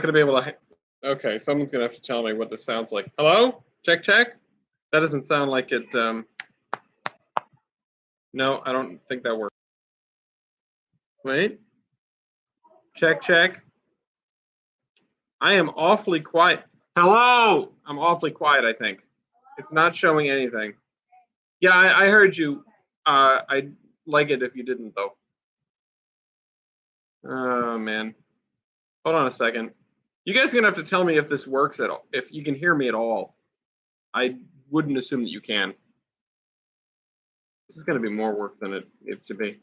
going to be able to. Okay, someone's going to have to tell me what this sounds like. Hello? Check, check. That doesn't sound like it. No, I don't think that works. Wait. Check, check. I am awfully quiet. Hello? I'm awfully quiet, I think. It's not showing anything. Yeah, I heard you. I'd like it if you didn't, though. Oh, man. Hold on a second. You guys are going to have to tell me if this works at all, if you can hear me at all. I wouldn't assume that you can. This is going to be more work than it needs to be.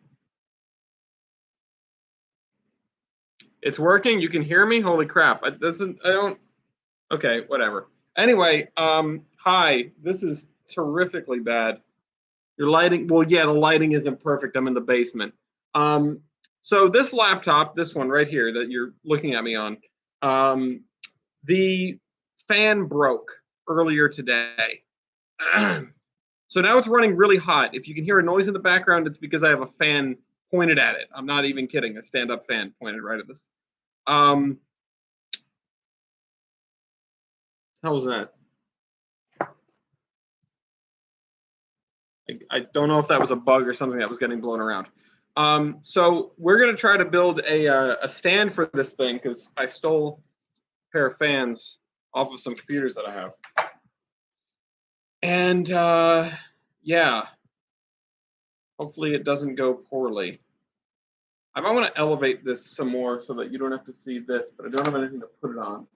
It's working? You can hear me? Holy crap. I don't. Okay, whatever. Anyway, hi. This is terrifically bad. Your lighting, well, yeah, the lighting isn't perfect. I'm in the basement. So this laptop, this one right here that you're looking at me on, the fan broke earlier today. So now it's running really hot. If you can hear a noise in the background, it's because I have a fan pointed at it. I'm not even kidding. A stand-up fan pointed right at this. How was that? I don't know if that was a bug or something that was getting blown around. So we're going to try to build a stand for this thing because I stole a pair of fans off of some computers that I have. And yeah, hopefully it doesn't go poorly. I might want to elevate this some more so that you don't have to see this, but I don't have anything to put it on.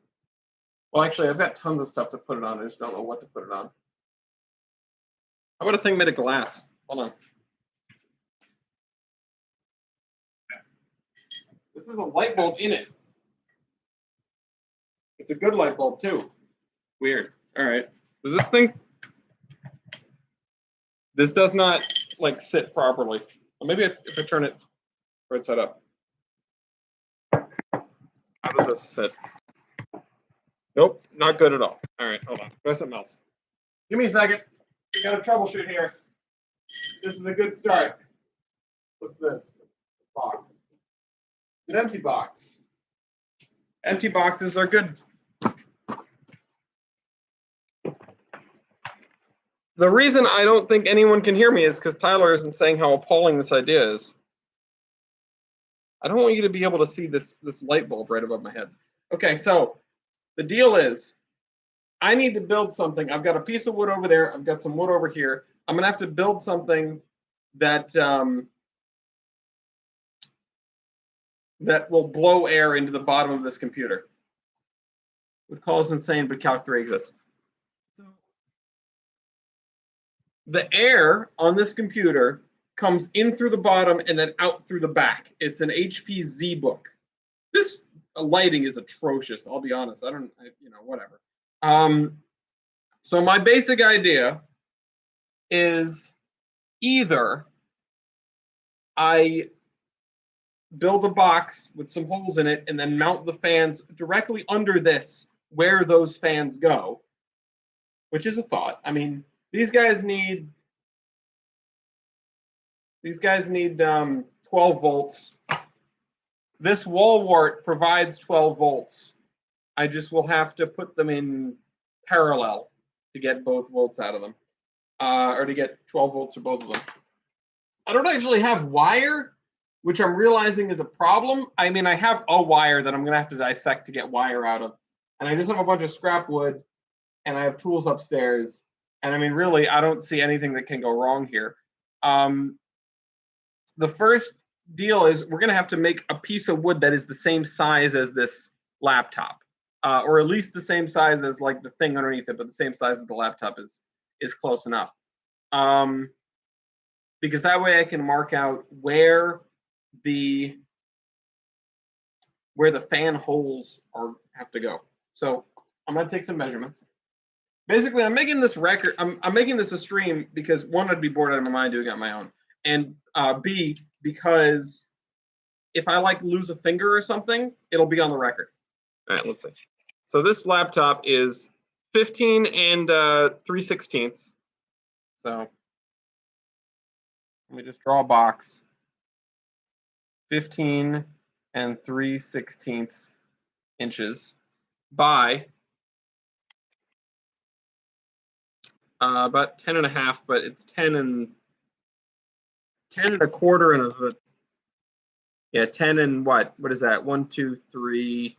Well, actually, I've got tons of stuff to put it on. I just don't know what to put it on. How about a thing made of glass? Hold on. This is a light bulb in it. It's a good light bulb, too. Weird. All right. Does this thing... This does not, like, sit properly. Well, maybe if I turn it right side up. How does this sit? Nope, not good at all. All right, hold on. Try something else. Give me a second. We got to troubleshoot here. This is a good start. What's this? Box. It's an empty box. Empty boxes are good. The reason I don't think anyone can hear me is because Tyler isn't saying how appalling this idea is. I don't want you to be able to see this light bulb right above my head. Okay, so the deal is I need to build something. I've got a piece of wood over there. I've got some wood over here. I'm going to have to build something that that will blow air into the bottom of this computer. Would call us insane, but Calc 3 exists. So the air on this computer comes in through the bottom and then out through the back. It's an HP ZBook. This lighting is atrocious. I'll be honest. Whatever. So my basic idea is either I build a box with some holes in it and then mount the fans directly under this where those fans go, which is a thought. I mean, these guys need 12 volts. This wall wart provides 12 volts. I just will have to put them in parallel to get both volts out of them, or to get 12 volts for both of them. I don't actually have wire, which I'm realizing is a problem. I mean, I have a wire that I'm going to have to dissect to get wire out of. And I just have a bunch of scrap wood, and I have tools upstairs. And I mean, really, I don't see anything that can go wrong here. The first deal is we're going to have to make a piece of wood that is the same size as this laptop, or at least the same size as like the thing underneath it, but the same size as the laptop is close enough. Because that way I can mark out where the fan holes have to go. So I'm going to take some measurements. Basically, I'm making this record. I'm making this a stream because one, I'd be bored out of my mind doing it on my own, and B, because if I like lose a finger or something, it'll be on the record. All right, let's see. So this laptop is 15 and 3/16. So let me just draw a box. 15 and 3/16 inches by about 10.5, but it's 10 and 1/4 and a, yeah, 10 and what is that? 1, 2, 3,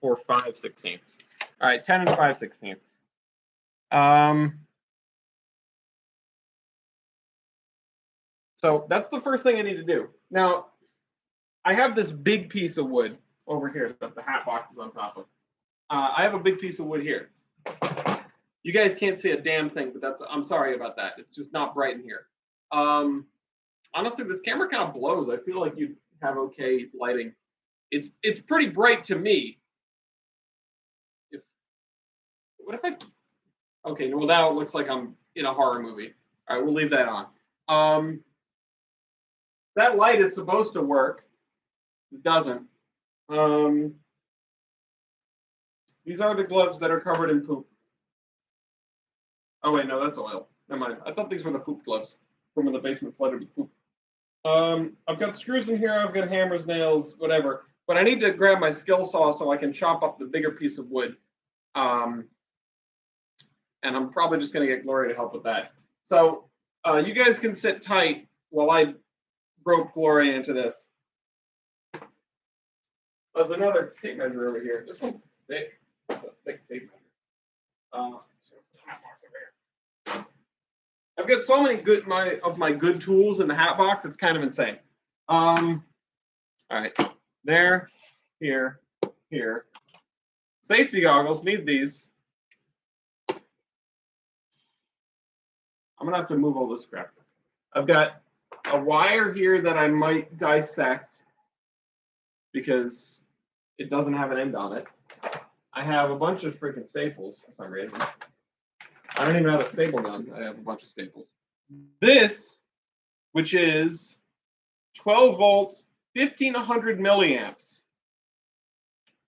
4, 5/16. All right, 10 and 5/16. So that's the first thing I need to do. Now, I have this big piece of wood over here that the hat box is on top of. I have a big piece of wood here. You guys can't see a damn thing, but I'm sorry about that. It's just not bright in here. Honestly, this camera kind of blows. I feel like you'd have okay lighting. It's pretty bright to me. What if I? Okay, well now it looks like I'm in a horror movie. All right, we'll leave that on. That light is supposed to work. It doesn't. These are the gloves that are covered in poop. Oh wait, no, that's oil. Never mind. I thought these were the poop gloves from when the basement flooded with poop. I've got screws in here. I've got hammers, nails, whatever. But I need to grab my skill saw so I can chop up the bigger piece of wood. And I'm probably just going to get Gloria to help with that. So you guys can sit tight while I rope Gloria into this. There's another tape measure over here. This one's thick. It's a thick tape measure. I've got so many of my good tools in the hat box. It's kind of insane. All right, there, here, here. Safety goggles. Need these. I'm gonna have to move all this crap. I've got a wire here that I might dissect because it doesn't have an end on it. I have a bunch of freaking staples for some reason. I don't even have a staple gun. I have a bunch of staples. This, which is 12 volts, 1500 milliamps.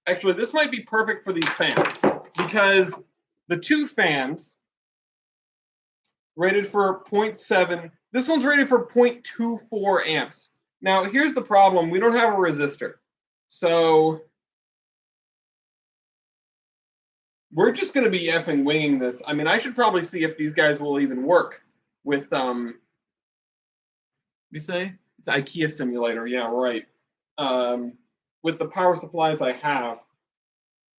Actually, this might be perfect for these fans because the two fans rated for 0.7. This one's rated for 0.24 amps. Now, here's the problem. We don't have a resistor. So we're just going to be effing winging this. I mean, I should probably see if these guys will even work with, you say? It's IKEA simulator. Yeah, right. With the power supplies I have.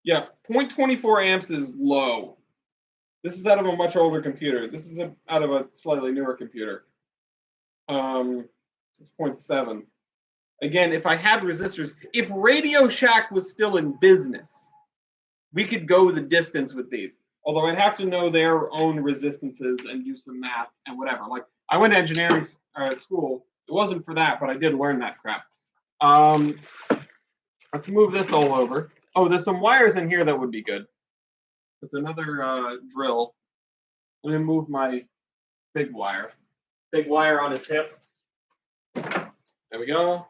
Yeah, 0.24 amps is low. This is out of a much older computer. This is out of a slightly newer computer. It's 0.7. Again, if I had resistors, if Radio Shack was still in business, we could go the distance with these. Although I'd have to know their own resistances and do some math and whatever. Like, I went to engineering school. It wasn't for that, but I did learn that crap. Let's move this all over. Oh, there's some wires in here that would be good. There's another drill. Let me move my big wire. Big wire on his hip. There we go.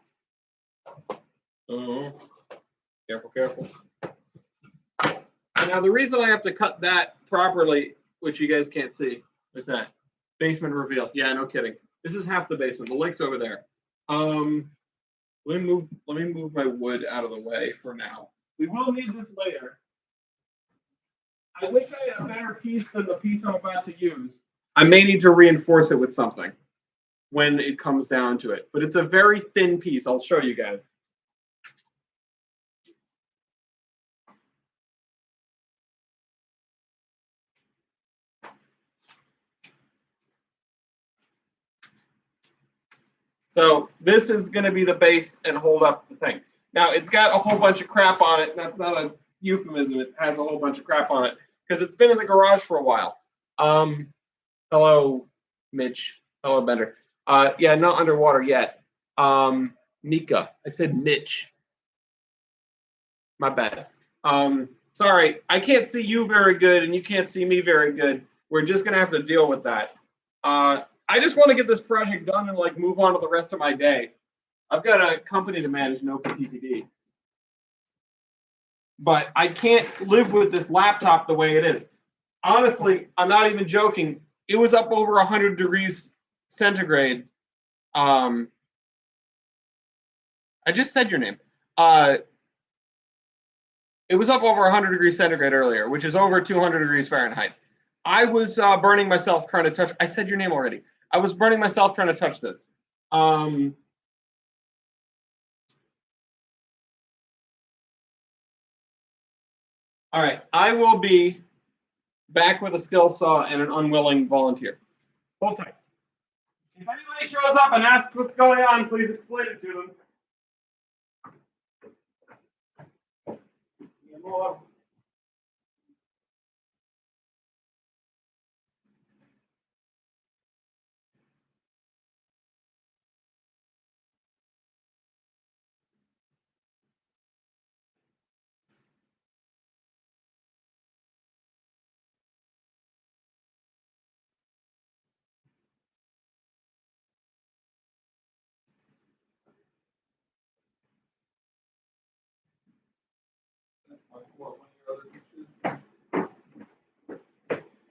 Oh, careful, careful. Now, the reason I have to cut that properly, which you guys can't see, what's that? Basement reveal. Yeah, no kidding. This is half the basement. The lake's over there. Let me move my wood out of the way for now. We will need this later. I wish I had a better piece than the piece I'm about to use. I may need to reinforce it with something when it comes down to it. But it's a very thin piece. I'll show you guys. So this is going to be the base and hold up the thing. Now, it's got a whole bunch of crap on it. That's not a euphemism. It has a whole bunch of crap on it because it's been in the garage for a while. Hello, Mitch. Hello, Bender. Yeah, not underwater yet. Mika. I said Mitch. My bad. Sorry, I can't see you very good, and you can't see me very good. We're just going to have to deal with that. I just want to get this project done and like move on to the rest of my day. I've got a company to manage, no PTTD. But I can't live with this laptop the way it is. Honestly, I'm not even joking. It was up over 100 degrees centigrade. I just said your name. It was up over 100 degrees centigrade earlier, which is over 200 degrees Fahrenheit. I was burning myself trying to touch. I said your name already. I was burning myself trying to touch this. All right, I will be back with a skill saw and an unwilling volunteer. Hold tight. If anybody shows up and asks what's going on, please explain it to them.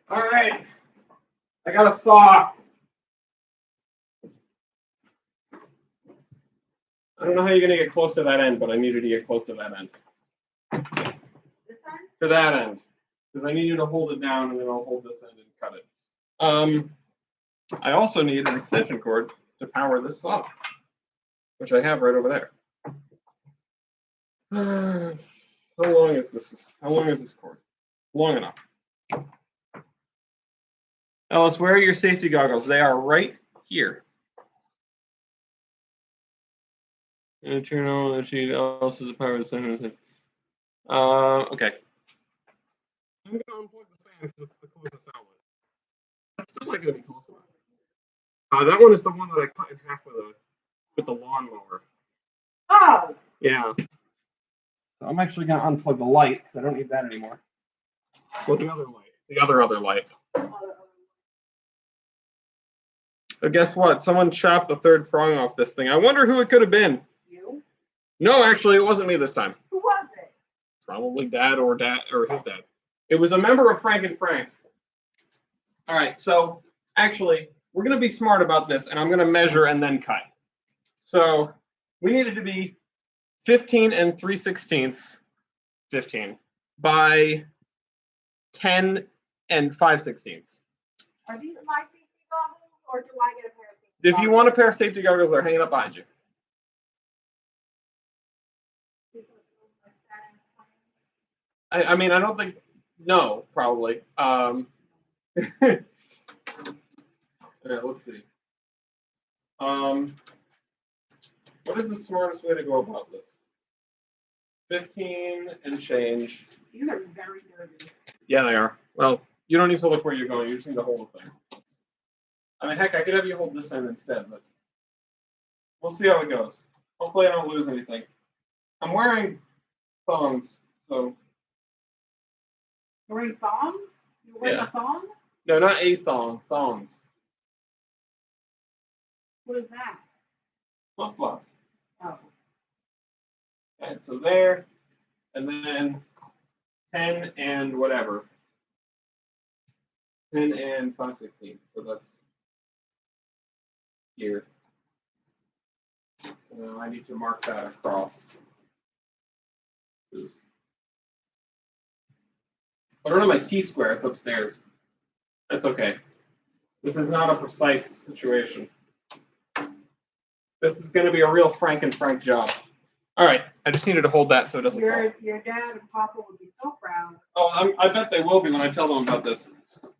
All right, I got a saw. I don't know how you're gonna get close to that end, but I needed to get close to that end. This end? To that end, because I need you to hold it down, and then I'll hold this end and cut it. I also need an extension cord to power this saw, which I have right over there. How long is this? How long is this cord? Long enough. Ellis, where are your safety goggles? They are right here. Turn on the sheet. Ellis is a power center. Okay. I'm gonna unplug the fan because it's the closest outlet. That's still not gonna be close enough. That one is the one that I cut in half with the lawnmower. Oh. Yeah. So I'm actually gonna unplug the light because I don't need that anymore. Well, the other light. The other light. But guess what? Someone chopped the third prong off this thing. I wonder who it could have been. You? No, actually, it wasn't me this time. Who was it? Probably Dad or his dad. It was a member of Frank and Frank. All right, so actually, we're gonna be smart about this, and I'm gonna measure and then cut. So we needed to be 15 and 3/16, 15 by 10 and 5/16. Are these my safety goggles, or do I get a pair of safety If goggles? you want a pair of safety goggles, they're hanging up behind you. I mean, I don't think. No, probably. Yeah, let's see. What is the smartest way to go about this? 15 and change. These are very dirty. Yeah, they are. Well, you don't need to look where you're going. You just need to hold the thing. I mean, heck, I could have you hold this end instead, but we'll see how it goes. Hopefully, I don't lose anything. I'm wearing thongs, so. You're wearing thongs? You're wearing a thong? No, not a thong. Thongs. What is that? Flip flops. Oh. And so there, and then 10 and whatever. 10 and 5/16. So that's here. And then I need to mark that across. I don't have my T-square. It's upstairs. That's okay. This is not a precise situation. This is going to be a real Frank and Frank job. All right. I just needed to hold that so it doesn't fall. Your dad and Papa would be so proud. Oh, I bet they will be when I tell them about this.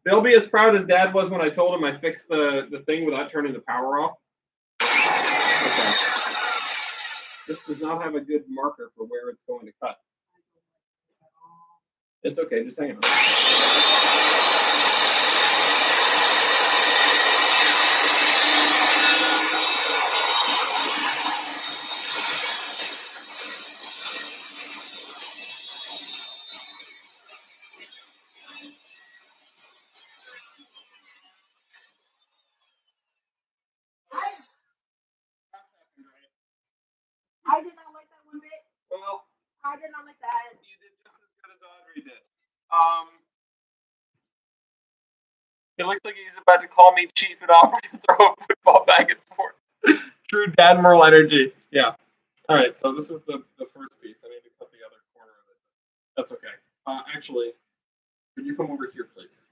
They'll be as proud as Dad was when I told him I fixed the thing without turning the power off. Okay. This does not have a good marker for where it's going to cut. It's okay, just hang on. I did not like that one bit. Well, I did not like that. you did just as good as Audrey did. It looks like he's about to call me chief and offer to throw a football back and forth. True Dad Merle energy. Yeah. All right, so this is the first piece. I need to cut the other corner of it. That's okay. Actually, could you come over here, please?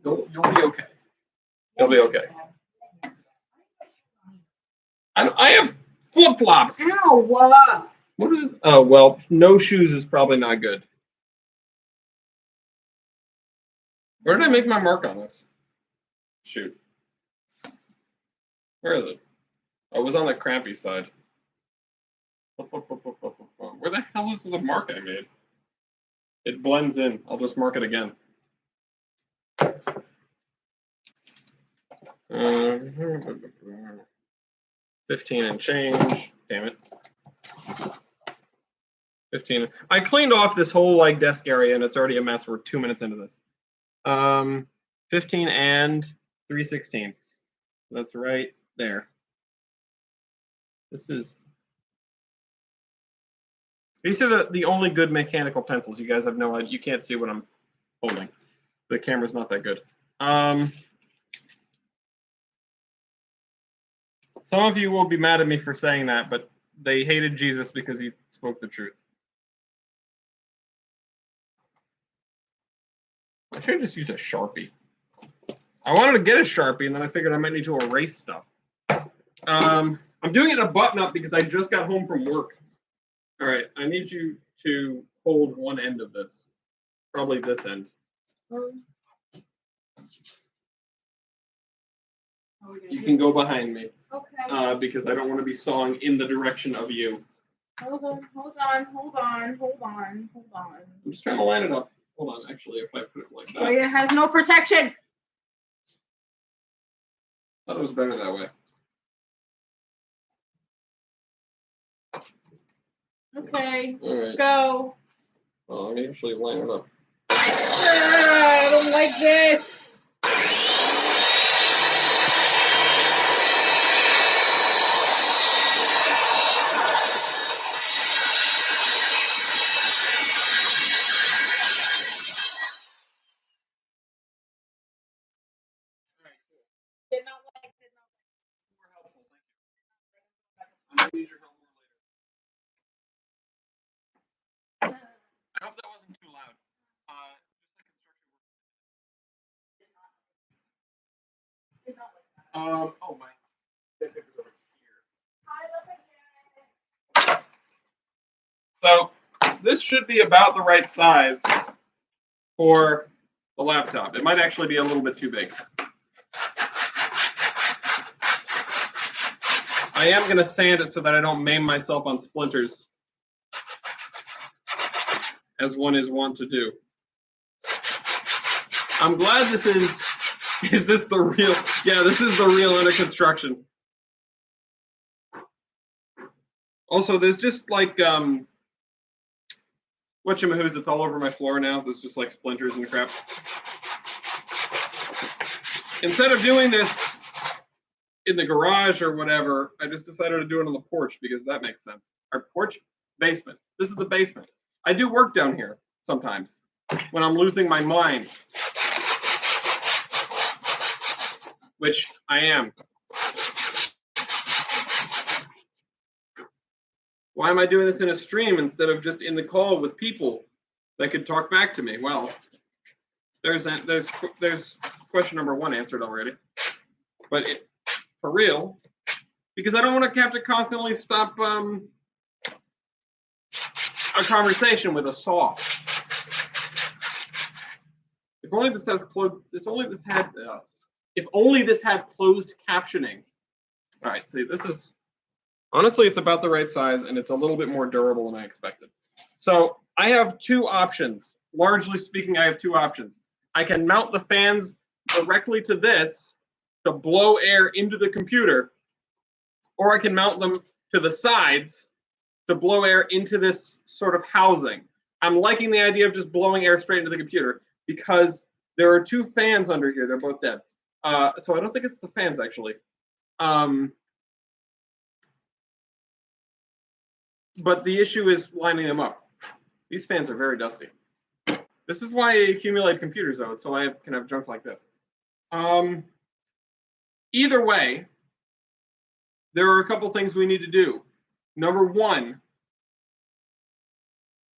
You'll be okay. You'll be okay. I have flip flops. Ow! What is it? Oh well, no shoes is probably not good. Where did I make my mark on this? Shoot. Where is it? Oh, it was on the crampy side. Where the hell is the mark I made? It blends in. I'll just mark it again. 15 and change. Damn it. 15. I cleaned off this whole like desk area and it's already a mess. We're 2 minutes into this. 15 and 3/16. That's right there. These are the only good mechanical pencils. You guys have no idea. You can't see what I'm holding. The camera's not that good. Some of you will be mad at me for saying that, but they hated Jesus because he spoke the truth. I should have just used a Sharpie. I wanted to get a Sharpie, and then I figured I might need to erase stuff. I'm doing it a button up because I just got home from work. All right, I need you to hold one end of this, probably this end. You can go behind me. Okay. Because I don't want to be sawing in the direction of you. Hold on. I'm just trying to line it up. Hold on, actually, if I put it like that. Oh, it has no protection. I thought it was better that way. Okay. All right. Go. Well, let me actually line it up. I don't like this. Did not like. More helpful, thank you. I'm gonna need your help more later. I hope that wasn't too loud. Just like construction work. Oh my. Paper's over here. So this should be about the right size for the laptop. It might actually be a little bit too big. I am going to sand it so that I don't maim myself on splinters, as one is wont to do. I'm glad this is this the real, yeah, this is the real under construction. Also, there's just like, whatchamahoo's, it's all over my floor now. There's just like splinters and crap. Instead of doing this in the garage or whatever, I just decided to do it on the porch because that makes sense. Our porch, basement. This is the basement. I do work down here sometimes when I'm losing my mind, which I am. Why am I doing this in a stream instead of just in the call with people that could talk back to me? Well, there's question number one answered already. But for real, because I don't want to have to constantly stop a conversation with a saw. If only this has if only this had closed captioning. All right, see, this is honestly, it's about the right size and it's a little bit more durable than I expected. So I have two options. Largely speaking, I have two options. I can mount the fans directly to this to blow air into the computer, or I can mount them to the sides to blow air into this sort of housing. I'm liking the idea of just blowing air straight into the computer because there are two fans under here. They're both dead. So I don't think it's the fans, actually. But the issue is lining them up. These fans are very dusty. This is why I accumulate computers, though, so I can have junk like this. Either either way, there are a couple things we need to do. Number one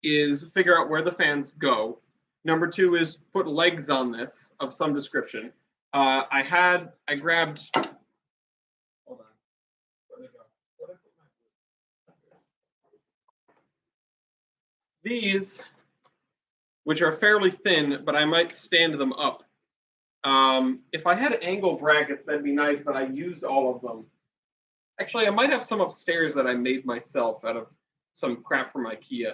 is figure out where the fans go. Number two is put legs on this of some description. I grabbed, hold on. Where'd they go? Where'd I put my these, which are fairly thin, but I might stand them up. If I had angle brackets, that'd be nice, but I used all of them. Actually, I might have some upstairs that I made myself out of some crap from IKEA.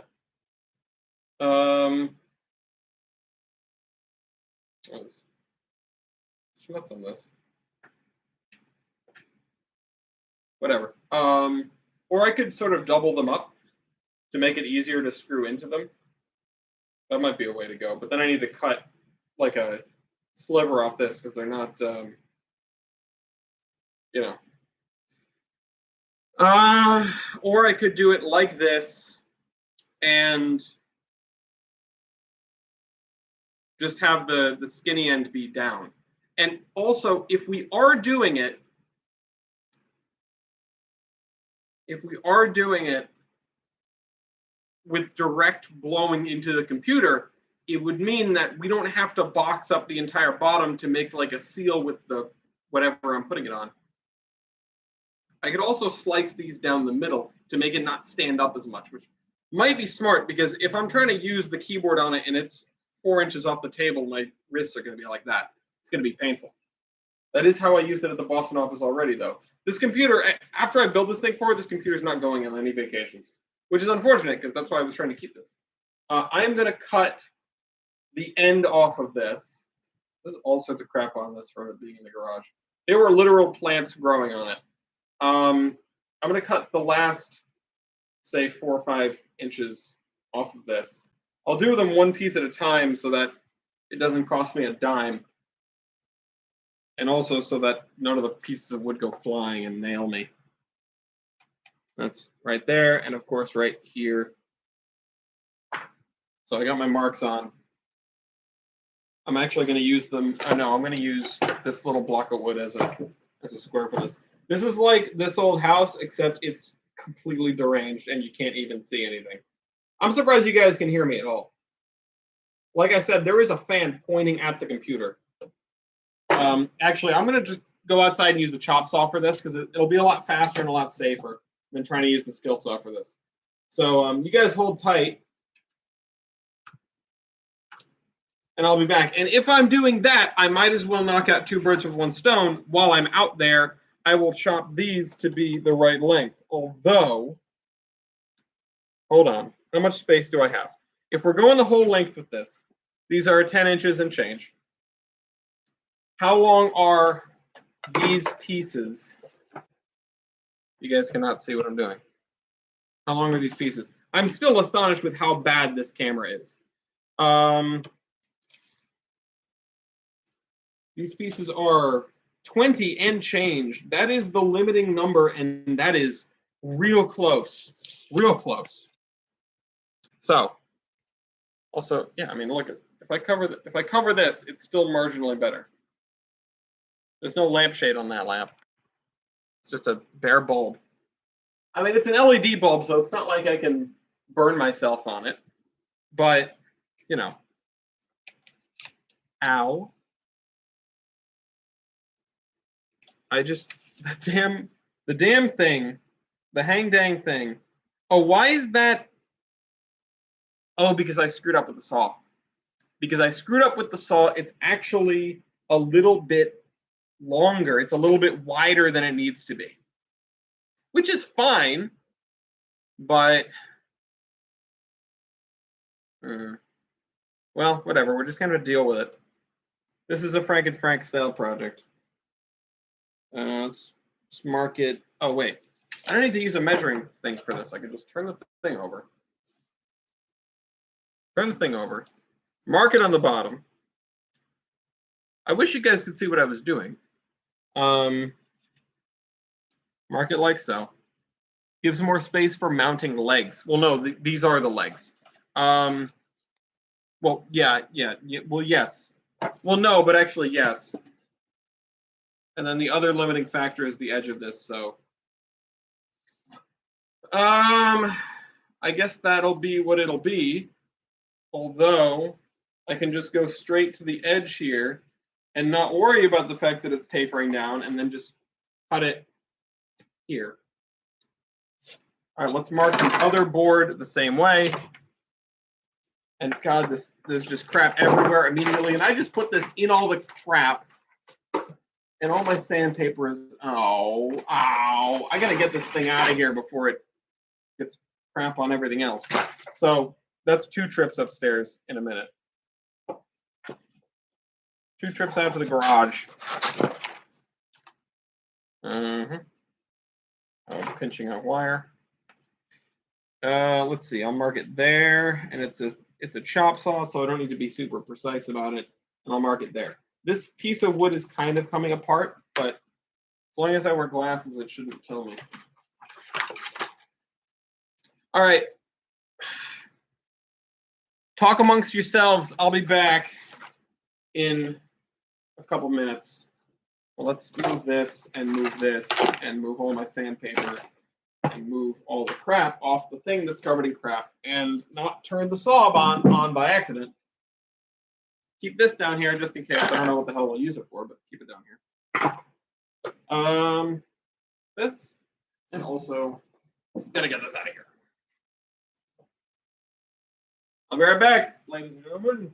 What's on this? Whatever. Or I could sort of double them up to make it easier to screw into them. That might be a way to go, but then I need to cut like a sliver off this because they're not, you know. Or I could do it like this and just have the skinny end be down. And also, if we are doing it with direct blowing into the computer, it would mean that we don't have to box up the entire bottom to make like a seal with the whatever I'm putting it on. I could also slice these down the middle to make it not stand up as much, which might be smart because if I'm trying to use the keyboard on it and it's 4 inches off the table, my wrists are going to be like that. It's going to be painful. That is how I used it at the Boston office already, though. This computer, after I build this thing for it, this computer's not going on any vacations, which is unfortunate because that's why I was trying to keep this. I am going to cut the end off of this. There's all sorts of crap on this from it being in the garage. There were literal plants growing on it. I'm going to cut the last, say, 4 or 5 inches off of this. I'll do them one piece at a time so that it doesn't cost me a dime. And also so that none of the pieces of wood go flying and nail me. That's right there, and of course right here. So I got my marks on. I'm actually going to use them. No, I'm going to use this little block of wood as a square for this. This is like this old house, except it's completely deranged and you can't even see anything. I'm surprised you guys can hear me at all. Like I said, there is a fan pointing at the computer. Actually, I'm going to just go outside and use the chop saw for this because it'll be a lot faster and a lot safer than trying to use the skill saw for this. So you guys hold tight. And I'll be back. And if I'm doing that, I might as well knock out 2 birds with 1 stone. While I'm out there, I will chop these to be the right length. Although, hold on. How much space do I have? If we're going the whole length with this, these are 10 inches and change. How long are these pieces? You guys cannot see what I'm doing. How long are these pieces? I'm still astonished with how bad this camera is. These pieces are 20 and change. That is the limiting number, and that is real close. Real close. So, also, yeah, I mean, look at if I cover this, it's still marginally better. There's no lampshade on that lamp. It's just a bare bulb. I mean, it's an LED bulb, so it's not like I can burn myself on it. But, you know. Ow. The damn thing, the hang dang thing. Oh, why is that? Oh, because I screwed up with the saw. Because I screwed up with the saw, it's actually a little bit longer. It's a little bit wider than it needs to be. Which is fine, but well, whatever. We're just gonna deal with it. This is a Frank and Frank style project. Let's mark it. Oh wait, I don't need to use a measuring thing for this. I can just turn the thing over. Turn the thing over. Mark it on the bottom. I wish you guys could see what I was doing. Mark it like so. Gives more space for mounting legs. Well, no, these are the legs. Well, yeah. Well, yes. Well, no, but actually, yes. And then the other limiting factor is the edge of this, so. I guess that'll be what it'll be. Although, I can just go straight to the edge here and not worry about the fact that it's tapering down and then just cut it here. All right, let's mark the other board the same way. And God, there's just crap everywhere immediately. And I just put this in all the crap. And all my sandpaper is, ow. I gotta get this thing out of here before it gets crap on everything else. So that's 2 trips upstairs in a minute. 2 trips out to the garage. I'm pinching out wire. Let's see, I'll mark it there, and it's a chop saw, so I don't need to be super precise about it, and I'll mark it there. This piece of wood is kind of coming apart, but as long as I wear glasses, it shouldn't kill me. All right. Talk amongst yourselves. I'll be back in a couple minutes. Well, let's move this and move all my sandpaper and move all the crap off the thing that's covered in crap and not turn the saw on by accident. Keep this down here just in case. I don't know what the hell we'll use it for, but keep it down here. This, and also gotta get this out of here. I'll be right back, ladies and gentlemen.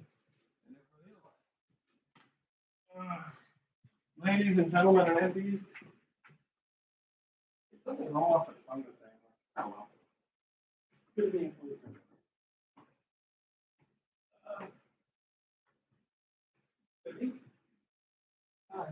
Ladies and gentlemen and aunties. It doesn't roll off the tongue the same way. Oh well. Could be inclusive. Hi.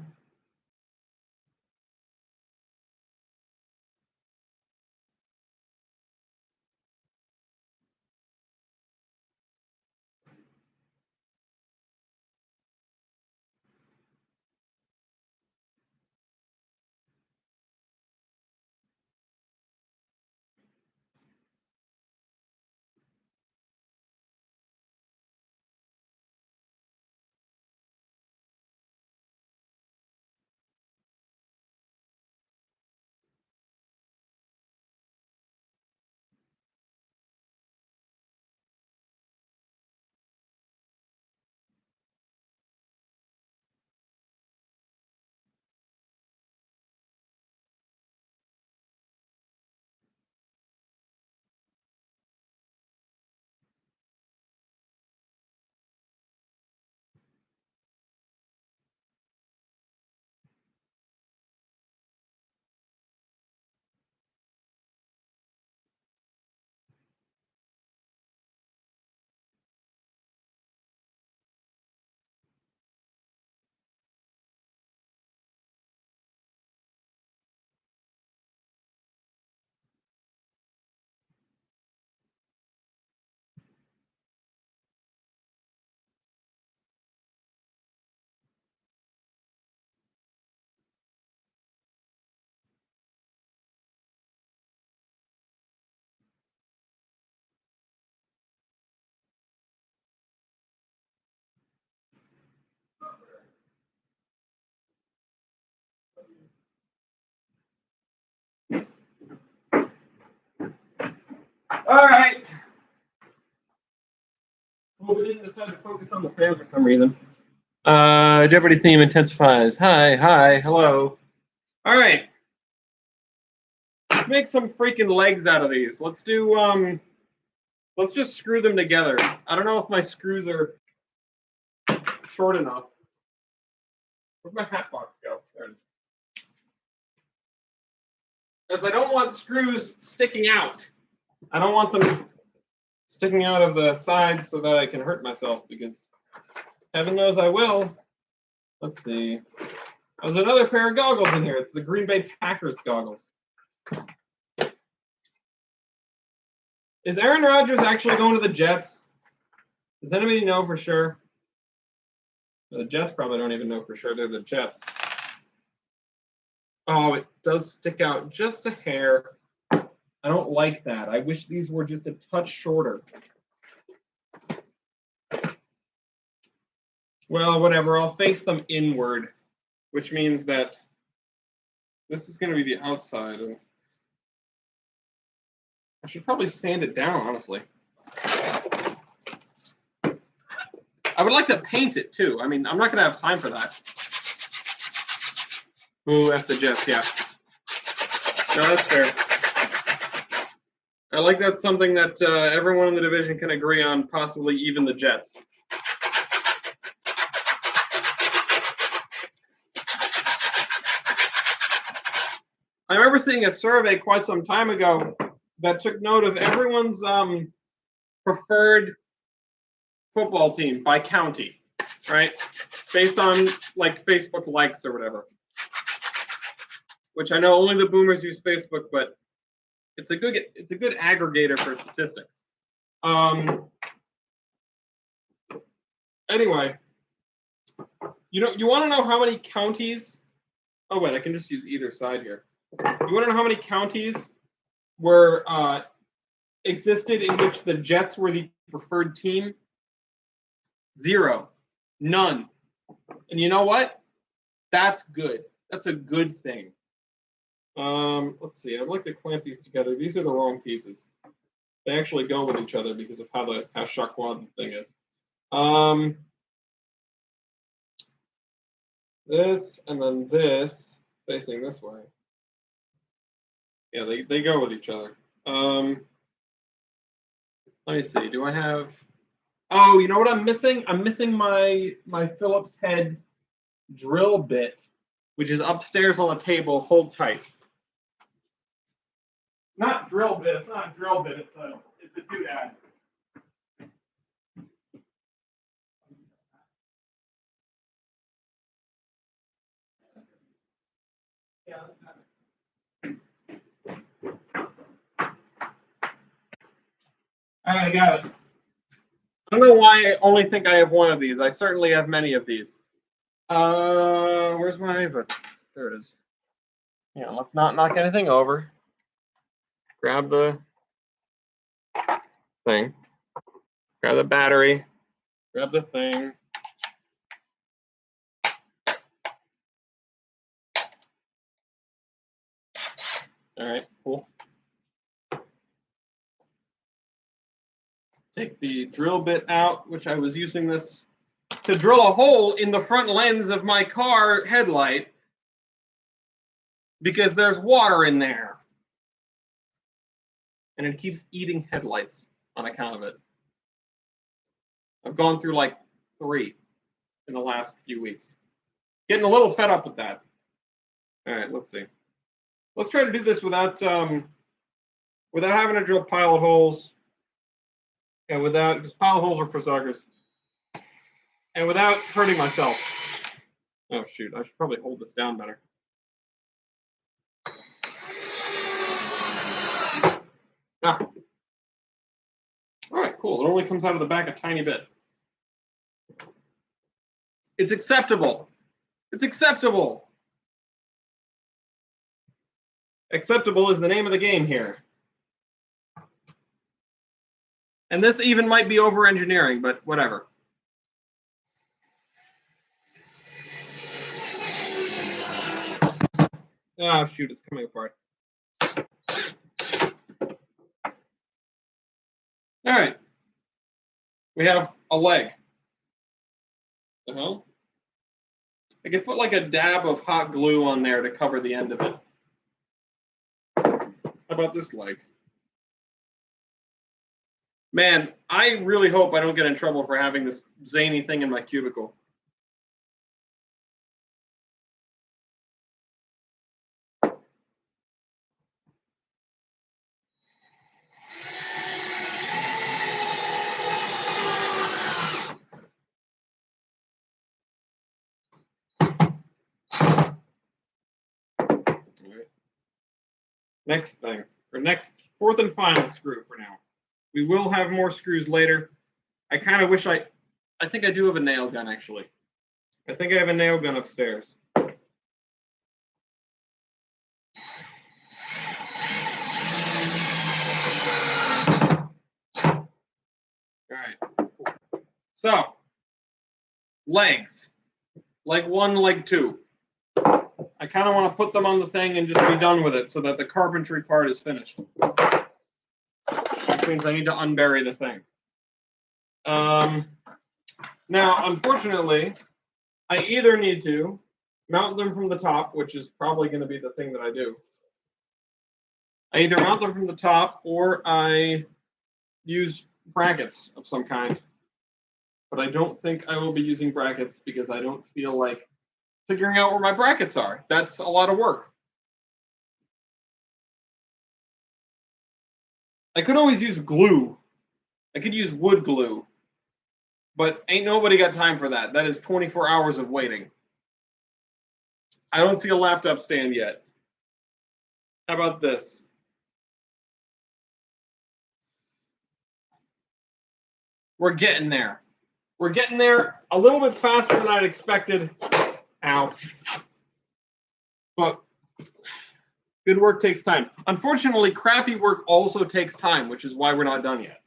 All right. Well, we didn't decide to focus on the fan for some reason. Jeopardy theme intensifies. Hi, hello. All right. Let's make some freaking legs out of these. Let's do, let's just screw them together. I don't know if my screws are short enough. Where'd my hat box go? There it is. Because I don't want screws sticking out. I don't want them sticking out of the sides so that I can hurt myself, because heaven knows I will. Let's see. There's another pair of goggles in here. It's the Green Bay Packers goggles. Is Aaron Rodgers actually going to the Jets? Does anybody know for sure? The Jets probably don't even know for sure they're the Jets. Oh, it does stick out just a hair. I don't like that. I wish these were just a touch shorter. Well, whatever. I'll face them inward, which means that This is going to be the outside. I should probably sand it down, honestly. I would like to paint it too. I mean, I'm not going to have time for that. Ooh, F the Jets, yeah. No, that's fair. I like that's something that everyone in the division can agree on, possibly even the Jets. I remember seeing a survey quite some time ago that took note of everyone's preferred football team by county, right? Based on like Facebook likes or whatever. Which I know only the boomers use Facebook, but it's a good aggregator for statistics. Anyway, you want to know how many counties? Oh wait, I can just use either side here. You want to know how many counties were existed in which the Jets were the preferred team? 0, none. And you know what? That's good. That's a good thing. Let's see. I'd like to clamp these together. These are the wrong pieces. They actually go with each other because of how Shaquad the thing is. This and then this facing this way. Yeah, they go with each other. Let me see. Do I have? Oh, you know what I'm missing? I'm missing my Phillips head drill bit, which is upstairs on the table. Hold tight. Not drill bit. It's not a drill bit. It's a doodad. Yeah. I got it. I don't know why I only think I have one of these. I certainly have many of these. Where's my? There it is. Yeah, let's not knock anything over. Grab the thing. Grab the battery. Grab the thing. All right, cool. Take the drill bit out, which I was using this to drill a hole in the front lens of my car headlight because there's water in there. And it keeps eating headlights on account of it. I've gone through like 3 in the last few weeks. Getting a little fed up with that. All right, let's see. Let's try to do this without having to drill pilot holes. And without, because pilot holes are for suckers. And without hurting myself. Oh shoot, I should probably hold this down better. Ah. All right, cool. It only comes out of the back a tiny bit. It's acceptable. It's acceptable. Acceptable is the name of the game here. And this even might be over-engineering, but whatever. Ah, shoot, it's coming apart. All right. We have a leg. The hell? I could put like a dab of hot glue on there to cover the end of it. How about this leg? Man, I really hope I don't get in trouble for having this zany thing in my cubicle. All right. Next thing, or next, 4th and final screw for now. We will have more screws later. I kind of wish I think I do have a nail gun, actually. I think I have a nail gun upstairs. All right, cool. So, legs. Leg 1, leg 2. I kind of want to put them on the thing and just be done with it so that the carpentry part is finished. Which means I need to unbury the thing. Now, unfortunately, I either need to mount them from the top, which is probably going to be the thing that I do. I either mount them from the top or I use brackets of some kind. But I don't think I will be using brackets because I don't feel like figuring out where my brackets are. That's a lot of work. I could always use glue. I could use wood glue. But ain't nobody got time for that. That is 24 hours of waiting. I don't see a laptop stand yet. How about this? We're getting there. We're getting there a little bit faster than I'd expected. Ow. But good work takes time. Unfortunately, crappy work also takes time, which is why we're not done yet.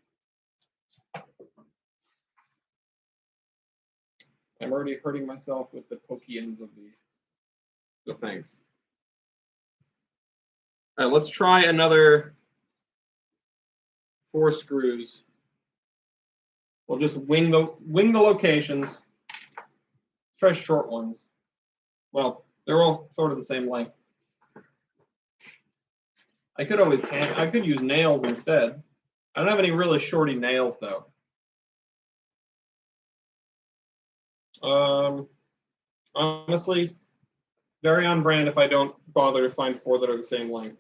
I'm already hurting myself with the pokey ends of the things. All right, let's try another 4 screws. We'll just wing the locations. Try short ones. Well, they're all sort of the same length. I could use nails instead. I don't have any really shorty nails though. Honestly, very on brand if I don't bother to find 4 that are the same length.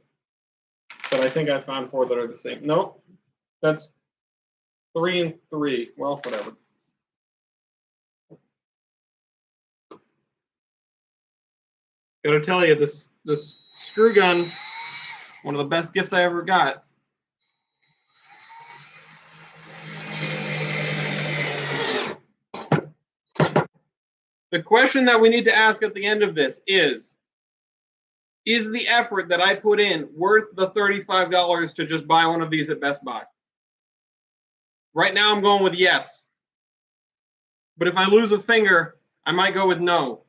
But I think I found 4 that are the same. Nope, that's 3 and 3. Well, whatever. Gotta tell you, this screw gun, one of the best gifts I ever got. The question that we need to ask at the end of this is the effort that I put in worth the $35 to just buy one of these at Best Buy? Right now I'm going with yes. But if I lose a finger, I might go with no.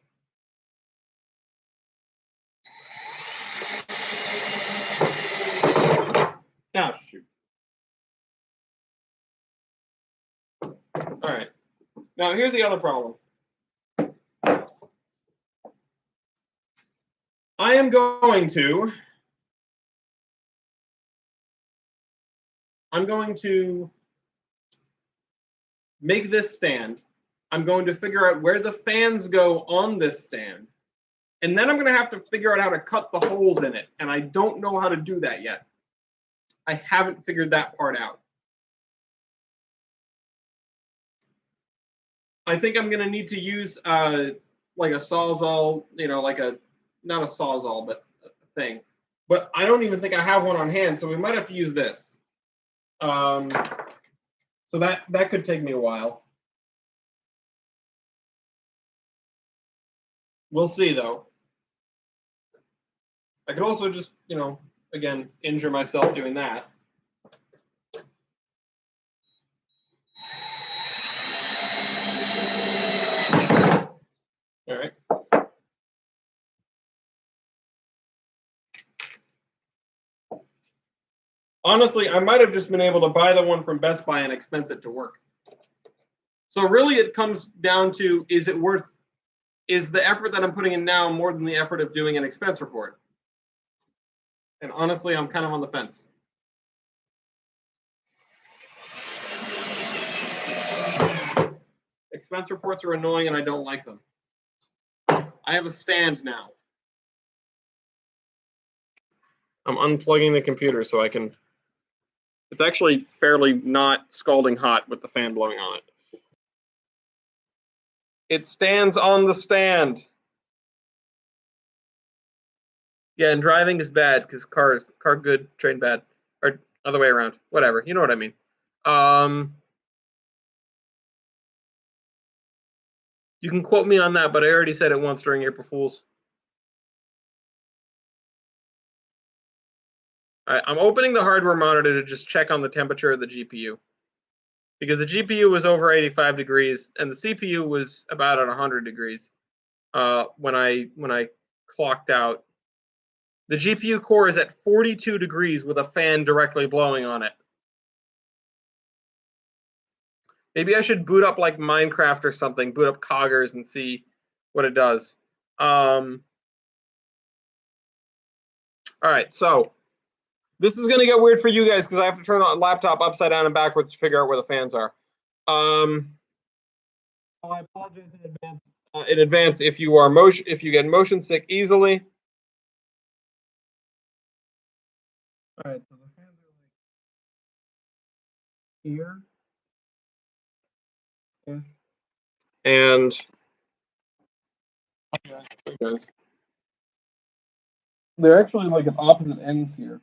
Oh, shoot. All right. Now here's the other problem. I am going to make this stand. I'm going to figure out where the fans go on this stand. And then I'm going to have to figure out how to cut the holes in it. And I don't know how to do that yet. I haven't figured that part out. I think I'm going to need to use like a Sawzall, like not a Sawzall, but a thing. But I don't even think I have one on hand, so we might have to use this. So that could take me a while. We'll see, though. I could also just, again, injure myself doing that. All right. Honestly, I might have just been able to buy the one from Best Buy and expense it to work. So really it comes down to, is the effort that I'm putting in now more than the effort of doing an expense report? And honestly, I'm kind of on the fence. Expense reports are annoying and I don't like them. I have a stand now. I'm unplugging the computer so I can. It's actually fairly not scalding hot with the fan blowing on it. It stands on the stand. Yeah, and driving is bad because car good, train bad, or other way around. Whatever, you know what I mean. You can quote me on that, but I already said it once during April Fools. All right, I'm opening the hardware monitor to just check on the temperature of the GPU. Because the GPU was over 85 degrees and the CPU was about at 100 degrees when I clocked out. The GPU core is at 42 degrees with a fan directly blowing on it. Maybe I should boot up like Minecraft or something, boot up Coggers and see what it does. All right, so this is going to get weird for you guys because I have to turn the laptop upside down and backwards to figure out where the fans are. I apologize in advance if you are if you get motion sick easily. All right, so the fans are like here. And they're actually like at opposite ends here.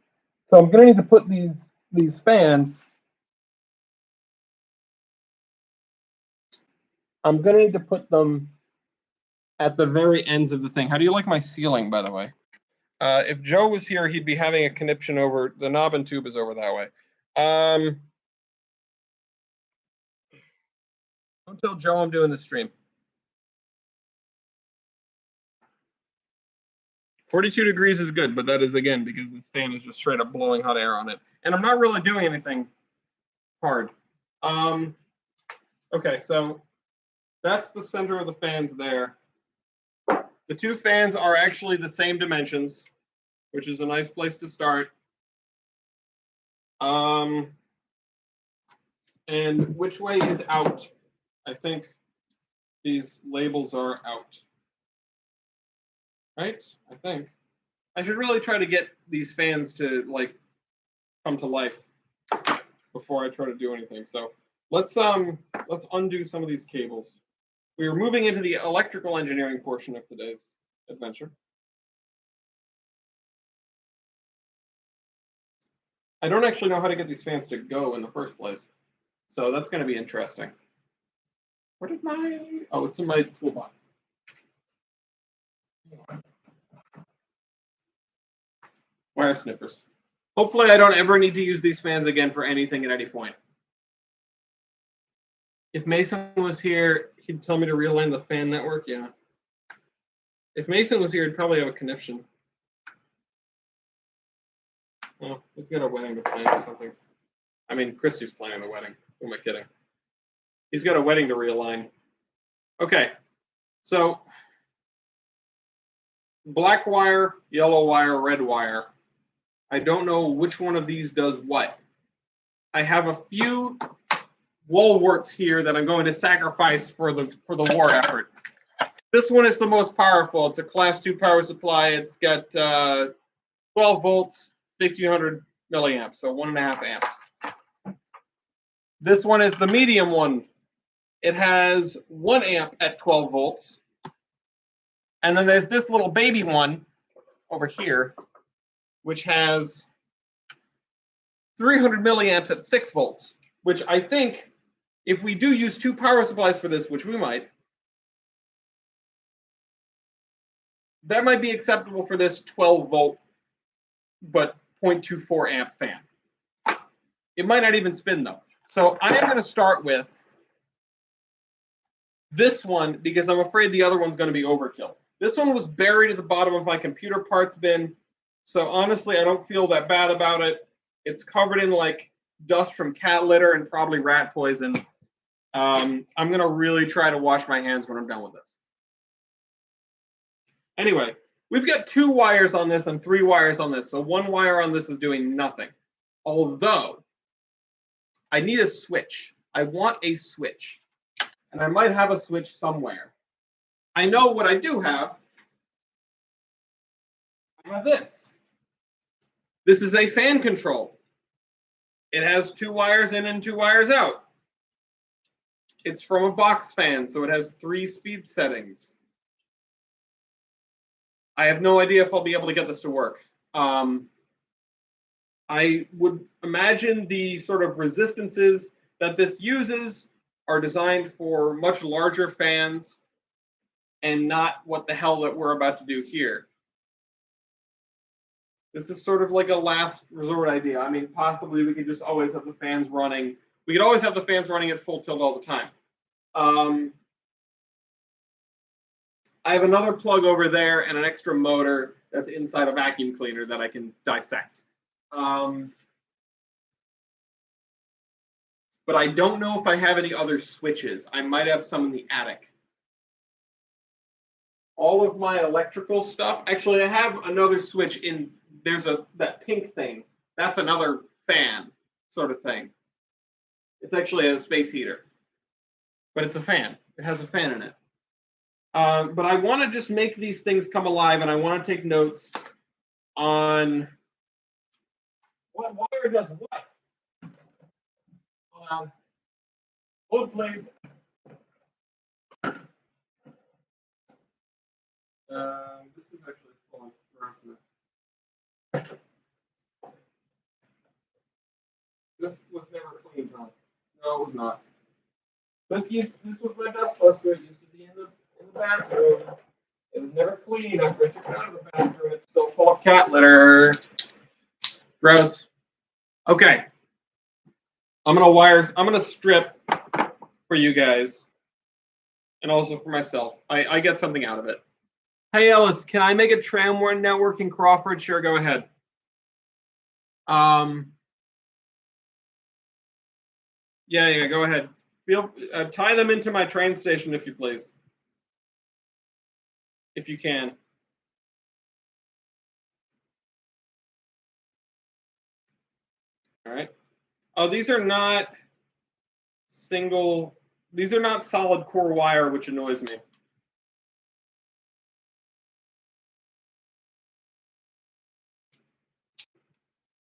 So I'm gonna need to put these fans. I'm gonna need to put them at the very ends of the thing. How do you like my ceiling, by the way? If Joe was here, he'd be having a conniption over the knob and tube is over that way. Don't tell Joe I'm doing the stream. 42 degrees is good, but that is, again, because this fan is just straight up blowing hot air on it. And I'm not really doing anything hard. Okay, so that's the center of the fans there. The two fans are actually the same dimensions, which is a nice place to start. And which way is out? I think these labels are out. Right? I think. I should really try to get these fans to like come to life before I try to do anything. So let's undo some of these cables. We are moving into the electrical engineering portion of today's adventure. I don't actually know how to get these fans to go in the first place. So that's going to be interesting. Where did my... Oh, it's in my toolbox. Wire snippers. Hopefully I don't ever need to use these fans again for anything at any point. If Mason was here, he'd tell me to realign the fan network. Yeah. If Mason was here, he'd probably have a conniption. Well, he's got a wedding to plan or something. I mean, Christy's planning the wedding. Who am I kidding? He's got a wedding to realign. Okay. So black wire, yellow wire, red wire. I don't know which one of these does what. I have a few wall warts here that I'm going to sacrifice for the war effort. This one is the most powerful. It's a class 2 power supply. It's got 12 volts, 1500 milliamps, so 1.5 amps. This one is the medium one. It has 1 amp at 12 volts. And then there's this little baby one over here, which has 300 milliamps at 6 volts, which I think if we do use 2 power supplies for this, which we might, that might be acceptable for this 12 volt, but 0.24 amp fan. It might not even spin though. So I am going to start with this one because I'm afraid the other one's going to be overkill. This one was buried at the bottom of my computer parts bin. So honestly, I don't feel that bad about it. It's covered in like dust from cat litter and probably rat poison. I'm going to really try to wash my hands when I'm done with this. Anyway, we've got 2 wires on this and 3 wires on this. So 1 wire on this is doing nothing. Although, I need a switch. I want a switch. And I might have a switch somewhere. I know what I do have. I have this. This is a fan control. It has 2 wires in and 2 wires out. It's from a box fan, so it has 3 speed settings. I have no idea if I'll be able to get this to work. I would imagine the sort of resistances that this uses are designed for much larger fans and not what the hell that we're about to do here. This is sort of like a last resort idea. I mean, possibly we could just always have the fans running. We could always have the fans running at full tilt all the time. I have another plug over there and an extra motor that's inside a vacuum cleaner that I can dissect. But I don't know if I have any other switches. I might have some in the attic. All of my electrical stuff, actually I have another switch in, there's that pink thing. That's another fan sort of thing. It's actually a space heater, but it's a fan. It has a fan in it. But I want to just make these things come alive, and I want to take notes on what wire does what. Hold on. Hold, please. This is actually full of grossness. This was never cleaned, huh? No, it was not. This was my dustbuster. It used to be in the bathroom. It was never cleaned after I took it out of the bathroom. It's still full of cat litter. Gross. Okay. I'm gonna strip for you guys. And also for myself. I get something out of it. Hey Ellis, can I make a tramway network in Crawford? Sure, go ahead. Yeah, go ahead. Tie them into my train station if you please. If you can. All right. Oh, these are not these are not solid core wire, which annoys me.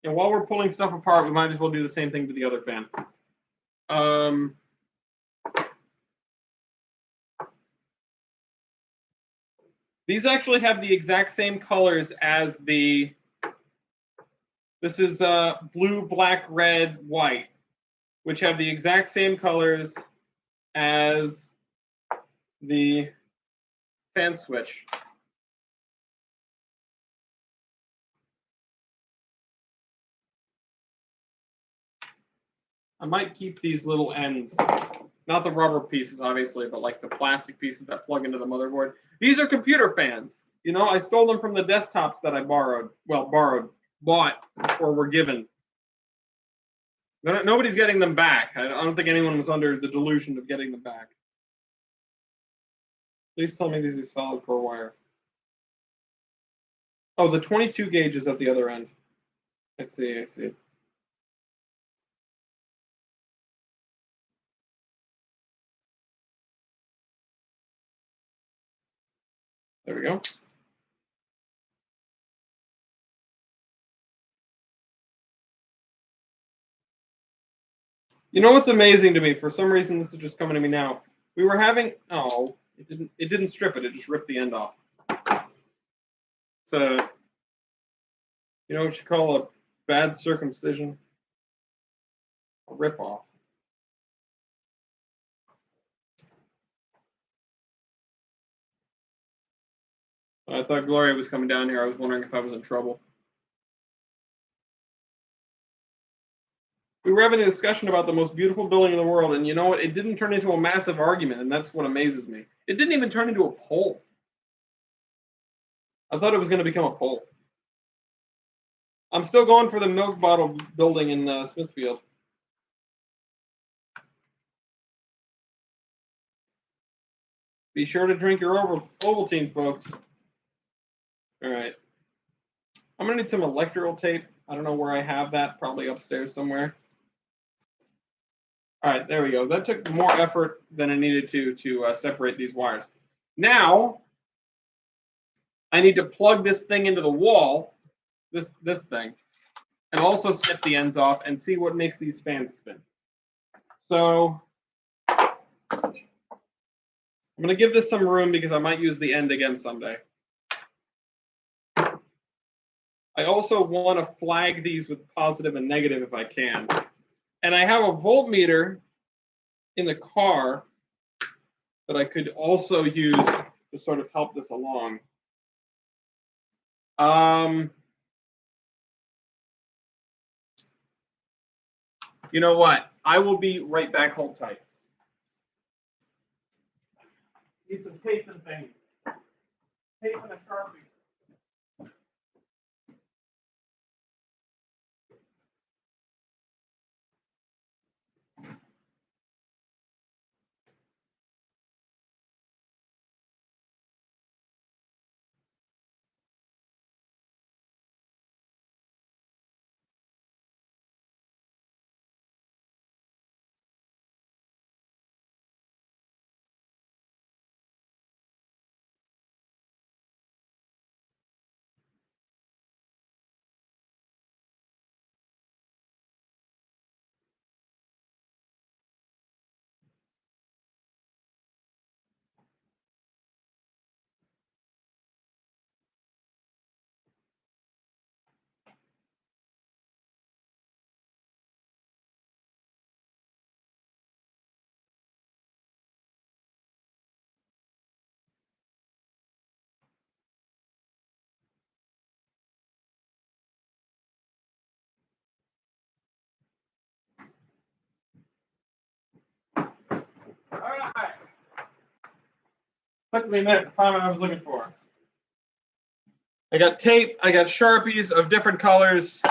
And while we're pulling stuff apart, we might as well do the same thing to the other fan. These actually have the exact same colors as this is blue, black, red, white, which have the exact same colors as the fan switch. I might keep these little ends, not the rubber pieces, obviously, but like the plastic pieces that plug into the motherboard. These are computer fans. You know, I stole them from the desktops that I borrowed. Well, bought, or were given. Nobody's getting them back. I don't think anyone was under the delusion of getting them back. Please tell me these are solid core wire. Oh, the 22 gauge is at the other end. I see. There we go. You know what's amazing to me? For some reason, this is just coming to me now. We were having, it didn't strip it. It just ripped the end off. So, you know what you call a bad circumcision? A rip off. I thought Gloria was coming down here. I was wondering if I was in trouble. We were having a discussion about the most beautiful building in the world, and you know what? It didn't turn into a massive argument, and that's what amazes me. It didn't even turn into a poll. I thought it was going to become a poll. I'm still going for the milk bottle building in Smithfield. Be sure to drink your Ovaltine, folks. All right. I'm going to need some electrical tape. I don't know where I have that. Probably upstairs somewhere. All right, there we go. That took more effort than I needed to separate these wires. Now, I need to plug this thing into the wall, this thing, and also snip the ends off and see what makes these fans spin. So I'm going to give this some room because I might use the end again someday. I also want to flag these with positive and negative if I can. And I have a voltmeter in the car that I could also use to sort of help this along. You know what? I will be right back. Hold tight. Need some tape and things. tape and a Sharpie. All right. Took me a minute to find what I was looking for. I got tape, I got Sharpies of different colors.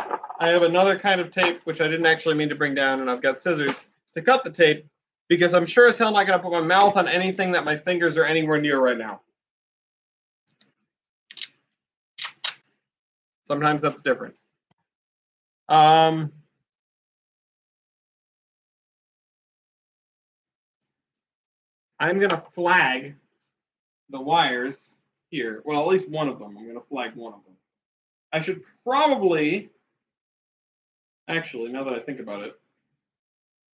I have another kind of tape, which I didn't actually mean to bring down, and I've got scissors to cut the tape, because I'm sure as hell not gonna put my mouth on anything that my fingers are anywhere near right now. Sometimes that's different. I'm gonna flag the wires here. Well, at least one of them. I'm gonna flag one of them. I should probably, actually, now that I think about it,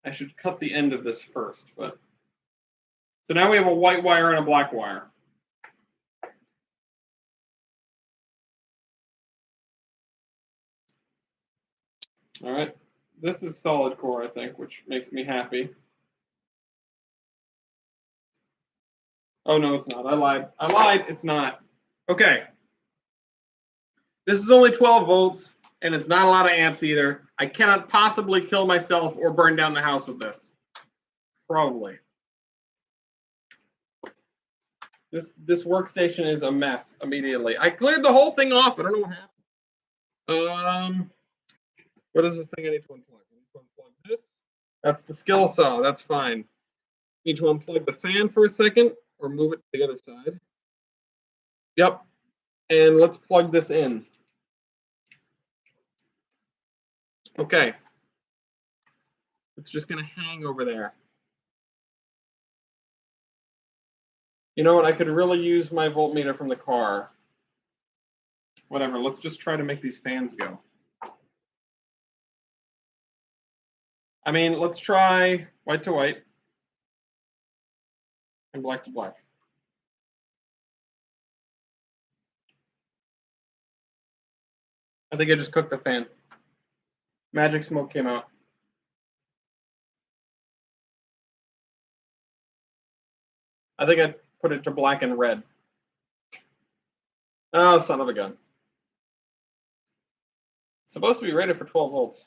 I should cut the end of this first, but. So now we have a white wire and a black wire. All right, this is solid core, I think, which makes me happy. Oh, no, it's not. I lied. I lied. It's not. Okay. This is only 12 volts, and it's not a lot of amps either. I cannot possibly kill myself or burn down the house with this. Probably. This workstation is a mess immediately. I cleared the whole thing off. I don't know what happened. What is this thing I need to unplug? I need to unplug this. That's the skill saw. That's fine. Need to unplug the fan for a second or move it to the other side. Yep. And let's plug this in. Okay. It's just going to hang over there. You know what? I could really use my voltmeter from the car. Whatever. Let's just try to make these fans go. I mean, let's try white to white and black to black. I think I just cooked the fan. Magic smoke came out. I think I put it to black and red. Oh, son of a gun. It's supposed to be rated for 12 volts.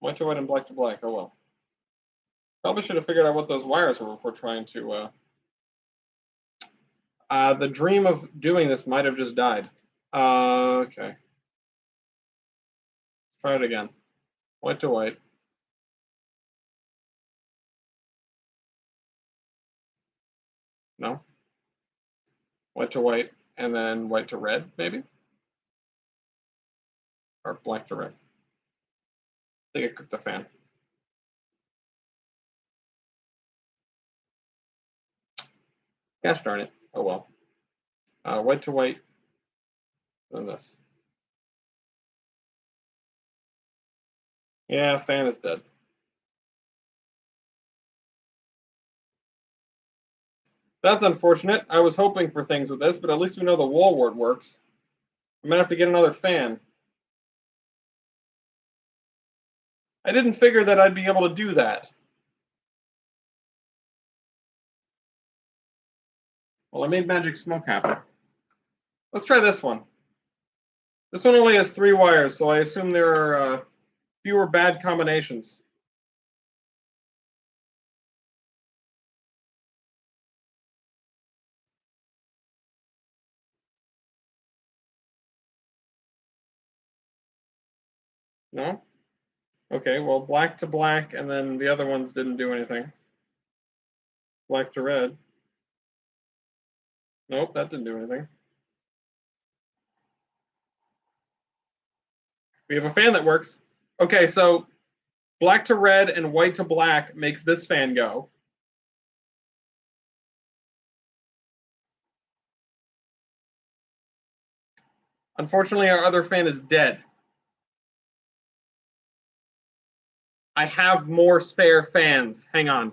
White to white and black to black. Oh well. Probably should have figured out what those wires were before trying to. The dream of doing this might have just died. Okay. Try it again. White to white. No. White to white, and then white to red, maybe? Or black to red. I think I cooked the fan. Gosh darn it. Oh well. White to white, and this. Yeah, fan is dead. That's unfortunate. I was hoping for things with this, but at least we know the wall wart works. I might have to get another fan. I didn't figure that I'd be able to do that. Well, I made magic smoke happen. Let's try this one. This one only has 3 wires, so I assume there are fewer bad combinations. No? Okay, well, black to black, and then the other ones didn't do anything. Black to red. Nope, that didn't do anything. We have a fan that works. Okay, so black to red and white to black makes this fan go. Unfortunately, our other fan is dead. I have more spare fans. Hang on.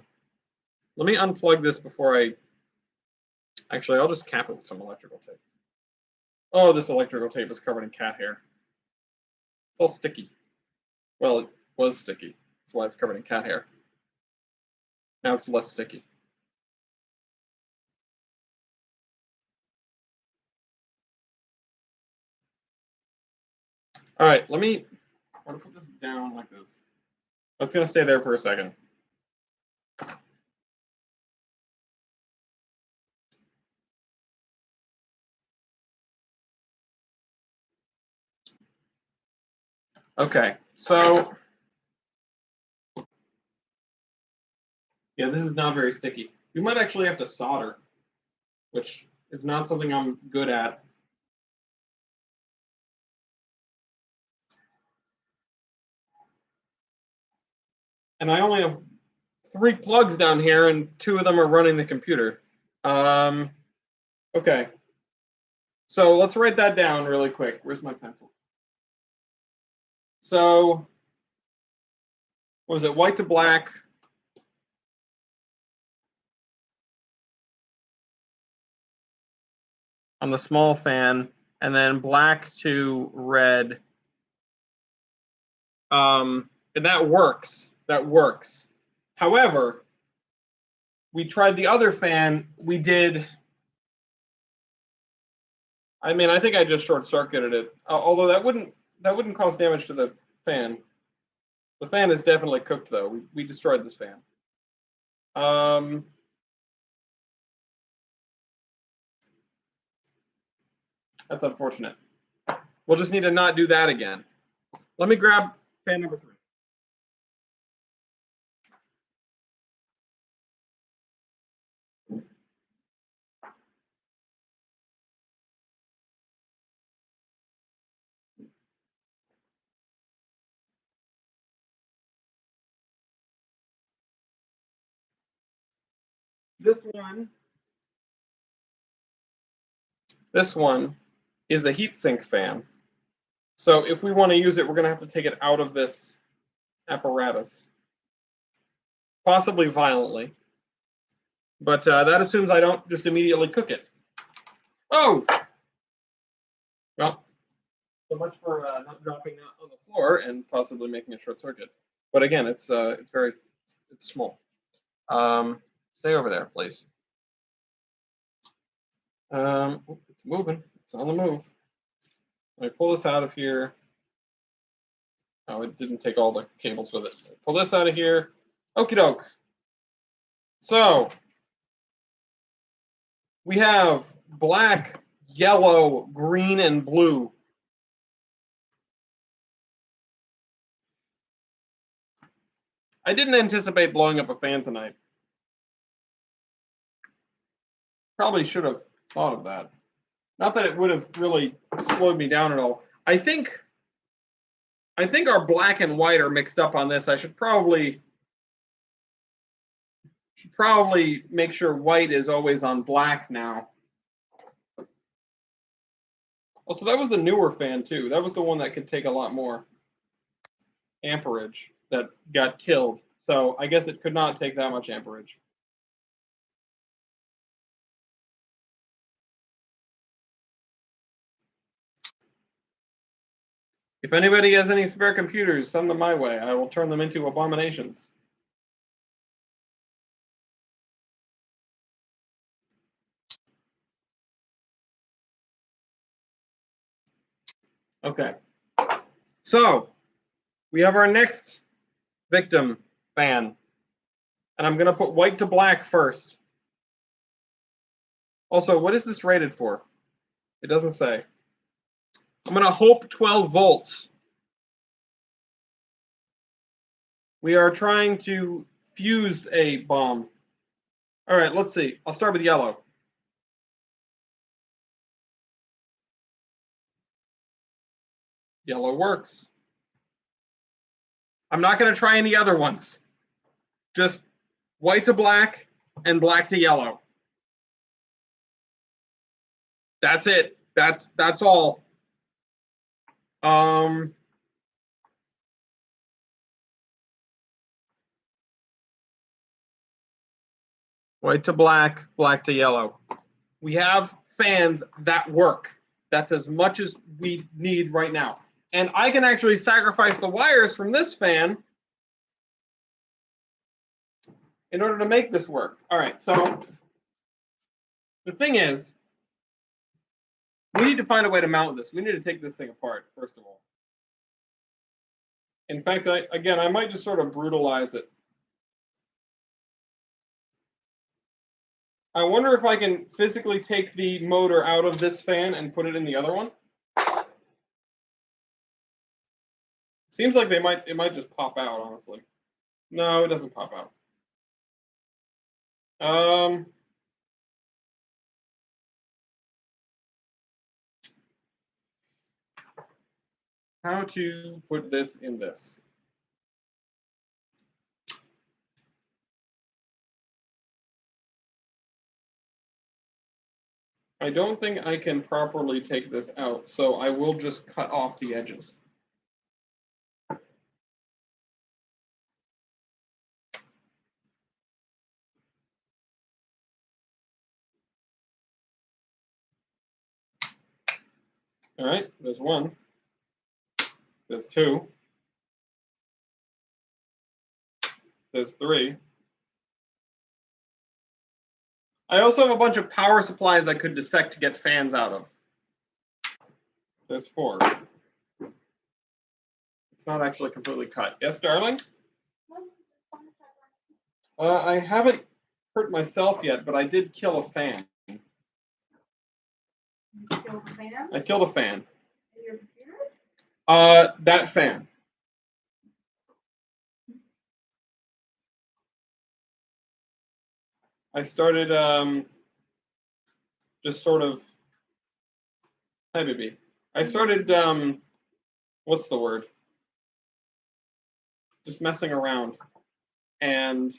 Let me unplug this before I... Actually, I'll just cap it with some electrical tape. Oh, this electrical tape is covered in cat hair. It's all sticky. Well, it was sticky. That's why it's covered in cat hair. Now it's less sticky. All right, I'm going to put this down like this. That's going to stay there for a second. Okay, so yeah, this is not very sticky. We might actually have to solder, which is not something I'm good at. And I only have 3 plugs down here, and 2 of them are running the computer. Okay, so let's write that down really quick. Where's my pencil? So, what was it? White to black. On the small fan, and then black to red. And that works. That works. However, we tried the other fan. We did. I mean, I think I just short-circuited it. Although that wouldn't cause damage to the fan. The fan is definitely cooked, though. We destroyed this fan. That's unfortunate. We'll just need to not do that again. Let me grab fan number 3. This one is a heatsink fan. So if we want to use it, we're going to have to take it out of this apparatus, possibly violently. But that assumes I don't just immediately cook it. Oh! Well, so much for not dropping that on the floor and possibly making a short circuit. But again, it's small. Stay over there, please. It's moving. It's on the move. Let me pull this out of here. Oh, it didn't take all the cables with it. Pull this out of here. Okie doke. So we have black, yellow, green, and blue. I didn't anticipate blowing up a fan tonight. Probably should have thought of that. Not that it would have really slowed me down at all. I think our black and white are mixed up on this. I should probably make sure white is always on black now. Also, that was the newer fan too. That was the one that could take a lot more amperage that got killed. So I guess it could not take that much amperage. If anybody has any spare computers, send them my way. I will turn them into abominations. Okay. So we have our next victim fan. And I'm going to put white to black first. Also, what is this rated for? It doesn't say. I'm going to hope 12 volts. We are trying to fuse a bomb. All right, let's see. I'll start with yellow. Yellow works. I'm not going to try any other ones. Just white to black and black to yellow. That's it. That's all. White to black, black to yellow. We have fans that work. That's as much as we need right now. And I can actually sacrifice the wires from this fan in order to make this work. All right, so the thing is, we need to find a way to mount this. We need to take this thing apart, first of all. In fact, I might just sort of brutalize it. I wonder if I can physically take the motor out of this fan and put it in the other one. Seems like it might just pop out, honestly. No, it doesn't pop out. How to put this in this? I don't think I can properly take this out, so I will just cut off the edges. All right, there's one. There's two. There's three. I also have a bunch of power supplies I could dissect to get fans out of. There's four. It's not actually completely cut. Yes, darling? I haven't hurt myself yet, but I did kill a fan. You killed the fan? I killed a fan. In your computer? That fan. I started just sort of, hi baby. I started what's the word? Just messing around and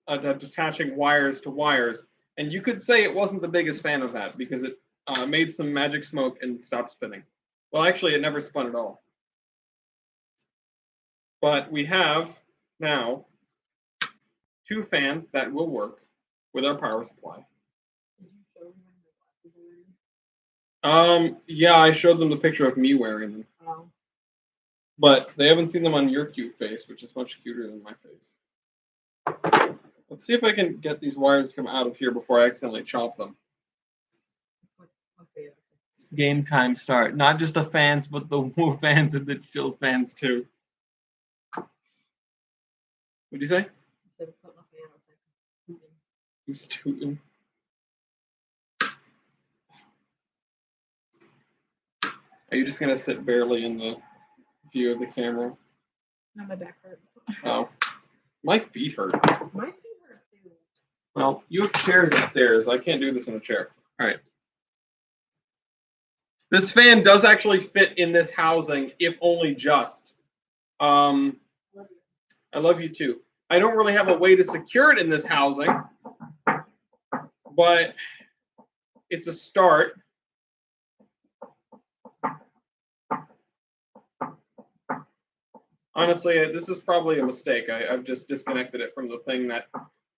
detaching wires to wires. And you could say it wasn't the biggest fan of that because it made some magic smoke and stopped spinning. Well, actually, it never spun at all. But we have now two fans that will work with our power supply. Yeah, I showed them the picture of me wearing them. Oh. But they haven't seen them on your cute face, which is much cuter than my face. Let's see if I can get these wires to come out of here before I accidentally chop them. Game time start. Not just the fans, but the Woo fans and the Chill fans too. What'd you say? Who's tooting? Are you just gonna sit barely in the view of the camera? No, my back hurts. Oh, my feet hurt. My feet hurt too. Well, you have chairs upstairs. I can't do this in a chair. All right. This fan does actually fit in this housing, if only just. I love you too. I don't really have a way to secure it in this housing, but it's a start. Honestly, this is probably a mistake. I've just disconnected it from the thing that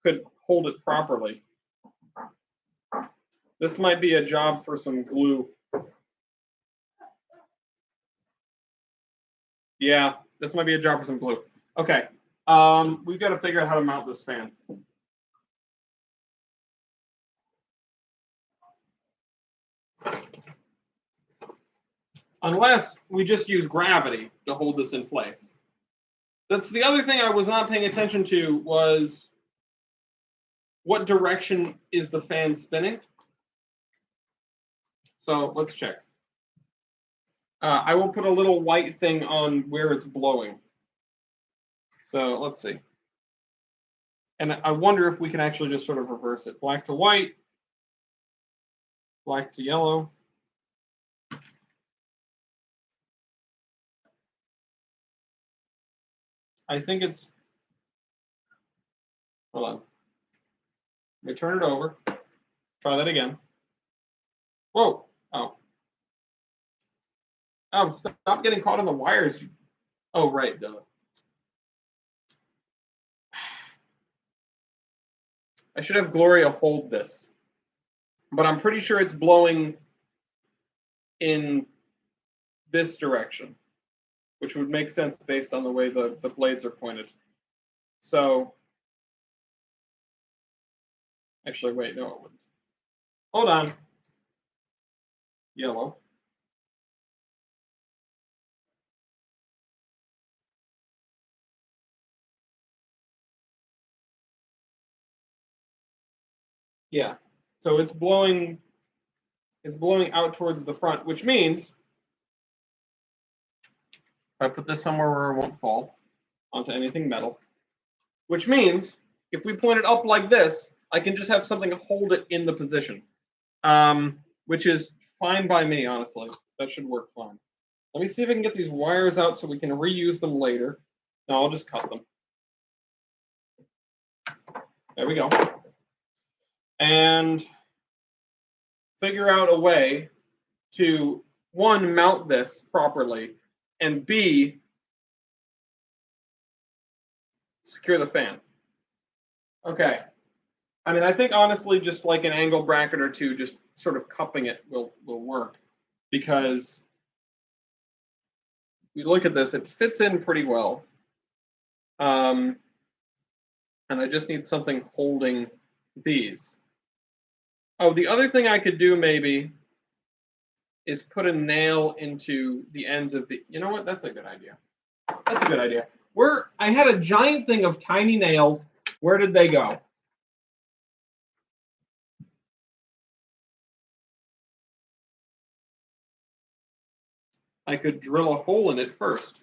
could hold it properly. This might be a job for some glue. Yeah, this might be a job for some glue. Okay, we've got to figure out how to mount this fan. Unless we just use gravity to hold this in place. That's the other thing I was not paying attention to was what direction is the fan spinning? So let's check. I will put a little white thing on where it's blowing. So let's see. And I wonder if we can actually just sort of reverse it. Black to white, black to yellow. I think it's, hold on. Let me turn it over. Try that again. Whoa, oh. Oh, stop getting caught in the wires. Oh, right, duh. I should have Gloria hold this, but I'm pretty sure it's blowing in this direction, which would make sense based on the way the blades are pointed. So, actually, wait, no, it wouldn't. Hold on. Yellow. Yeah, so it's blowing out towards the front, which means if I put this somewhere where it won't fall onto anything metal, which means if we point it up like this, I can just have something hold it in the position, which is fine by me, honestly. That should work fine. Let me see if I can get these wires out so we can reuse them later. No, I'll just cut them. There we go. And figure out a way to, one, mount this properly, and B, secure the fan. Okay. I mean, I think honestly, just like an angle bracket or two, just sort of cupping it will work, because if you look at this, it fits in pretty well. And I just need something holding these. Oh, the other thing I could do maybe is put a nail into the ends of the, you know what? That's a good idea. That's a good idea. I had a giant thing of tiny nails. Where did they go? I could drill a hole in it first.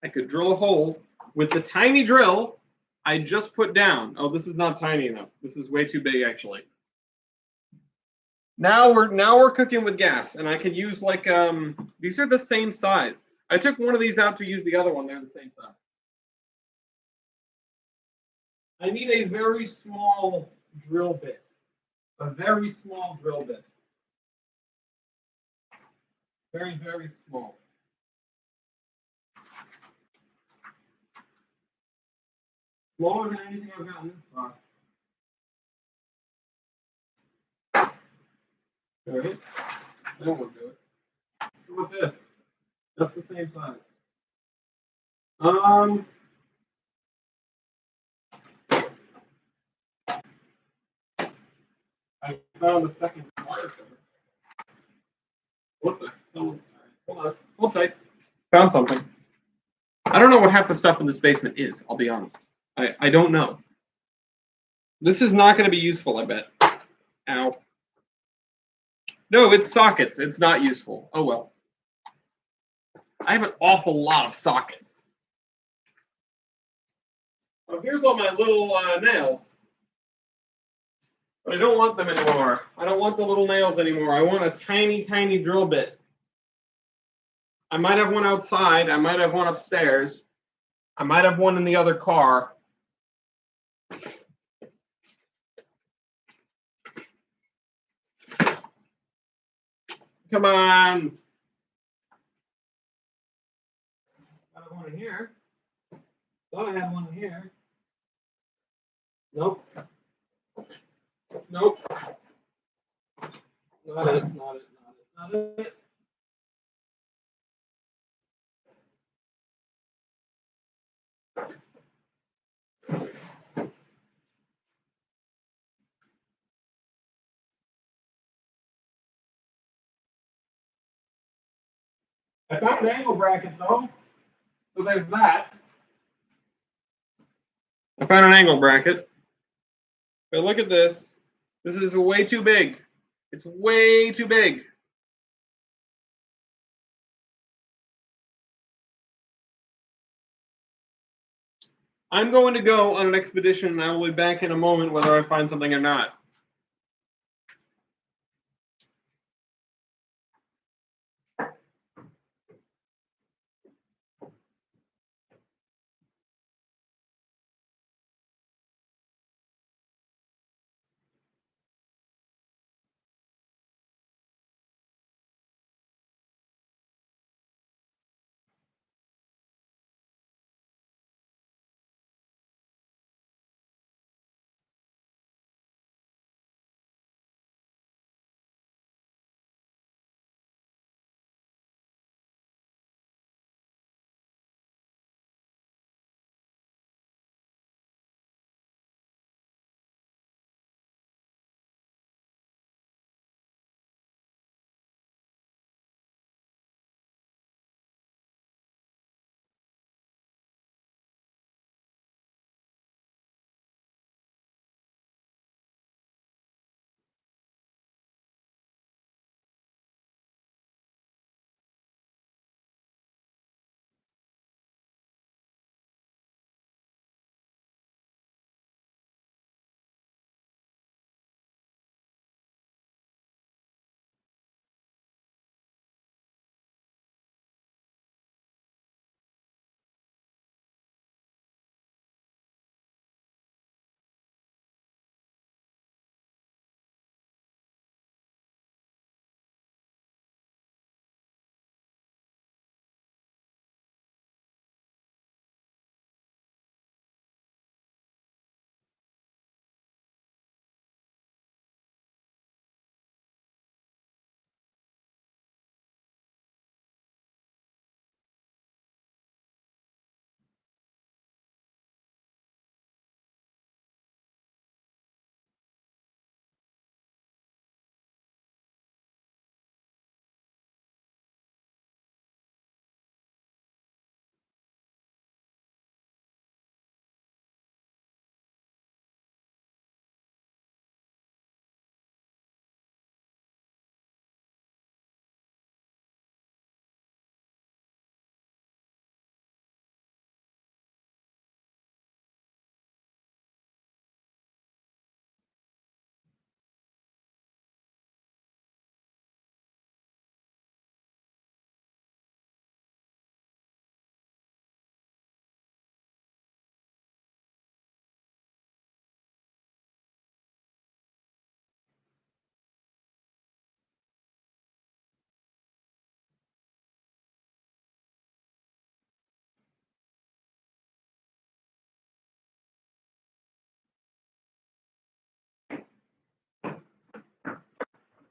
I could drill a hole with the tiny drill I just put down. Oh, this is not tiny enough. This is way too big, actually. Now we're cooking with gas, and I could use like these are the same size. I took one of these out to use the other one. They're the same size. I need a very small drill bit. A very small drill bit. Very, very small. Smaller than anything I've got in this box. All right. That won't do it. What about this? That's the same size. I found the second wire cover. What the hell is that? Hold on. Hold tight. Found something. I don't know what half the stuff in this basement is, I'll be honest. I don't know. This is not going to be useful, I bet. Ow. No, it's sockets. It's not useful. Oh well. I have an awful lot of sockets. Oh, here's all my little nails. But I don't want them anymore. I don't want the little nails anymore. I want a tiny, tiny drill bit. I might have one outside. I might have one upstairs. I might have one in the other car. Come on. I have one in here. Thought I had one in here. Nope. Nope. Not it, not it, not it, not it. I found an angle bracket though. So there's that. I found an angle bracket. But look at this. This is way too big. It's way too big. I'm going to go on an expedition, and I will be back in a moment whether I find something or not.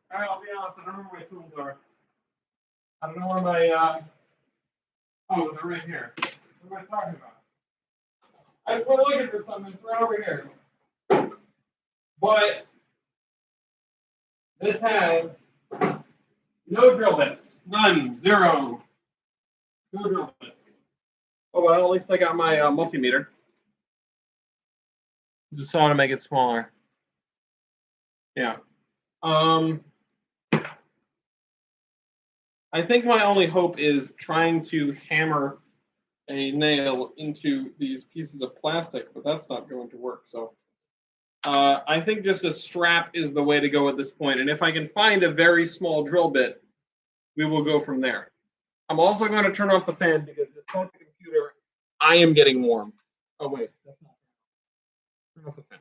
All right, I'll be honest, I don't know where my tools are. I don't know where my, oh, they're right here. What am I talking about? I just went looking for something, it's right over here. But this has no drill bits. None. Zero. No drill bits. Oh, well, at least I got my multimeter. Just saw to make it smaller. Yeah. I think my only hope is trying to hammer a nail into these pieces of plastic, but that's not going to work. So I think just a strap is the way to go at this point. And if I can find a very small drill bit, we will go from there. I'm also going to turn off the fan because despite the computer, I am getting warm. Oh, wait. That's not. Turn off the fan.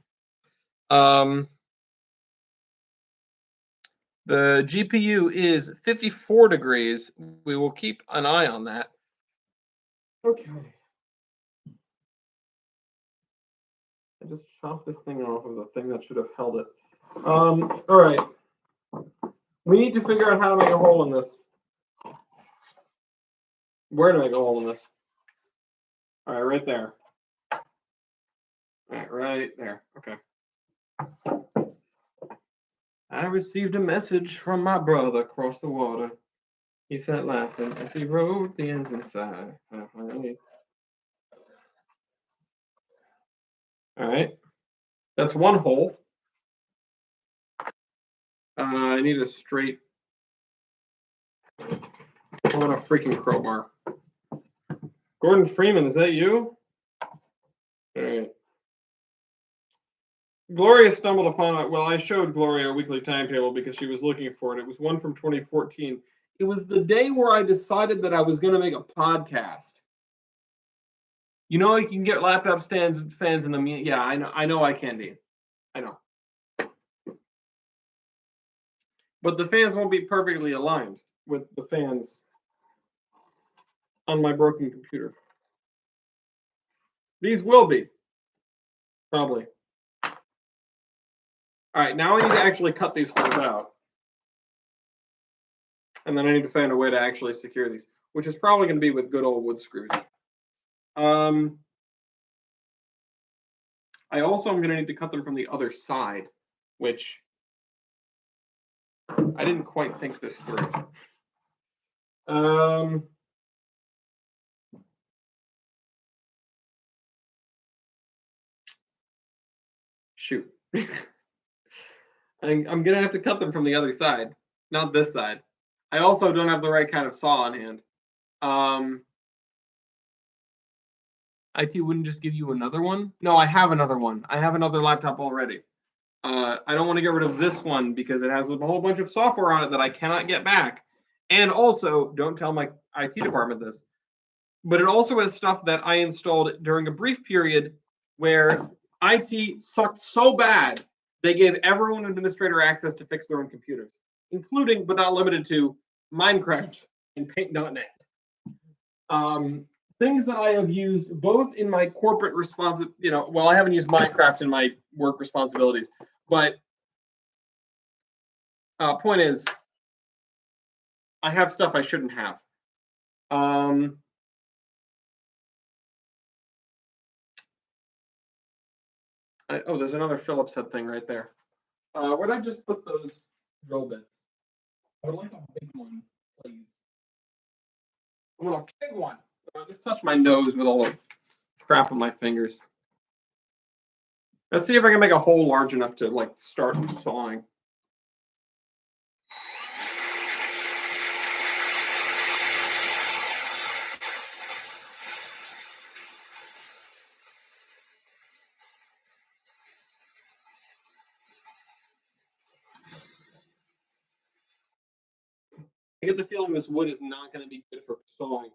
The GPU is 54 degrees. We will keep an eye on that. Okay. I just chopped this thing off of the thing that should have held it. All right. We need to figure out how to make a hole in this. Where to make a hole in this? All right, right there. All right there. Okay. I received a message from my brother across the water. He sat laughing as he rode the ends inside. All right. That's one hole. I need a straight. I want a freaking crowbar. Gordon Freeman, is that you? Gloria stumbled upon it. Well, I showed Gloria a weekly timetable because she was looking for it. It was one from 2014. It was the day where I decided that I was going to make a podcast. You know, you can get laptop stands, fans in them. Yeah, I know I can, Dean. I know. But the fans won't be perfectly aligned with the fans on my broken computer. These will be, probably. All right, now I need to actually cut these holes out. And then I need to find a way to actually secure these, which is probably going to be with good old wood screws. I also am going to need to cut them from the other side, which I didn't quite think this through. Shoot. I'm going to have to cut them from the other side, not this side. I also don't have the right kind of saw on hand. IT wouldn't just give you another one? No, I have another one. I have another laptop already. I don't want to get rid of this one because it has a whole bunch of software on it that I cannot get back. And also, don't tell my IT department this, but it also has stuff that I installed during a brief period where IT sucked so bad they gave everyone administrator access to fix their own computers, including but not limited to Minecraft and Paint.net. Things that I have used both in my corporate well, I haven't used Minecraft in my work responsibilities, but point is, I have stuff I shouldn't have. There's another Phillips head thing right there. Where'd I just put those drill bits? I would like a big one, please. I want a big one. Just touch my nose with all the crap on my fingers. Let's see if I can make a hole large enough to like start sawing. I get the feeling this wood is not going to be good for sawing.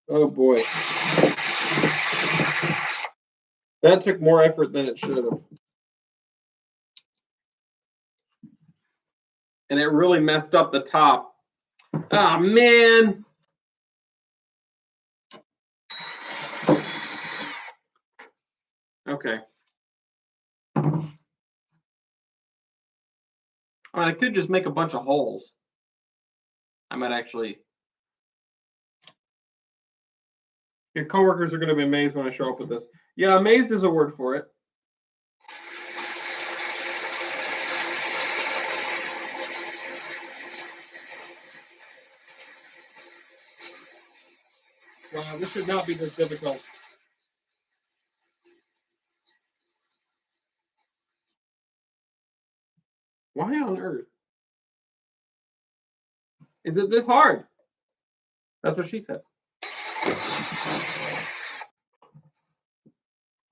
Oh boy. That took more effort than it should have. And it really messed up the top. Ah, man. Okay. I could just make a bunch of holes. I might actually. Your coworkers are going to be amazed when I show up with this. Yeah, amazed is a word for it. Wow, this should not be this difficult. Why on earth is it this hard? That's what she said.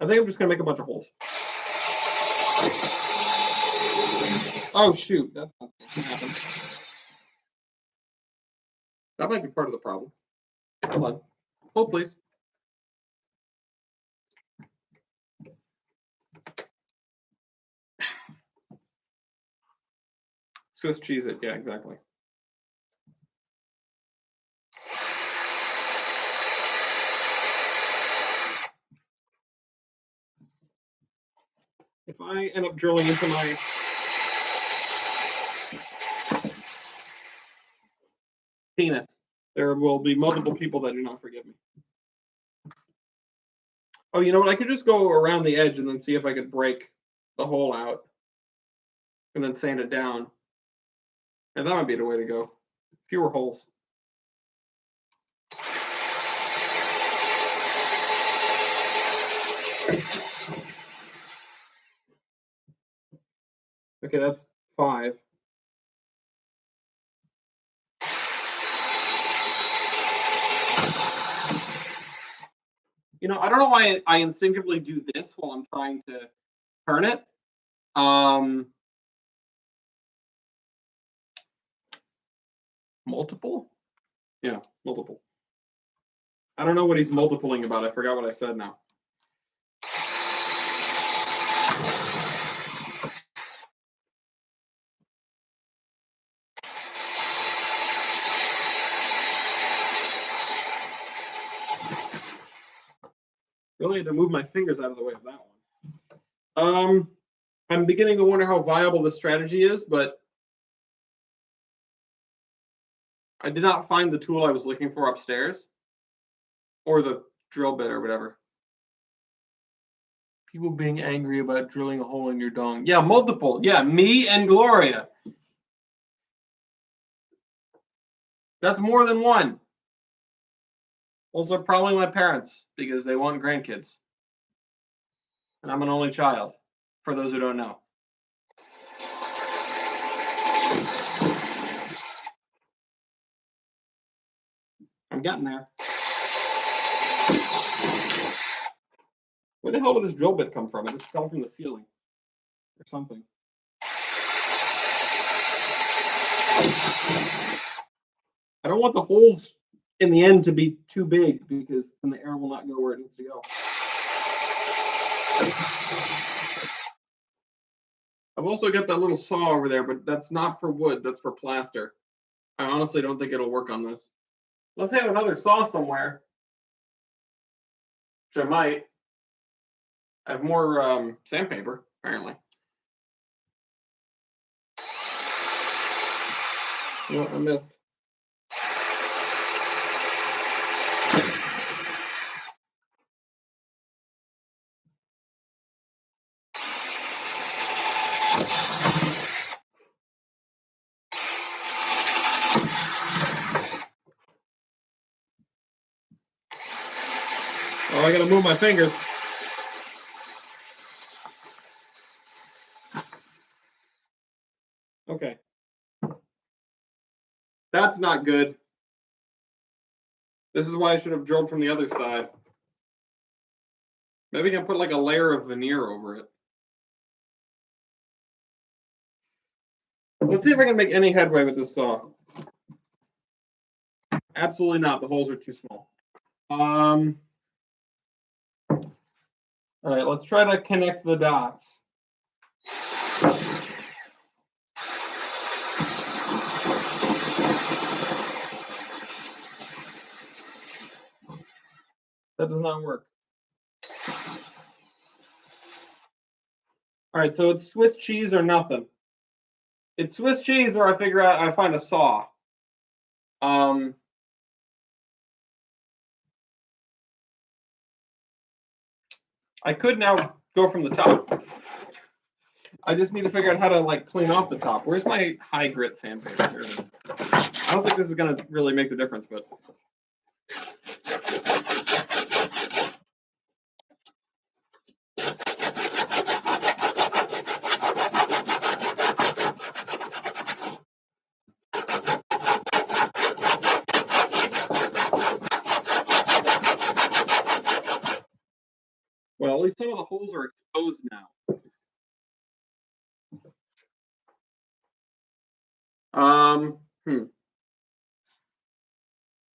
I think I'm just going to make a bunch of holes. Oh, shoot. That's not going to happen. That might be part of the problem. Hold on. Hold, please. Swiss cheese it. Yeah, exactly. If I end up drilling into my penis, there will be multiple people that do not forgive me. Oh, you know what? I could just go around the edge and then see if I could break the hole out and then sand it down. And that might be the way to go. Fewer holes. Okay, that's 5. You know, I don't know why I instinctively do this while I'm trying to turn it, Multiple? Yeah, multiple. I don't know what he's multiplying about. I forgot what I said now. Really had to move my fingers out of the way of that one. I'm beginning to wonder how viable this strategy is, but I did not find the tool I was looking for upstairs, or the drill bit or whatever. People being angry about drilling a hole in your dong. Yeah, multiple. Yeah, me and Gloria. That's more than one. Also, probably my parents, because they want grandkids. And I'm an only child, for those who don't know. I'm getting there. Where the hell did this drill bit come from? It just fell from the ceiling. Or something. I don't want the holes in the end to be too big, because then the air will not go where it needs to go. I've also got that little saw over there, but that's not for wood, that's for plaster. I honestly don't think it'll work on this. Let's have another saw somewhere, which I might. I have more sandpaper, apparently. No, I missed. Oh, I gotta move my fingers. Okay. That's not good. This is why I should have drilled from the other side. Maybe I can put like a layer of veneer over it. Let's see if I can make any headway with this saw. Absolutely not. The holes are too small. All right, let's try to connect the dots. That does not work. All right, so it's Swiss cheese or nothing. It's Swiss cheese or I find a saw. I could now go from the top. I just need to figure out how to like clean off the top. Where's my high grit sandpaper? Here it is. I don't think this is gonna really make the difference, but well, at least some of the holes are exposed now.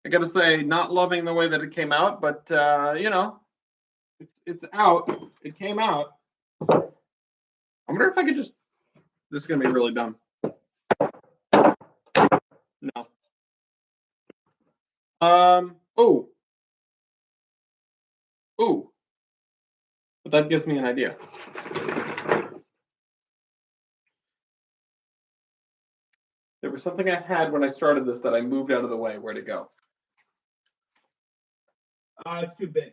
I gotta say, not loving the way that it came out, but you know, it's out. It came out. I wonder if I could just. This is gonna be really dumb. No. Oh. Ooh. But that gives me an idea. There was something I had when I started this that I moved out of the way. Where'd it go? It's too big.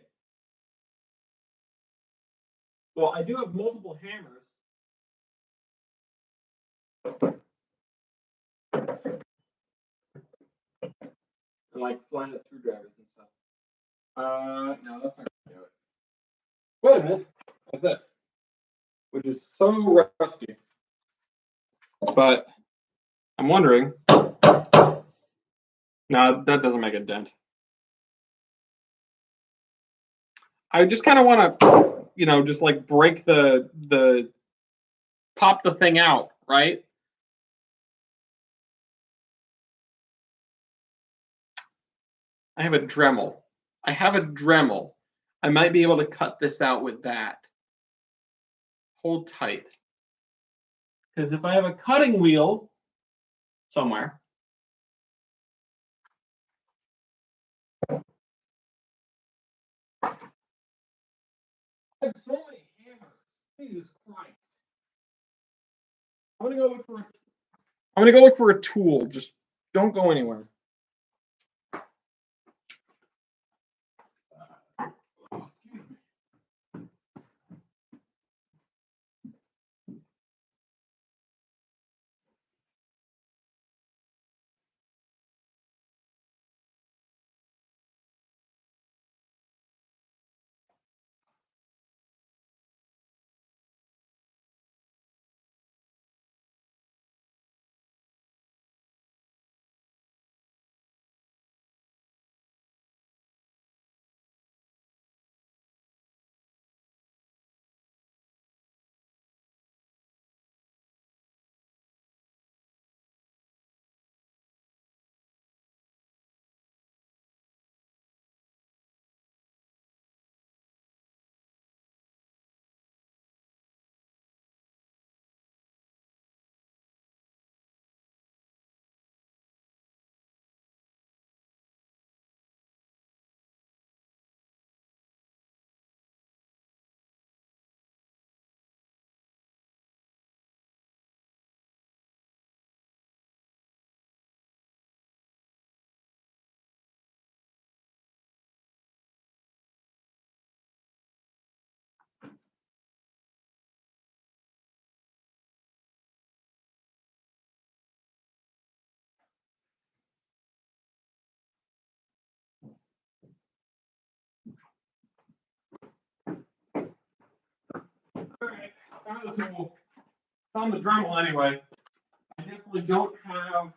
Well, I do have multiple hammers. And like flying screwdrivers and stuff. No, that's not gonna do it. Wait a minute. Like this. Which is so rusty. But I'm wondering. No, that doesn't make a dent. I just kind of want to, you know, just like break the pop the thing out, right? I have a Dremel. I might be able to cut this out with that. Hold tight. Because if I have a cutting wheel somewhere, I have so many hammers. Jesus Christ. I'm gonna go look for a tool. Just don't go anywhere. Oh, excuse me. All right, found the tool. Found the Dremel anyway. I definitely don't have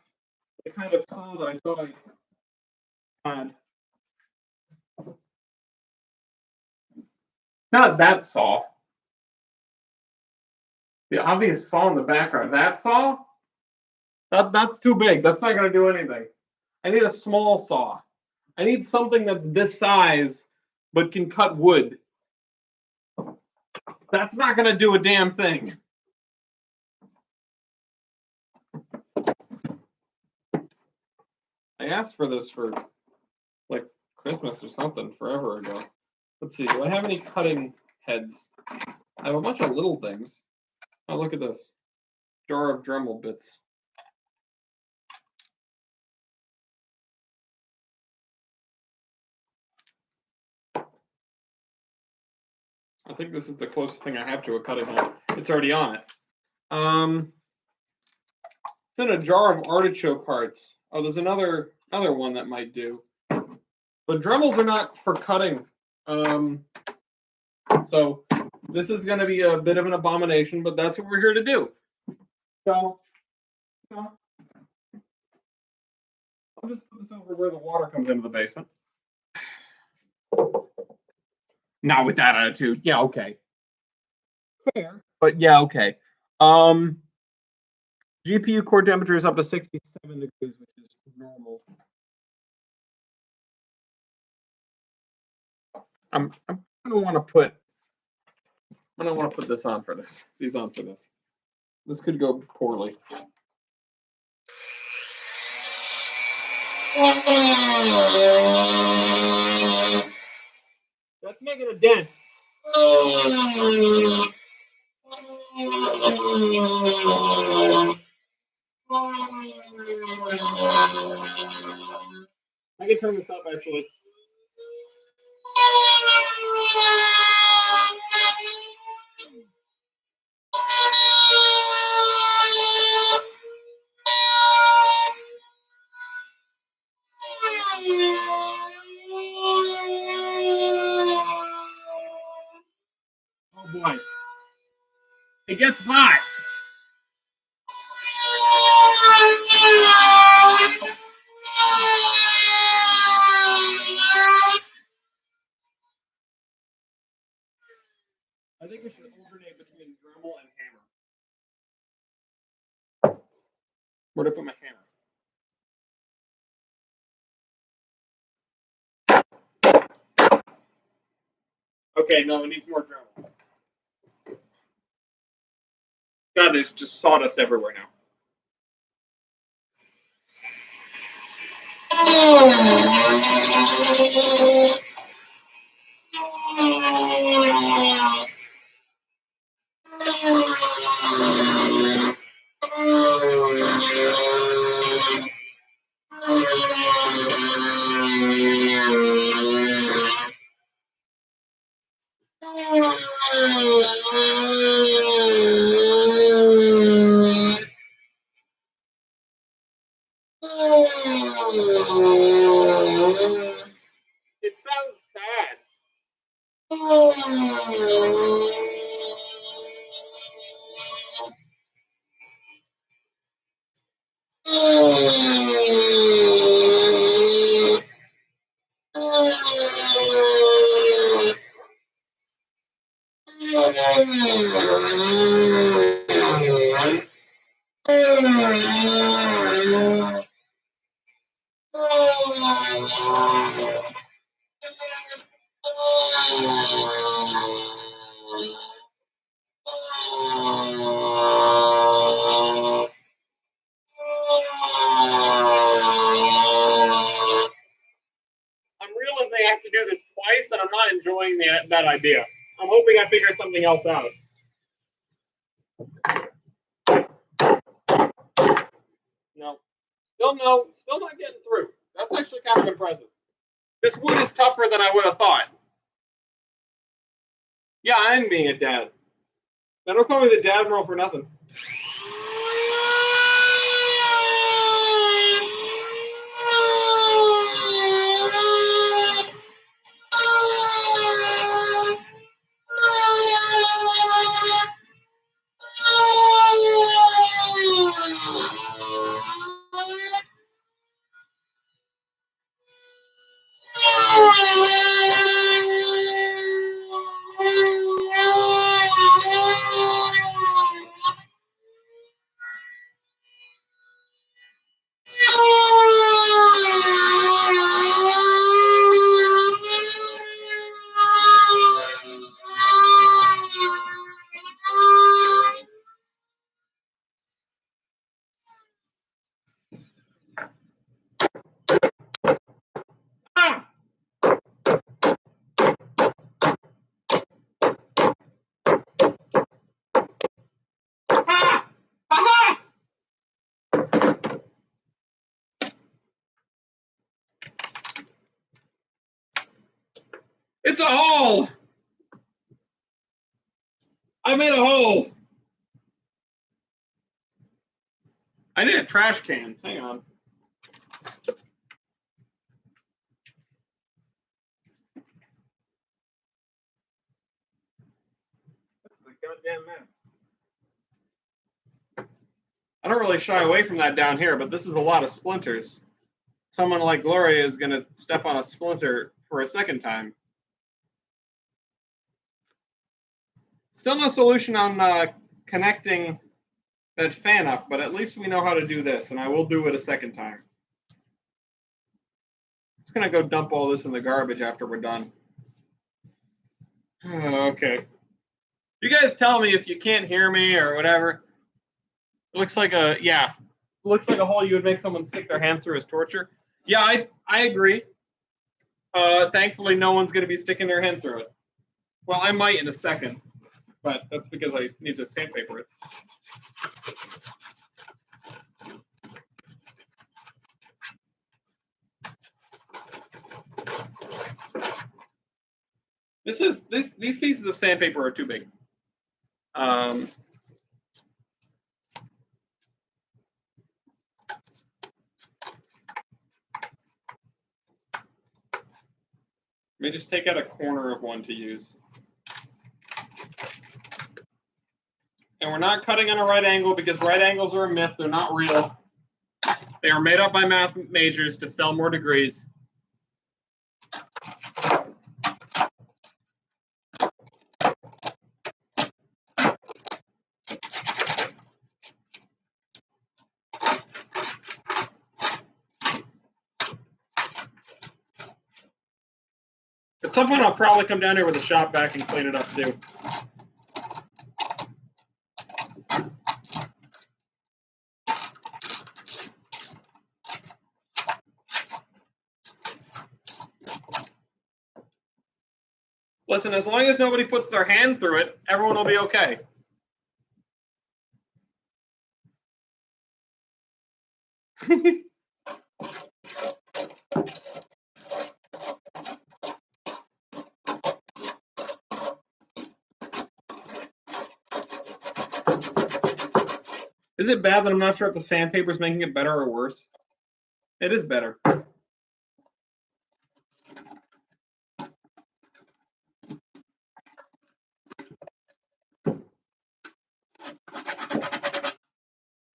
the kind of saw that I thought I had. Not that saw. The obvious saw in the background. That saw? That's too big. That's not going to do anything. I need a small saw. I need something that's this size but can cut wood. That's not going to do a damn thing. I asked for this for like Christmas or something forever ago. Let's see. Do I have any cutting heads? I have a bunch of little things. Oh, look at this. Jar of Dremel bits. I think this is the closest thing I have to a cutting head. It's already on it. It's in a jar of artichoke hearts. Oh, there's another one that might do. But Dremels are not for cutting. So this is going to be a bit of an abomination, but that's what we're here to do. So, I'll just put this over where the water comes into the basement. Not with that attitude. Yeah, okay. Fair. But yeah, okay. GPU core temperature is up to 67 degrees, which is normal. I'm gonna want to put this on for this. These on for this. This could go poorly. Let's make it a dent. I can turn this up actually. Oh boy. It gets hot. I think we should alternate between Dremel and hammer. Where'd I put my hammer? Okay, no, it needs more drywall. God, there's just sawdust everywhere now. It sounds sad. I'm realizing I have to do this twice, and I'm not enjoying that idea. I'm hoping I figure something else out. No. Still not getting through. That's actually kind of impressive. This wood is tougher than I would have thought. Yeah, I'm being a dad. Now don't call me the dad admiral for nothing. It's a hole! I made a hole! I need a trash can. Hang on. This is a goddamn mess. I don't really shy away from that down here, but this is a lot of splinters. Someone like Gloria is going to step on a splinter for a second time. Still no solution on connecting that fan up, but at least we know how to do this, and I will do it a second time. I'm just going to go dump all this in the garbage after we're done. Okay. You guys tell me if you can't hear me or whatever. It looks like a, yeah. It looks like a hole you would make someone stick their hand through as torture. Yeah, I agree. Thankfully, no one's going to be sticking their hand through it. Well, I might in a second, but that's because I need to sandpaper it. These pieces of sandpaper are too big. Let me just take out a corner of one to use. And we're not cutting on a right angle because right angles are a myth. They're not real. They are made up by math majors to sell more degrees. some point I'll probably come down here with a shop vac and clean it up too. Listen, as long as nobody puts their hand through it, everyone will be okay. Is it bad that I'm not sure if the sandpaper is making it better or worse? It is better.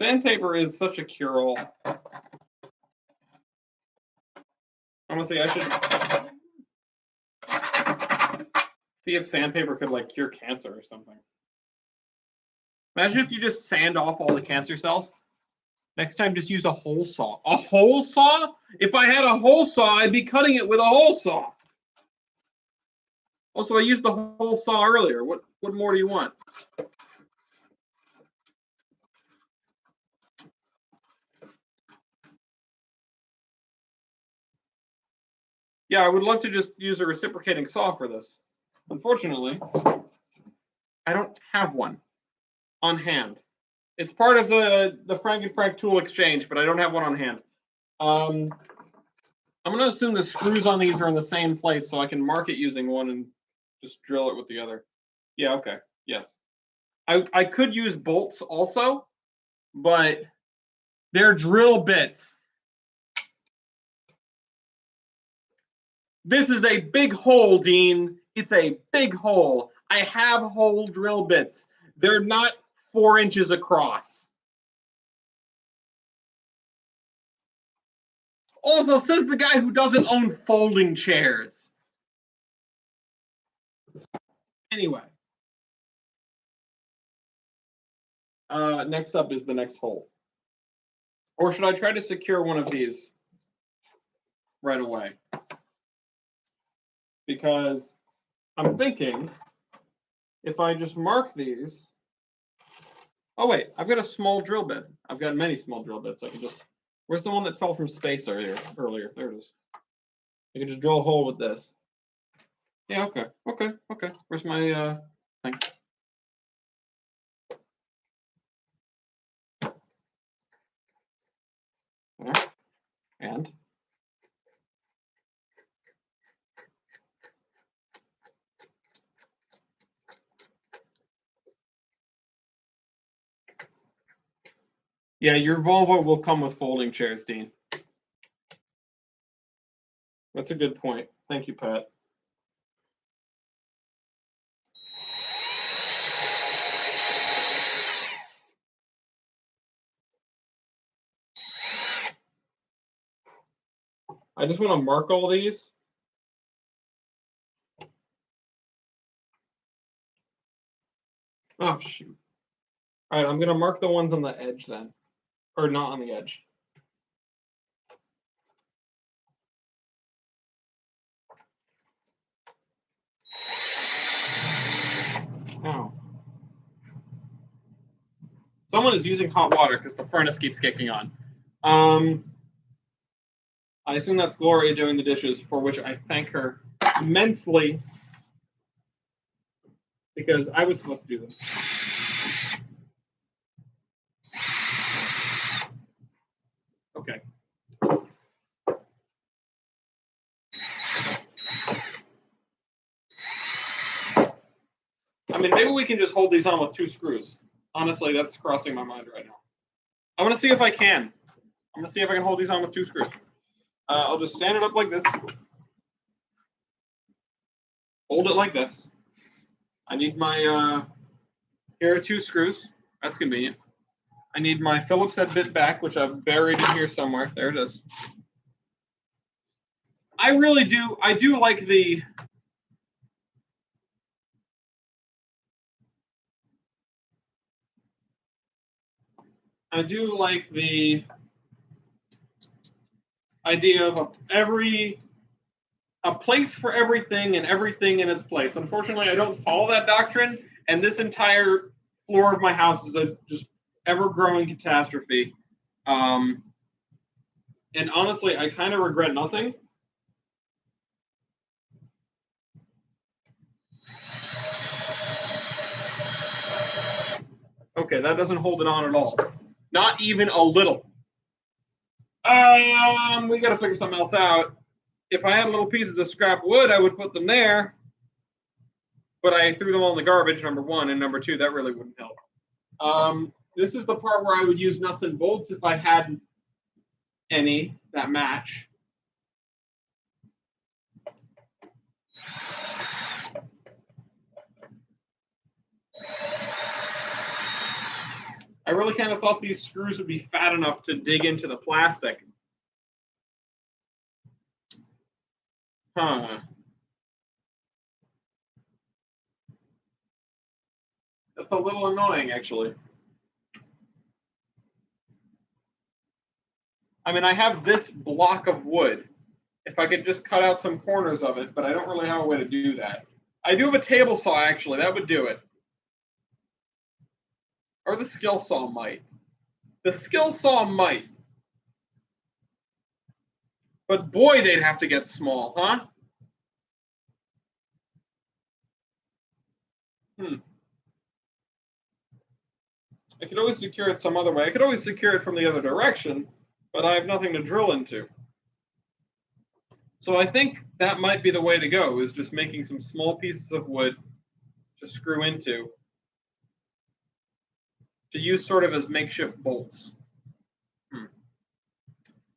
Sandpaper is such a cure-all. Honestly, I should see if sandpaper could like cure cancer or something. Imagine if you just sand off all the cancer cells. Next time, just use a hole saw. A hole saw? If I had a hole saw, I'd be cutting it with a hole saw. Also, I used the hole saw earlier. What more do you want? Yeah, I would love to just use a reciprocating saw for this. Unfortunately, I don't have one on hand. It's part of the Frank and Frank tool exchange, but I don't have one on hand. I'm going to assume the screws on these are in the same place, so I can mark it using one and just drill it with the other. Yeah, okay. Yes. I could use bolts also, but they're drill bits. This is a big hole, Dean. It's a big hole. I have hole drill bits. They're not 4 inches across. Also, says the guy who doesn't own folding chairs. Anyway. Next up is the next hole. Or should I try to secure one of these right away? Because I'm thinking if I just mark these. Oh, wait, I've got a small drill bit. I've got many small drill bits. I can just. Where's the one that fell from space earlier? There it is. I can just drill a hole with this. Yeah, okay. Where's my thing? There. And yeah, your Volvo will come with folding chairs, Dean. That's a good point. Thank you, Pat. I just want to mark all these. Oh, shoot. All right, I'm going to mark the ones on the edge then. Or not on the edge. Ow. Someone is using hot water because the furnace keeps kicking on. I assume that's Gloria doing the dishes, for which I thank her immensely because I was supposed to do them. Okay. I mean, maybe we can just hold these on with 2 screws. Honestly, that's crossing my mind right now. I'm going to see if I can. I'm going to see if I can hold these on with 2 screws. I'll just stand it up like this. Hold it like this. I need my, here are 2 screws. That's convenient. I need my Phillips head bit back, which I've buried in here somewhere. There it is. I do like the, idea of every a place for everything and everything in its place. Unfortunately, I don't follow that doctrine, and this entire floor of my house is a just ever-growing catastrophe. And honestly, I kind of regret nothing. Okay, that doesn't hold it on at all. Not even a little. We got to figure something else out. If I had little pieces of scrap wood, I would put them there. But I threw them all in the garbage, number one. And number two, that really wouldn't help. This is the part where I would use nuts and bolts if I had any that match. I really kind of thought these screws would be fat enough to dig into the plastic. Huh. That's a little annoying, actually. I mean, I have this block of wood. If I could just cut out some corners of it, but I don't really have a way to do that. I do have a table saw, actually. That would do it. Or the skill saw might. The skill saw might. But boy, they'd have to get small, huh? I could always secure it some other way. I could always secure it from the other direction, but I have nothing to drill into. So I think that might be the way to go, is just making some small pieces of wood to screw into, to use sort of as makeshift bolts.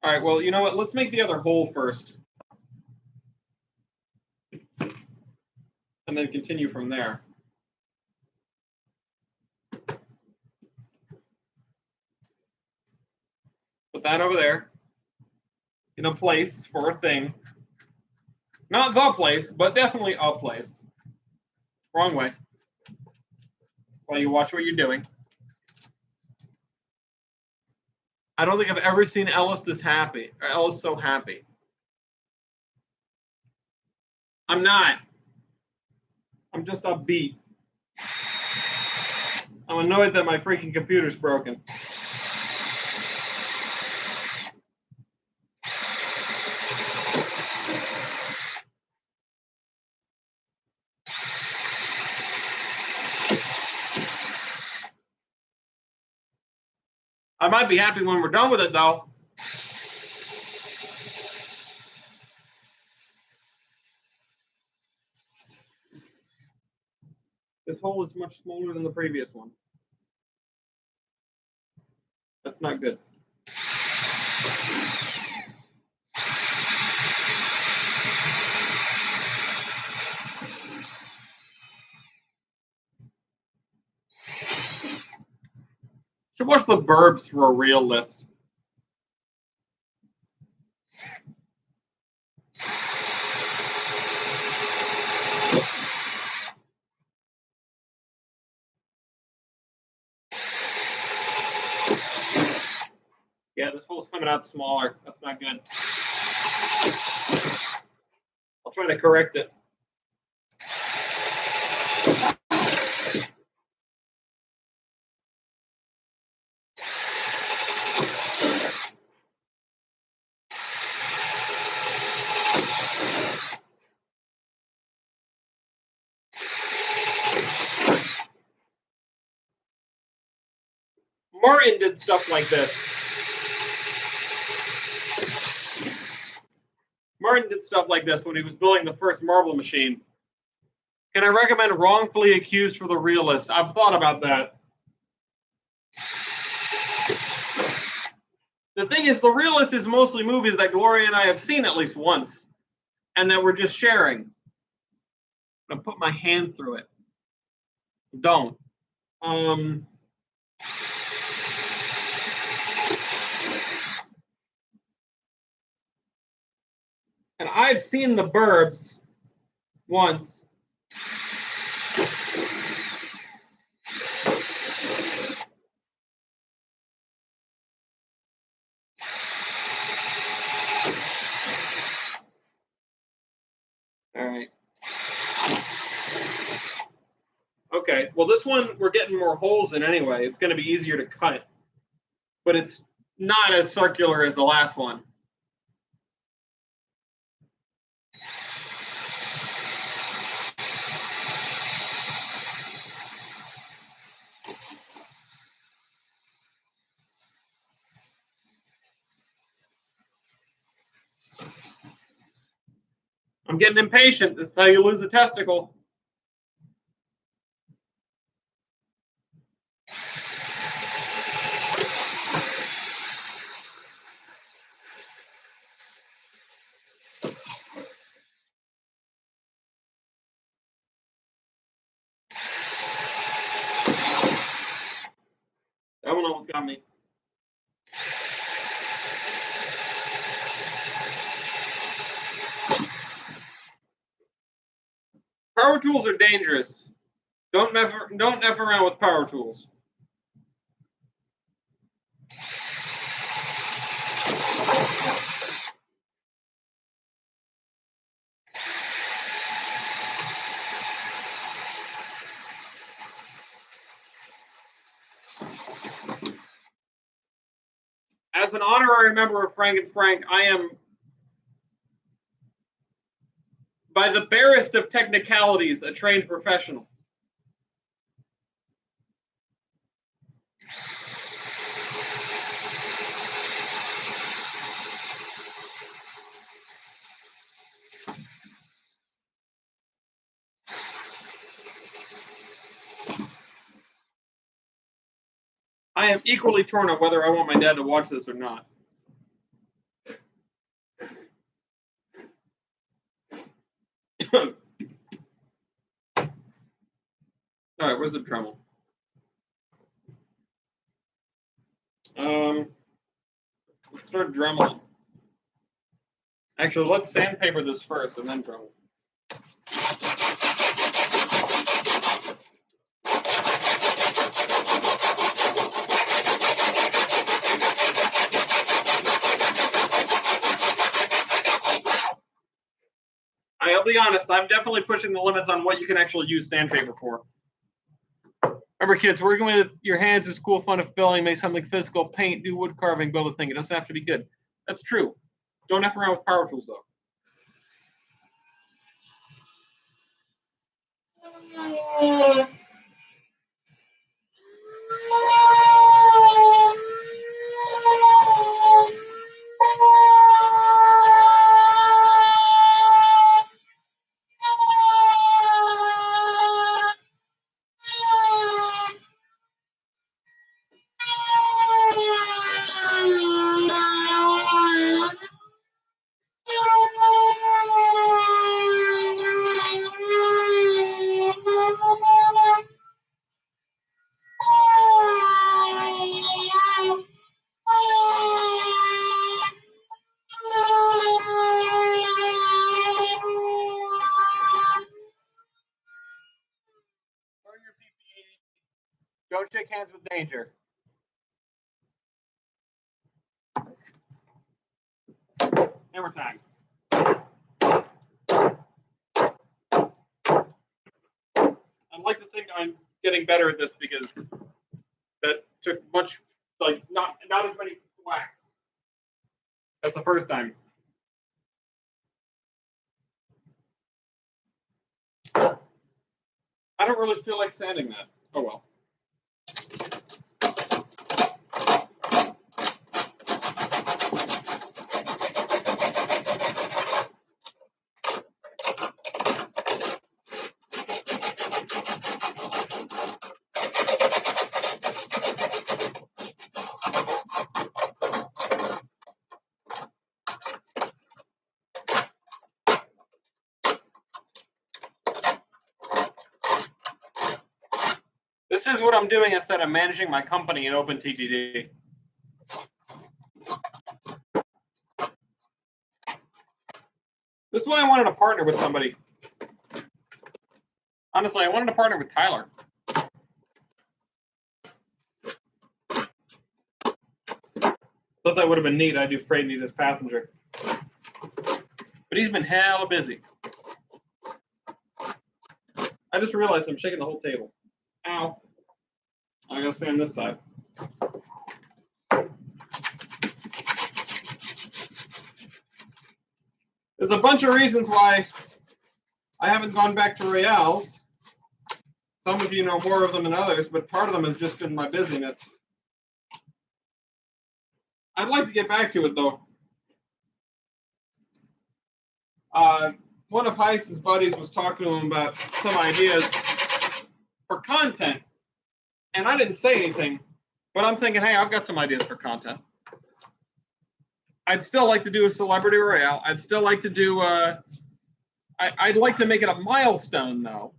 All right, well, you know what? Let's make the other hole first. And then continue from there. Put that over there in a place for a thing. Not the place, but definitely a place. Wrong way. While you watch what you're doing. I don't think I've ever seen Ellis this happy, or Ellis so happy. I'm not. I'm just upbeat. I'm annoyed that my freaking computer's broken. I might be happy when we're done with it, though. This hole is much smaller than the previous one. That's not good. Should watch the Burbs for a real list. Yeah, this hole's coming out smaller. That's not good. I'll try to correct it. Martin did stuff like this. Martin did stuff like this when he was building the first marble machine. Can I recommend Wrongfully Accused for the Realist? I've thought about that. The thing is, The Realist is mostly movies that Gloria and I have seen at least once, and that we're just sharing. I'm gonna put my hand through it. Don't. And I've seen The Burbs once. Okay, well this one we're getting more holes in anyway. It's going to be easier to cut, but it's not as circular as the last one. I'm getting impatient. This is how you lose a testicle. That one almost got me. Power tools are dangerous. Don't F around with power tools. As an honorary member of Frank and Frank, I am, by the barest of technicalities, a trained professional. I am equally torn on whether I want my dad to watch this or not. All right, where's the Dremel? Let's start Dremeling. Actually, let's sandpaper this first and then Dremel. I'll be honest, I'm definitely pushing the limits on what you can actually use sandpaper for. Remember, kids, working with your hands is cool, fun, and filling. Make something physical, paint, do wood carving, build a thing. It doesn't have to be good. That's true. Don't F around with power tools, though. Don't shake hands with danger. Hammer time. I'd like to think I'm getting better at this because that took much, like not as many whacks as the first time. I don't really feel like sanding that. Oh well. This is what I'm doing instead of managing my company in OpenTTD. This is why I wanted to partner with somebody. Honestly, I wanted to partner with Tyler. Thought that would have been neat. I do freight need as passenger. But he's been hella busy. I just realized I'm shaking the whole table. Ow. I gotta stay on this side. There's a bunch of reasons why I haven't gone back to Royales. Some of you know more of them than others, but part of them has just been my busyness. I'd like to get back to it though. One of Heiss's buddies was talking to him about some ideas for content, and I didn't say anything, but I'm thinking, hey, I've got some ideas for content. I'd still like to do a celebrity royale. I'd still like to do I'd like to make it a milestone though.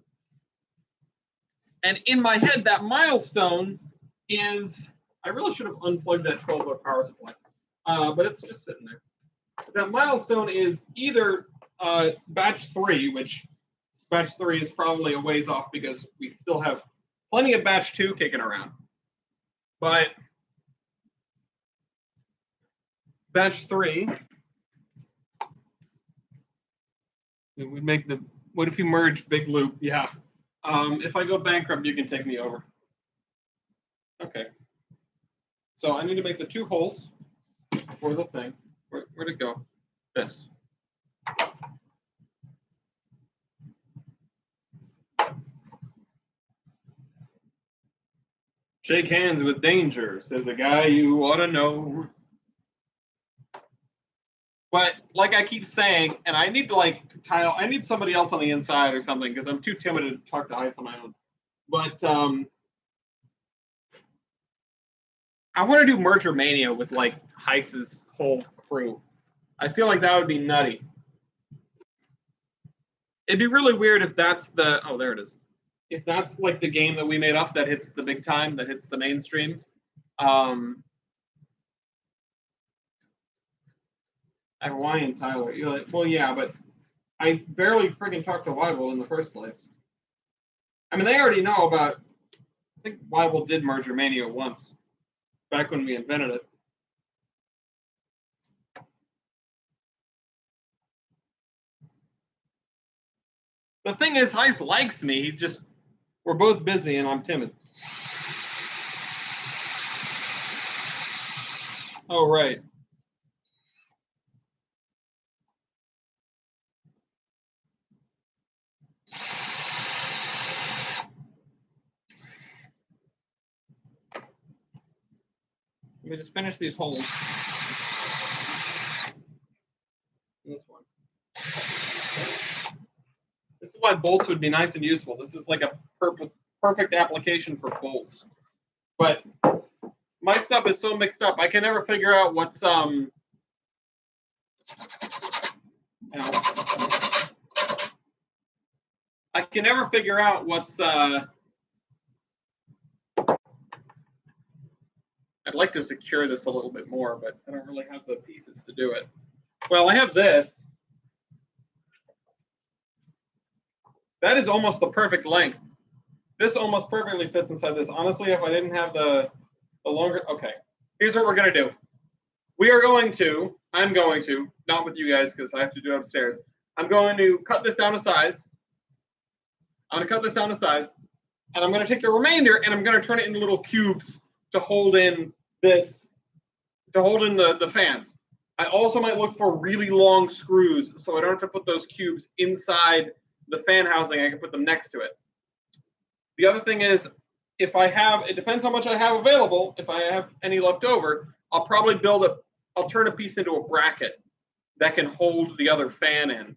And in my head, that milestone is, I really should have unplugged that 12-volt power supply, but it's just sitting there. That milestone is either batch 3, which batch 3 is probably a ways off because we still have plenty of batch 2 kicking around. But batch 3, we make the, what if you merge big loop? Yeah. If I go bankrupt, you can take me over. Okay. So I need to make the 2 holes for the thing. Where'd it go? This. Shake hands with danger, says a guy you ought to know. But like I keep saying, and I need to I need somebody else on the inside or something because I'm too timid to talk to Heiss on my own. But I want to do Merger Mania with like Heiss's whole crew. I feel like that would be nutty. It'd be really weird if that's the, oh, there it is. If that's like the game that we made up that hits the big time, that hits the mainstream. Hawaiian Tyler. You're like, well, yeah, but I barely freaking talked to Weibel in the first place. I mean, they already know about, I think Weibel did Merger Mania once, back when we invented it. The thing is, Heiss likes me. He just, we're both busy and I'm timid. Oh, right. Let me just finish these holes. This one. This is why bolts would be nice and useful. This is like a perfect application for bolts. But my stuff is so mixed up. I can never figure out what's I can never figure out what's I'd like to secure this a little bit more, but I don't really have the pieces to do it. Well, I have this. That is almost the perfect length. This almost perfectly fits inside this. Honestly, if I didn't have the longer, okay. Here's what we're gonna do. I'm going to, not with you guys because I have to do it upstairs. I'm going to cut this down to size. I'm gonna cut this down to size, and I'm gonna take the remainder and I'm gonna turn it into little cubes to hold in this, to hold in the fans. I also might look for really long screws so I don't have to put those cubes inside the fan housing. I can put them next to it. The other thing is, if I have, it depends how much I have available. If I have any left over, I'll probably I'll turn a piece into a bracket that can hold the other fan in.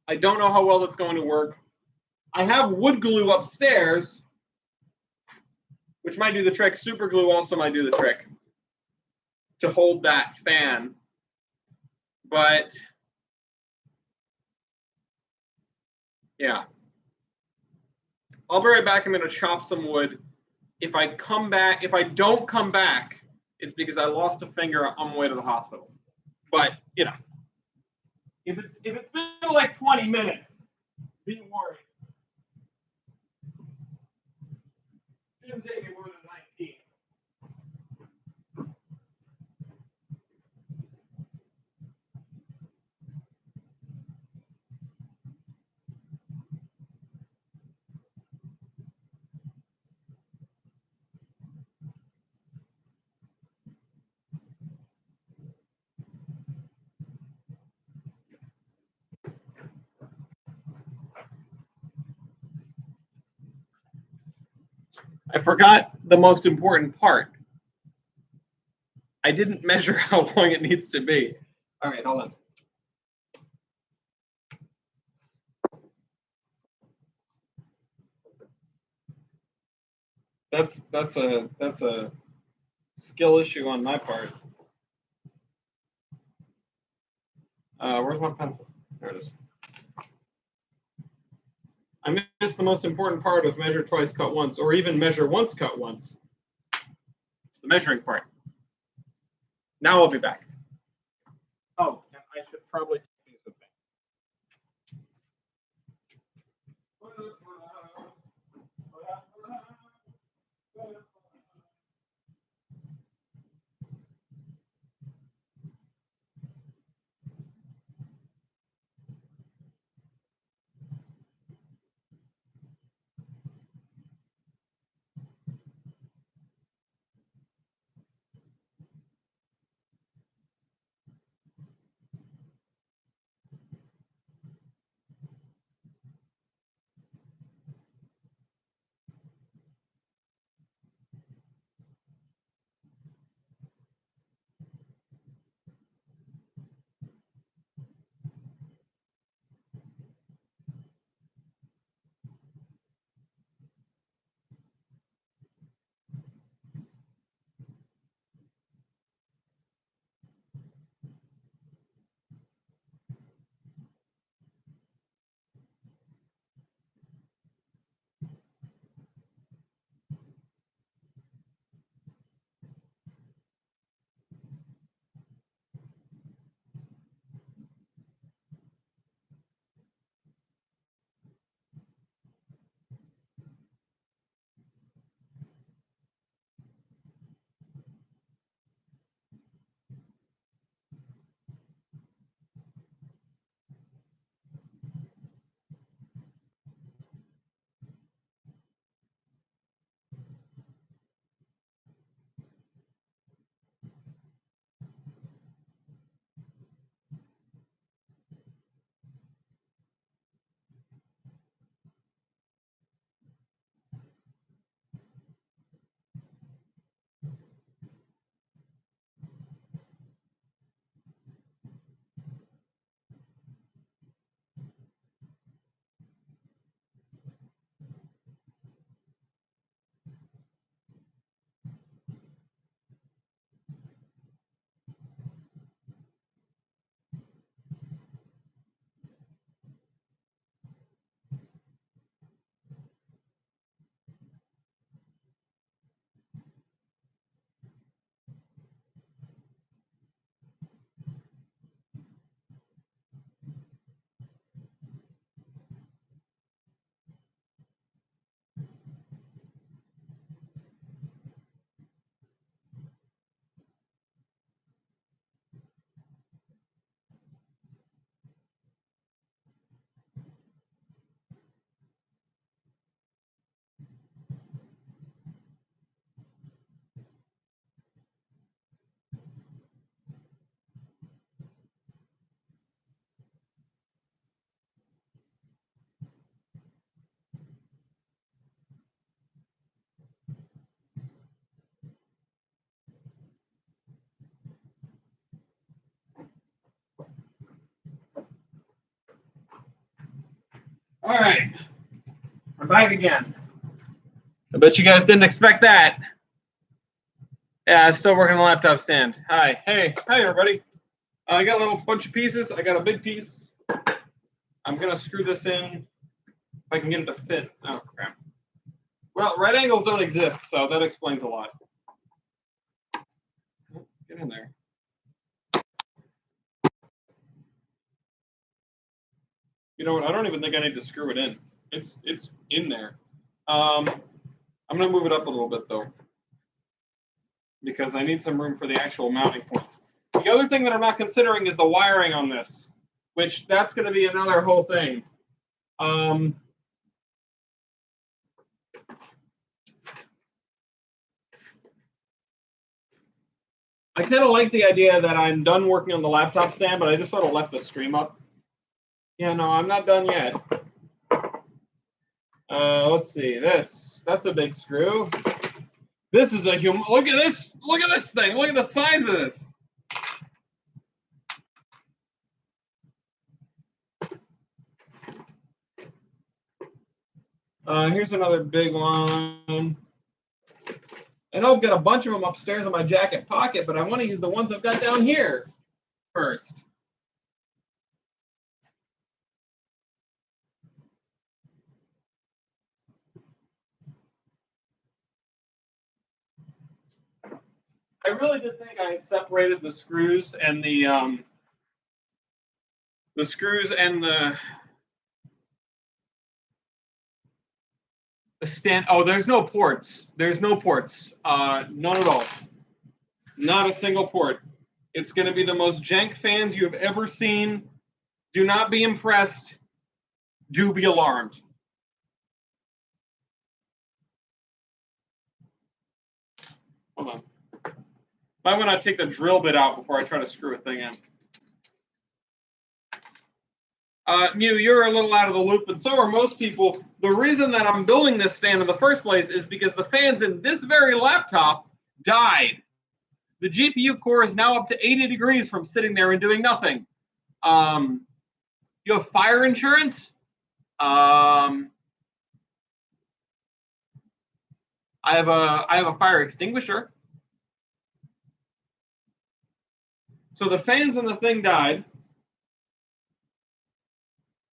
I don't know how well that's going to work. I have wood glue upstairs, which might do the trick. Super glue also might do the trick to hold that fan. But yeah. I'll be right back. I'm going to chop some wood. If I don't come back, it's because I lost a finger on my way to the hospital. But, you know, if it's been like 20 minutes, be worried. It shouldn't take me more than 19. I forgot the most important part. I didn't measure how long it needs to be. All right, hold on. That's a skill issue on my part. Where's my pencil? There it is. I missed the most important part of measure twice, cut once, or even measure once, cut once. It's the measuring part. Now I'll be back. Oh, and I should probably take these with me. All right, I'm back again. I bet you guys didn't expect that. Yeah, I'm still working on the laptop stand. Hi, hey, everybody. I got a little bunch of pieces. I got a big piece. I'm gonna screw this in if I can get it to fit. Oh crap. Well, right angles don't exist, so that explains a lot. Get in there. You know what? I don't even think I need to screw it in. It's in there. I'm gonna move it up a little bit though, because I need some room for the actual mounting points. The other thing that I'm not considering is the wiring on this, which that's going to be another whole thing. I kind of like the idea that I'm done working on the laptop stand, but I just sort of left the stream up. Yeah, no, I'm not done yet. Let's see, this That's a big screw. This is a human. Look at this. Look at this thing. Look at the size of this. Here's another big one. I know I've got a bunch of them upstairs in my jacket pocket, but I want to use the ones I've got down here first. I really did think I had separated the screws and the stand. Oh, there's no ports. There's no ports. None at all. Not a single port. It's going to be the most jank fans you have ever seen. Do not be impressed. Do be alarmed. Hold on. Might want to take the drill bit out before I try to screw a thing in. Mew, you're a little out of the loop, and so are most people. The reason that I'm building this stand in the first place is because the fans in this very laptop died. The GPU core is now up to 80 degrees from sitting there and doing nothing. You have fire insurance? I have a fire extinguisher. So the fans in the thing died.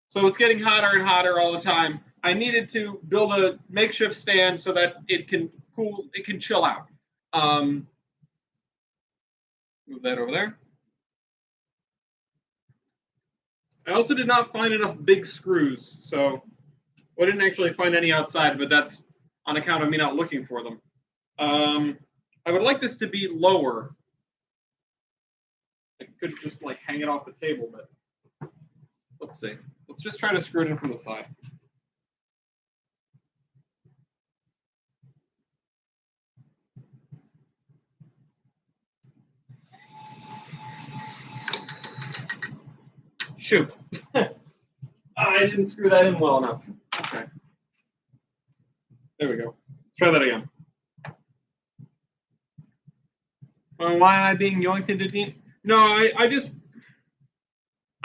So it's getting hotter and hotter all the time. I needed to build a makeshift stand so that it can cool, it can chill out. Move that over there. I also did not find enough big screws, so I didn't actually find any outside, but that's on account of me not looking for them. I would like this to be lower. I could just like hang it off the table, but let's see. Let's just try to screw it in from the side. Shoot. I didn't screw that in well enough. Okay. There we go. Let's try that again. Why am I being yoinked into the... No,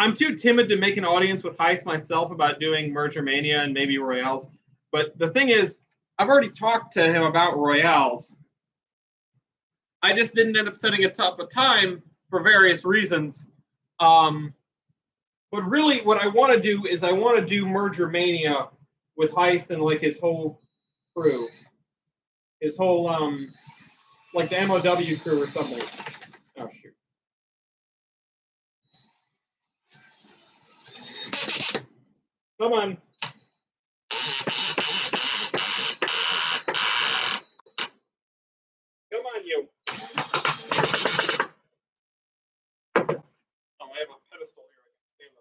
I'm too timid to make an audience with Heist myself about doing Merger Mania and maybe Royales. But the thing is, I've already talked to him about Royales. I just didn't end up setting it up a time for various reasons. But really, what I want to do is I want to do Merger Mania with Heist and like his whole crew, his whole like the MOW crew or something. Oh shoot! Come on. Come on, you. Oh, I have a pedestal here I can stand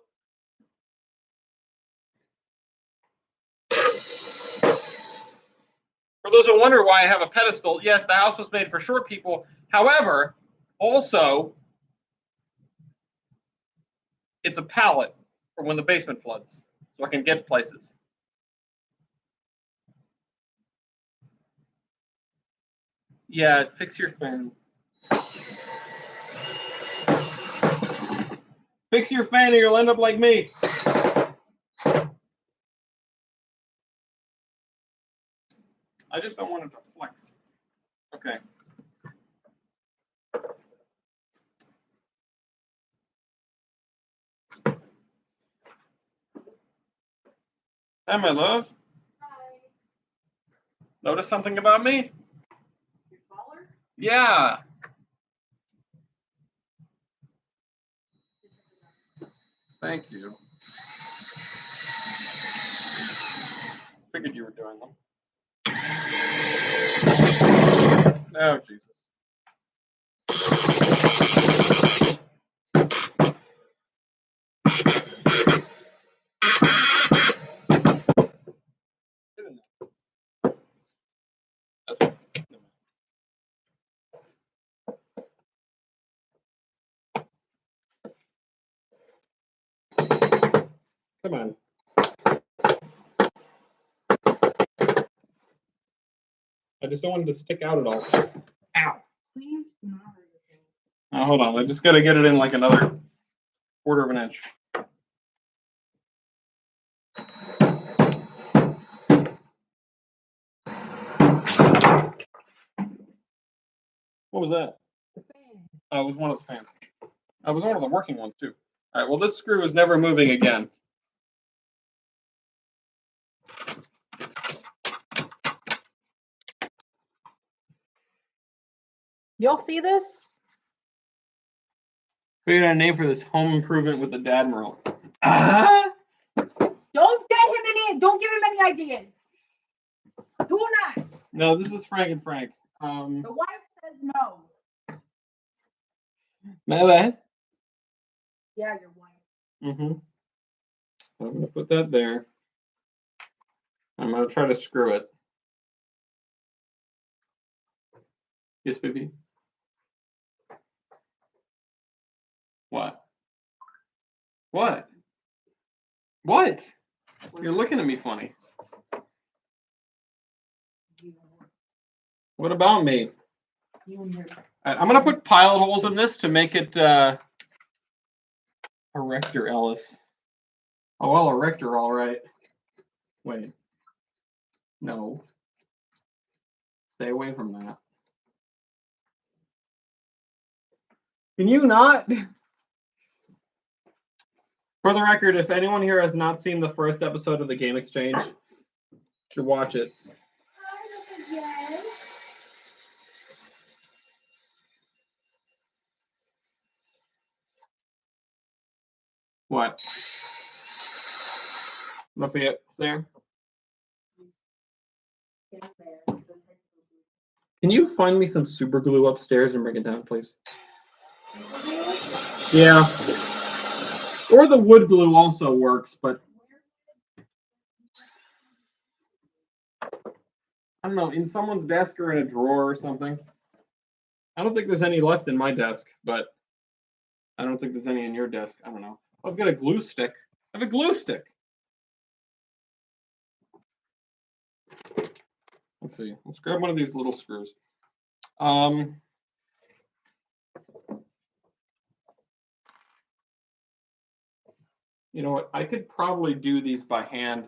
on. For those who wonder why I have a pedestal, yes, the house was made for short people. However, also, it's a pallet for when the basement floods, so I can get places. Yeah, fix your fan. Fix your fan or you'll end up like me. I just don't want it to flex. Okay. Hi, my love. Hi. Notice something about me? You're smaller? Yeah. Thank you. Figured you were doing them. Oh, Jesus. Come on. I just don't want it to stick out at all. Ow. Please do not hurt yourself. Oh, hold on. I just got to get it in like another quarter of an inch. What was that? The fan. Oh, it was one of the fans. It was one of the working ones too. All right. Well, this screw is never moving again. Y'all see this? Figured out a name for this home improvement with the Dadmiral. Ah! Don't give him any ideas. Do not. No, this is Frank and Frank. The wife says no. My bad. Yeah, your wife. Mm-hmm. I'm gonna put that there. I'm gonna try to screw it. Yes, baby. What? What? What? You're looking at me funny. What about me? You and your. All right, I'm gonna put pilot holes in this to make it a rector, Ellis. Oh well, a rector, all right. Wait. No. Stay away from that. Can you not? For the record, if anyone here has not seen the first episode of the Game Exchange, you should watch it. What? Lafayette's there? Can you find me some super glue upstairs and bring it down, please? Yeah. Or the wood glue also works, but I don't know, in someone's desk or in a drawer or something. I don't think there's any left in my desk, but I don't think there's any in your desk. I don't know. I've got a glue stick. I have a glue stick. Let's see. Let's grab one of these little screws. You know what? I could probably do these by hand.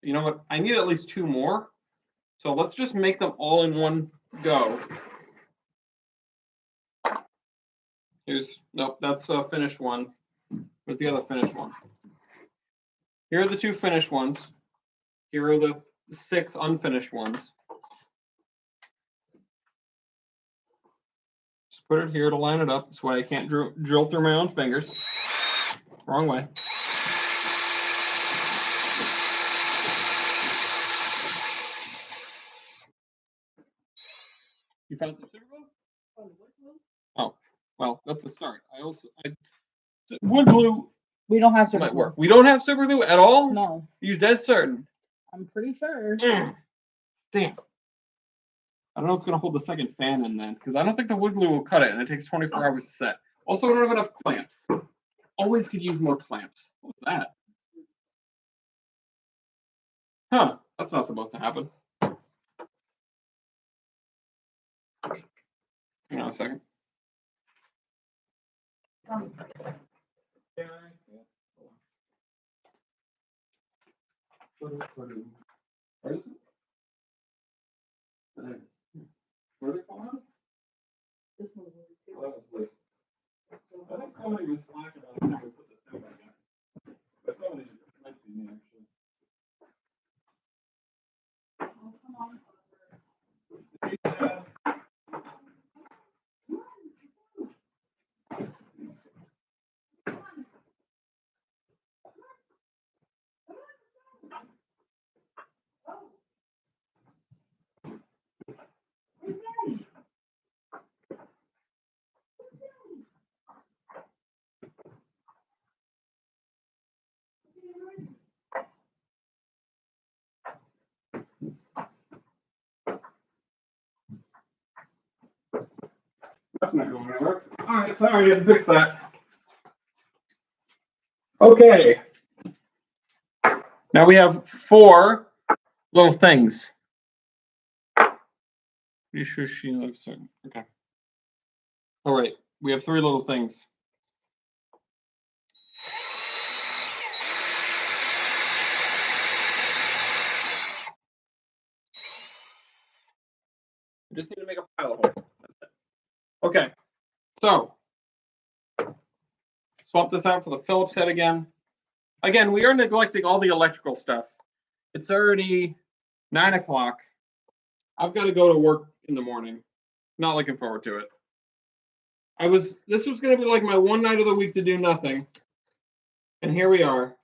You know what? I need at least 2 more. So let's just make them all in one go. Nope, that's a finished one. Where's the other finished one? Here are the 2 finished ones. Here are the 6 unfinished ones. Just put it here to line it up. This way I can't drill through my own fingers. Wrong way. You found some super glue? Oh, well, that's a start. Wood glue We don't have super might glue. work. We don't have super glue at all? No, You dead certain? I'm pretty sure. Damn. I don't know what's going to hold the second fan in then, because I don't think the wood glue will cut it, and it takes 24 hours to set. Also, I don't have enough clamps. Always could use more clamps. What's that? Huh, that's not supposed to happen. Hang on a second. Yeah, I see it. Where is it? Where did it fall out? This one was Oh, that was late. I think somebody was slacking about the time we put this thing back in. But somebody might be me, actually. Oh, come on. That's not going anywhere. All right, sorry, I had to fix that. Okay. Now we have 4 little things. Pretty sure she lives there. Okay. All right. We have 3 little things. I just need to make a pile of them. That's it. Okay. So swap this out for the Phillips head again. Again, we are neglecting all the electrical stuff. It's already 9 o'clock. I've got to go to work in the morning. Not looking forward to it. This was going to be like my one night of the week to do nothing. And here we are.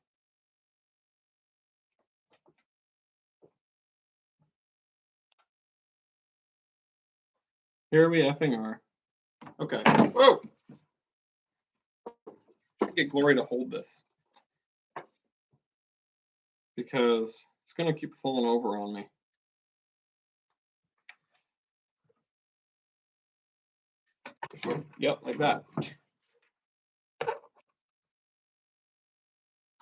Here we effing are. Okay. Whoa. I should get Glory to hold this, because it's going to keep falling over on me. Yep, like that.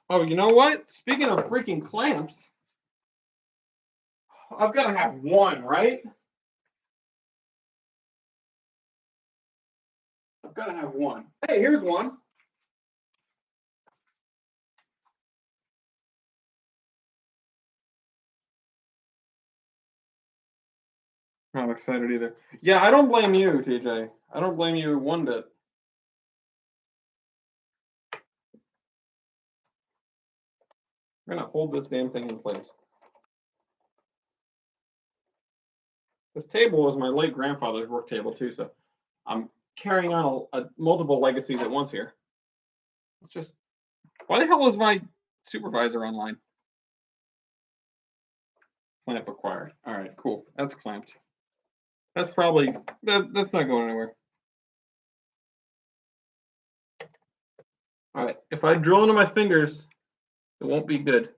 Oh, you know what? Speaking of freaking clamps, I've got to have one, right? I've got to have one. Hey, here's one. Not excited either. Yeah, I don't blame you, TJ. I don't blame you one bit. I'm gonna hold this damn thing in place. This table was my late grandfather's work table too, so I'm carrying on multiple legacies at once here. It's just, why the hell is my supervisor online? Clamp acquired. All right, cool. That's clamped. That's probably that's not going anywhere. All right, if I drill into my fingers, it won't be good.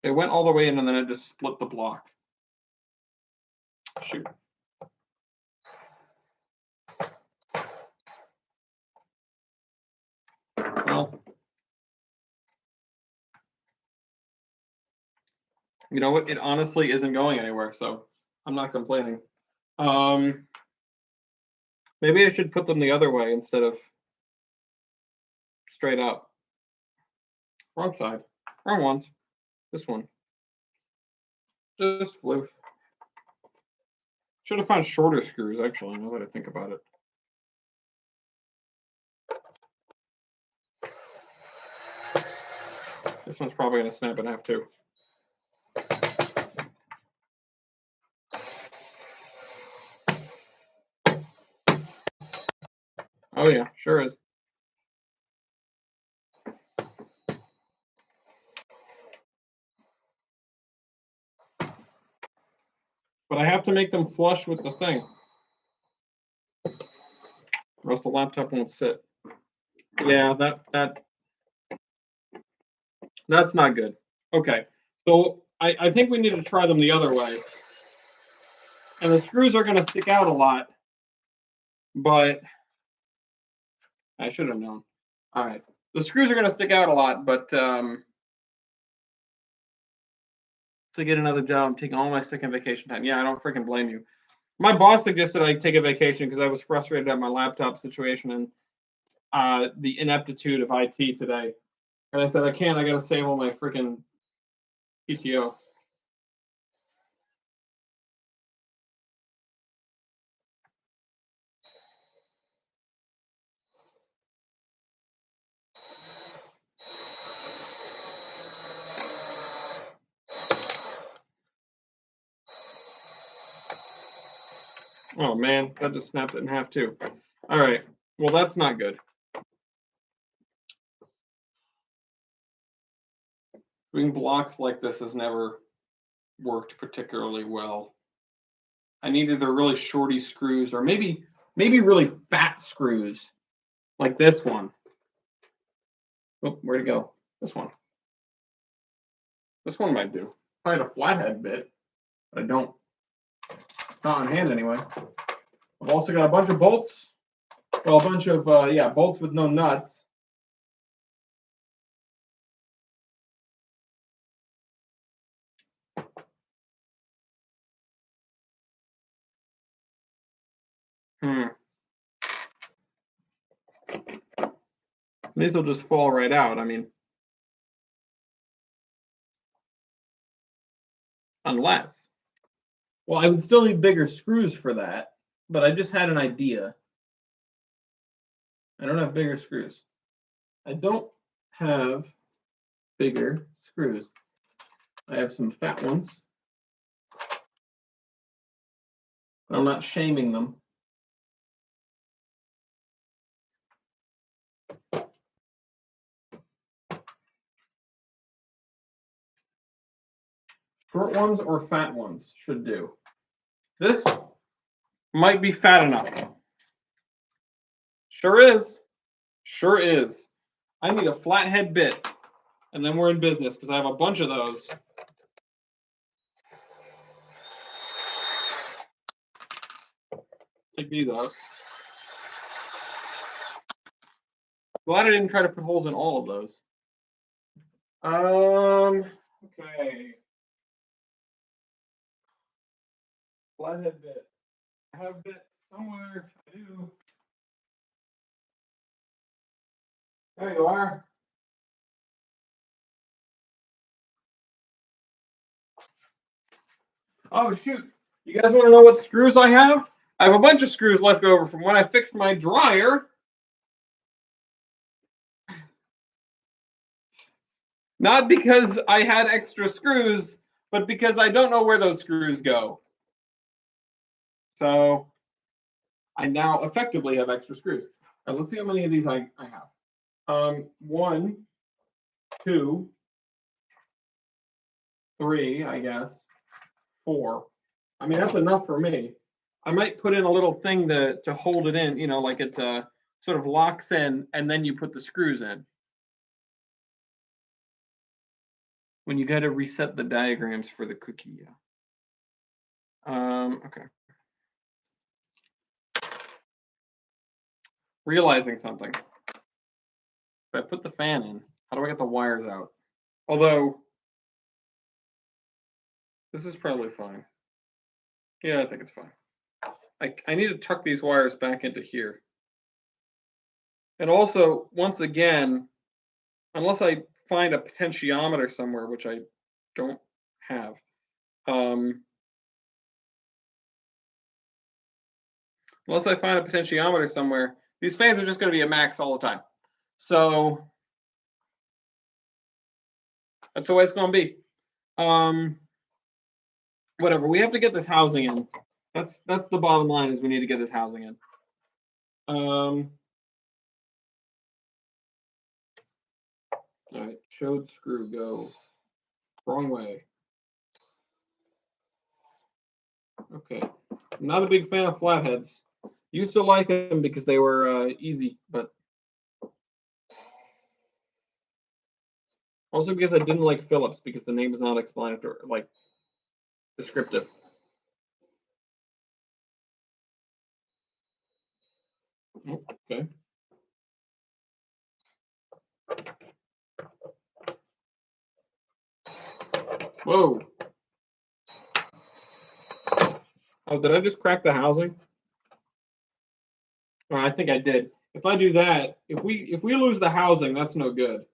It went all the way in and then it just split the block. Shoot. Well, you know what? It honestly isn't going anywhere, so I'm not complaining. Maybe I should put them the other way instead of straight up. Wrong side. Wrong ones. This one. Just floof. Should have found shorter screws, actually, now that I think about it. This one's probably going to snap in half, too. Oh, yeah, sure is. But I have to make them flush with the thing, or else the laptop won't sit. Yeah, that's not good. Okay, so I think we need to try them the other way. And the screws are going to stick out a lot, but I should have known. All right, the screws are going to stick out a lot, but to get another job, I'm taking all my second vacation time. Yeah, I don't freaking blame you. My boss suggested I take a vacation because I was frustrated at my laptop situation and the ineptitude of IT today. And I said, I can't. I got to save all my freaking PTO. Oh, man, that just snapped it in half, too. All right. Well, that's not good. Doing blocks like this has never worked particularly well. I need either really shorty screws or maybe really fat screws like this one. Oh, where'd it go? This one. This one might do. If I had a flathead bit, but I don't. Not on hand anyway. I've also got a bunch of bolts. Well, a bunch of bolts with no nuts. These will just fall right out. I mean, unless. Well, I would still need bigger screws for that, but I just had an idea. I don't have bigger screws. I don't have bigger screws. I have some fat ones. I'm not shaming them. Short ones or fat ones should do. This might be fat enough. Sure is. Sure is. I need a flathead bit, and then we're in business because I have a bunch of those. Take these out. Glad I didn't try to put holes in all of those. Okay. Flathead bit. I have bits somewhere. I do. There you are. Oh shoot. You guys want to know what screws I have? I have a bunch of screws left over from when I fixed my dryer. Not because I had extra screws, but because I don't know where those screws go. So I now effectively have extra screws. All right, let's see how many of these I have. 1, 2, 3, I guess. 4. I mean, that's enough for me. I might put in a little thing to hold it in, like it sort of locks in, and then you put the screws in. When you got to reset the diagrams for the cookie, yeah. Okay. Realizing something. If I put the fan in, how do I get the wires out? Although, this is probably fine. Yeah, I think it's fine. I need to tuck these wires back into here. And also, once again, unless I find a potentiometer somewhere, which I don't have, unless I find a potentiometer somewhere, these fans are just going to be at max all the time. So that's the way it's going to be. Whatever. We have to get this housing in. That's the bottom line, is we need to get this housing in. All right, showed screw, go. Wrong way. Okay. I'm not a big fan of flatheads. Used to like them because they were easy, but also because I didn't like Phillips because the name is not explanatory, like descriptive. Okay. Whoa. Oh, did I just crack the housing? Oh, I think I did. If I do that, if we lose the housing, that's no good.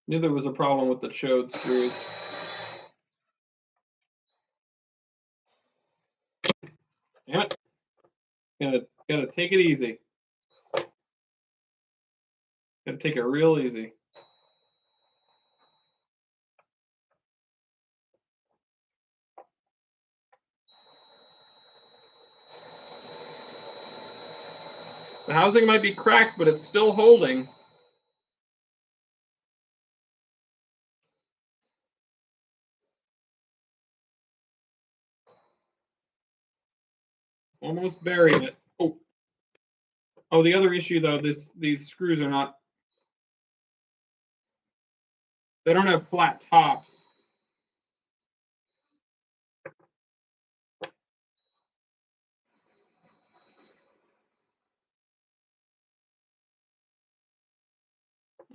Knew there was a problem with the chode screws. Damn it. Gotta take it easy. Gotta take it real easy. The housing might be cracked, but it's still holding. Almost buried it. Oh, the other issue though, these screws are not. They don't have flat tops.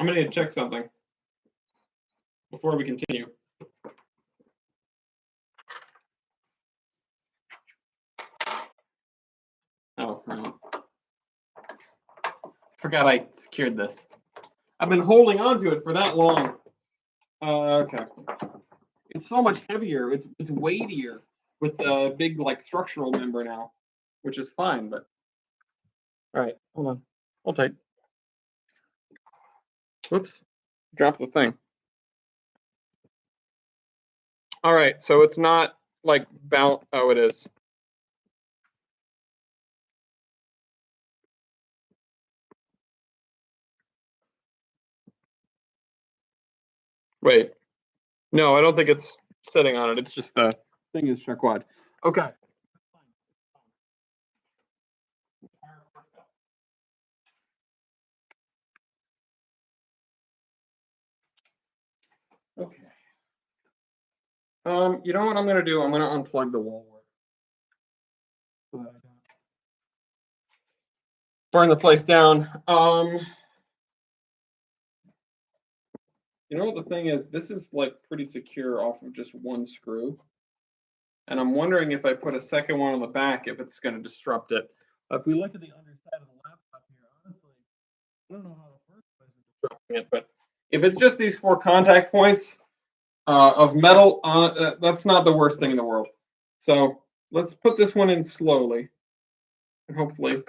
I'm gonna need to check something before we continue. Oh, right. Forgot I secured this. I've been holding on to it for that long. Okay. It's so much heavier. It's weightier with the big like structural member now, which is fine. But all right, hold on. Hold tight. Whoops, drop the thing. All right, so it's not like bound. Oh, it is. Wait, no, I don't think it's sitting on it. It's just the thing is Shaquad. Okay. Okay. You know what I'm gonna do? I'm gonna unplug the wall wart. Burn the place down. You know what the thing is? This is like pretty secure off of just one screw. And I'm wondering if I put a second one on the back, if it's going to disrupt it. If we look at the underside of the laptop here, honestly, I don't know how the first place is disrupting it, but if it's just these 4 contact points of metal, that's not the worst thing in the world. So let's put this one in slowly and hopefully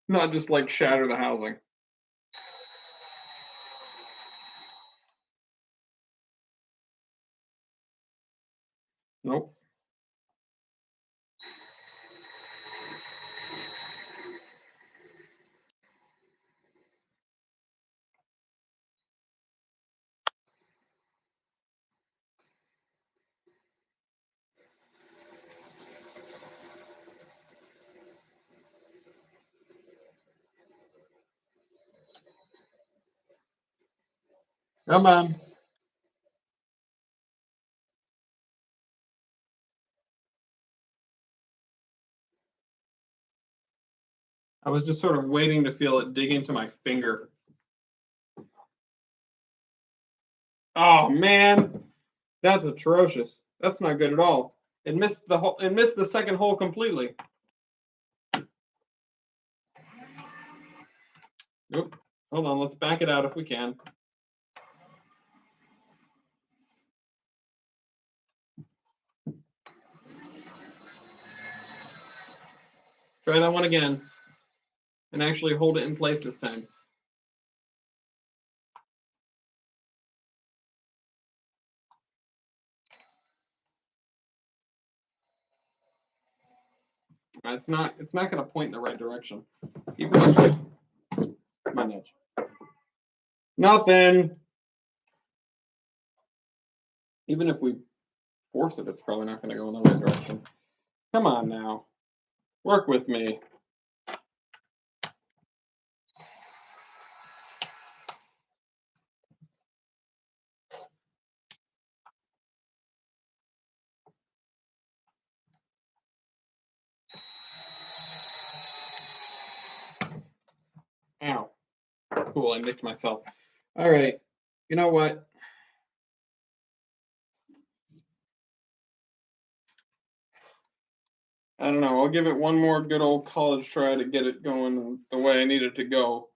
not just like shatter the housing. Nope. Come on. I was just sort of waiting to feel it dig into my finger. Oh man, that's atrocious. That's not good at all. It missed the hole. It missed the second hole completely. Nope. Hold on. Let's back it out if we can. Try that one again, and actually hold it in place this time. It's not going to point in the right direction. Come on, Edge. Nothing. Even if we force it, it's probably not going to go in the right direction. Come on now. Work with me. Ow. Cool, I nicked myself. All right. You know what? I don't know. I'll give it one more good old college try to get it going the way I need it to go.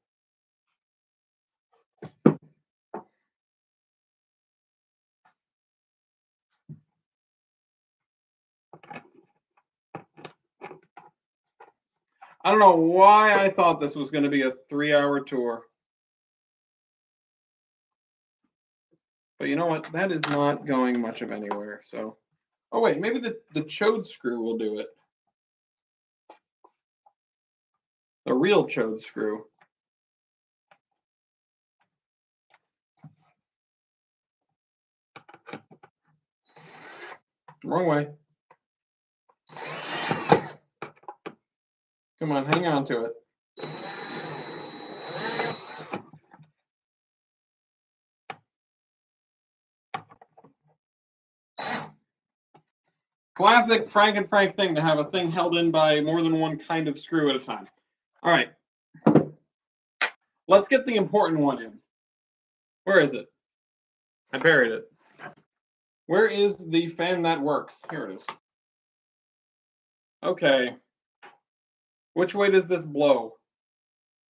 I don't know why I thought this was going to be a 3-hour tour. But you know what? That is not going much of anywhere. So, oh wait, maybe the chode screw will do it. The real chode screw. Wrong way. Come on, hang on to it. Classic Frank and Frank thing to have a thing held in by more than one kind of screw at a time. All right. Let's get the important one in. Where is it? I buried it. Where is the fan that works? Here it is. Okay. Which way does this blow?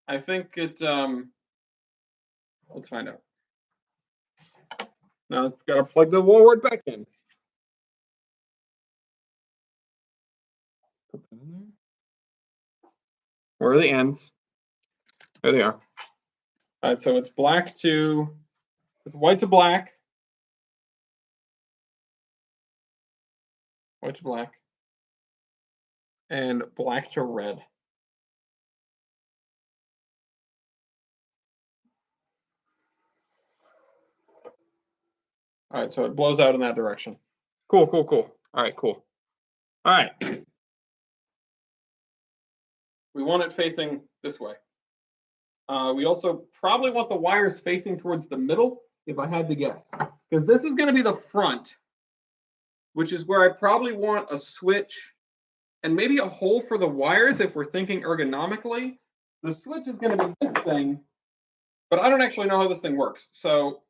I think it, let's find out. Now it's got to plug the wall wart back in. Where are the ends? There they are. All right, so it's black to, it's white to black. White to black. And black to red. All right, so it blows out in that direction. Cool, cool, cool. All right, cool. All right. We want it facing this way. We also probably want the wires facing towards the middle, if I had to guess. Because this is going to be the front, which is where I probably want a switch and maybe a hole for the wires if we're thinking ergonomically. The switch is going to be this thing, but I don't actually know how this thing works. So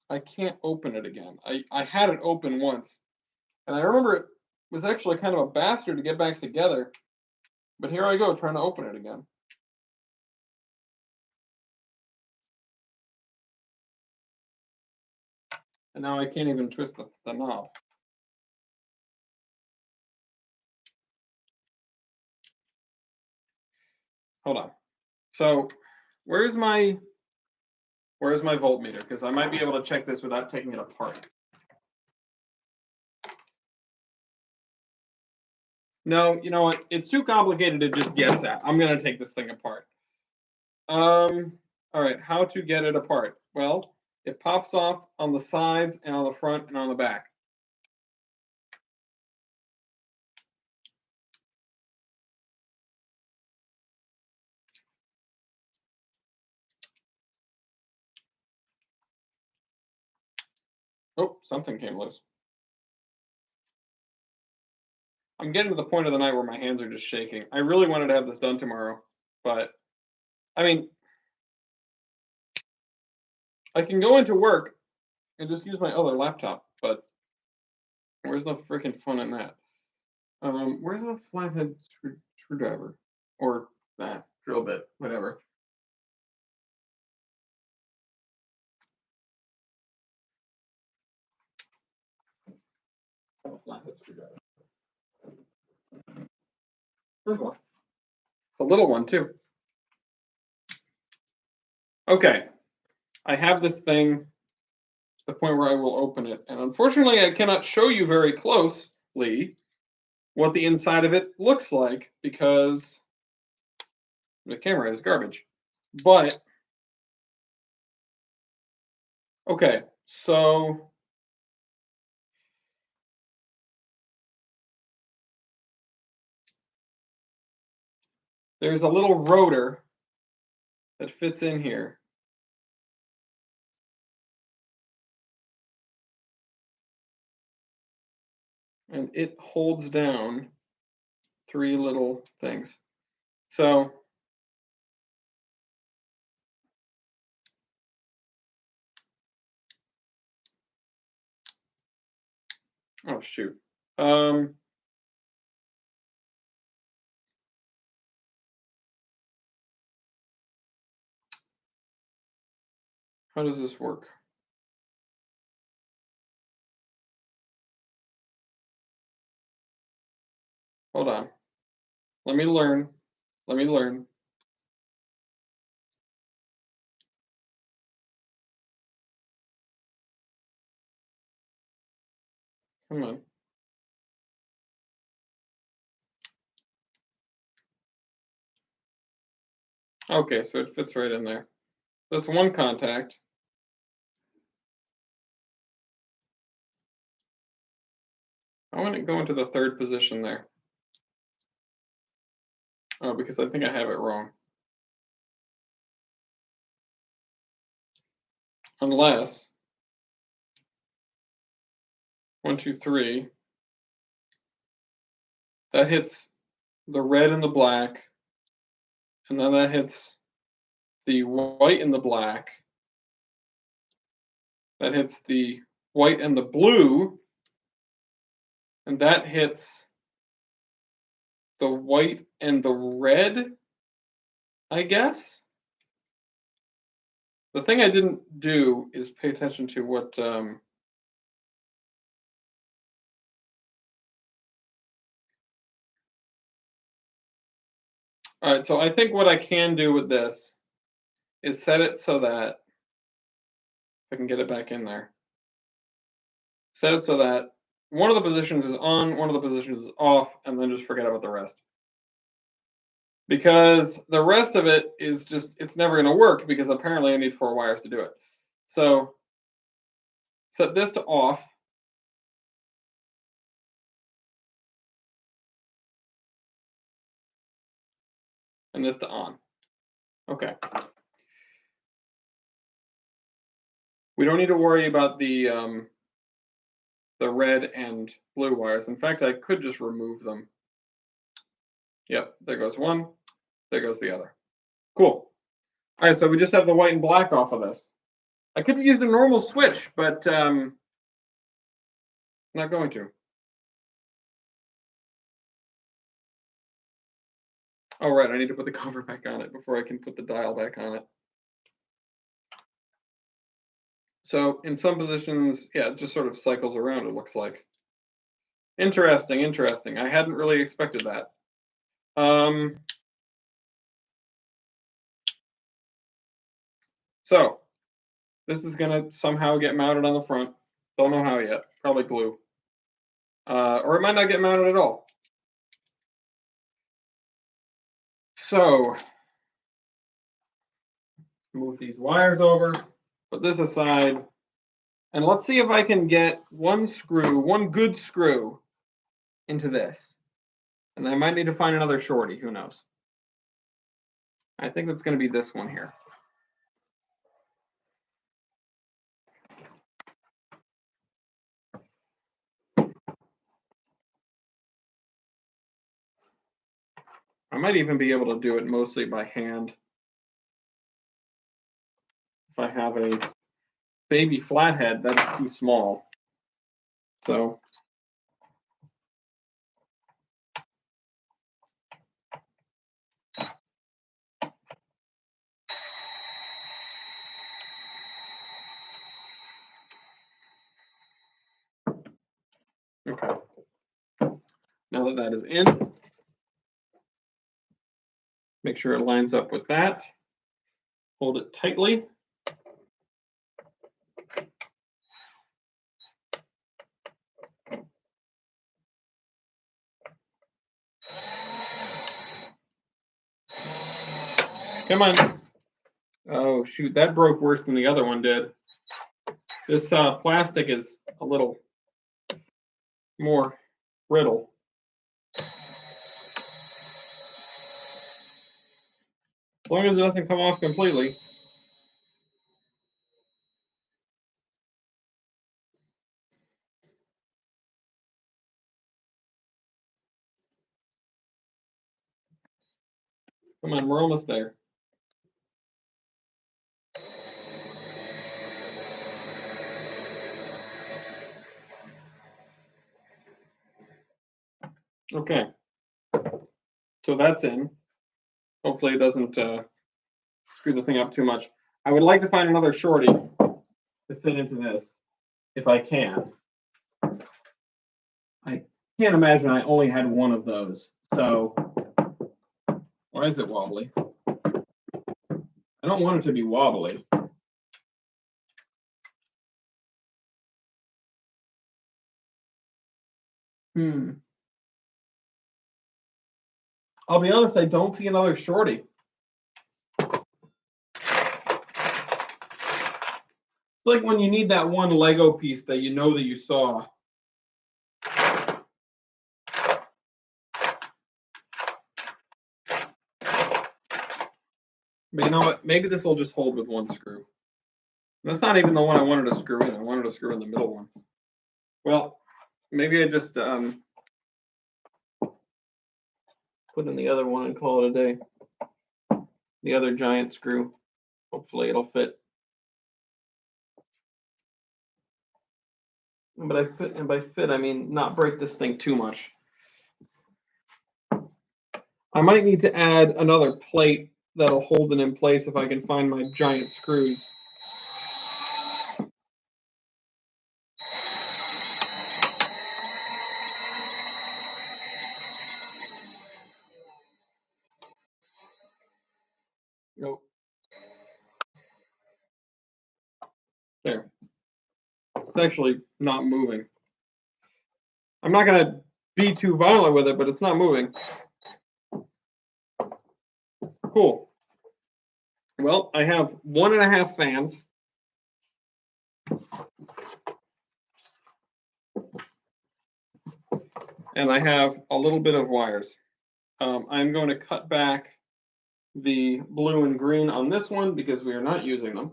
I can't open it again. I had it open once, and I remember it was actually kind of a bastard to get back together. But here I go trying to open it again. And now I can't even twist the knob. Hold on. So where's my voltmeter? Because I might be able to check this without taking it apart. No, you know what? It's too complicated to just guess at. I'm going to take this thing apart. All right, how to get it apart? Well, it pops off on the sides and on the front and on the back. Oh, something came loose. I'm getting to the point of the night where my hands are just shaking. I really wanted to have this done tomorrow, but I mean, I can go into work and just use my other laptop, but where's the freaking fun in that? Where's the flathead screwdriver? Or that drill bit, whatever. Flathead screwdriver. There's one. It's a little one too. Okay, I have this thing to the point where I will open it, and unfortunately, I cannot show you very closely what the inside of it looks like because the camera is garbage. But okay, so there's a little rotor that fits in here. And it holds down 3 little things. So oh shoot. How does this work? Hold on. Let me learn. Let me learn. Come on. Okay, so it fits right in there. That's one contact. I want to go into the third position there. Oh, because I think I have it wrong. Unless 1, 2, 3. That hits the red and the black, and then that hits the white and the black. That hits the white and the blue, and that hits the white and the red, I guess. The thing I didn't do is pay attention to what all right, so I think what I can do with this is set it so that, if I can get it back in there, set it so that one of the positions is on, one of the positions is off, and then just forget about the rest. Because the rest of it is just, it's never going to work because apparently I need 4 wires to do it. So set this to off. And this to on. Okay. We don't need to worry about the red and blue wires. In fact, I could just remove them. Yep, there goes one, there goes the other. Cool. All right, so we just have the white and black off of this. I could have used a normal switch, but not going to. Oh, right, I need to put the cover back on it before I can put the dial back on it. So in some positions, yeah, it just sort of cycles around, it looks like. Interesting, interesting. I hadn't really expected that. So this is going to somehow get mounted on the front. Don't know how yet. Probably glue. Or it might not get mounted at all. So move these wires over, put this aside, and let's see if I can get one screw, one good screw into this. And I might need to find another shorty, who knows. I think that's going to be this one here. I might even be able to do it mostly by hand. If I have a baby flathead, that's too small. So okay. Now that that is in, make sure it lines up with that. Hold it tightly. Come on. Oh, shoot, that broke worse than the other one did. This plastic is a little more brittle. As long as it doesn't come off completely. Come on, we're almost there. Okay. So that's in. Hopefully it doesn't screw the thing up too much. I would like to find another shorty to fit into this, if I can. I can't imagine I only had one of those. So why is it wobbly? I don't want it to be wobbly. I'll be honest, I don't see another shorty. It's like when you need that one Lego piece that you know that you saw. But you know what? Maybe this will just hold with one screw. That's not even the one I wanted to screw in. I wanted to screw in the middle one. Well, maybe I just put in the other one and call it a day. The other giant screw. Hopefully it'll fit. But and by fit, I mean not break this thing too much. I might need to add another plate that'll hold it in place if I can find my giant screws. Nope. There. It's actually not moving. I'm not going to be too violent with it, but it's not moving. Cool. Well, I have 1.5 fans. And I have a little bit of wires. I'm going to cut back the blue and green on this one because we are not using them.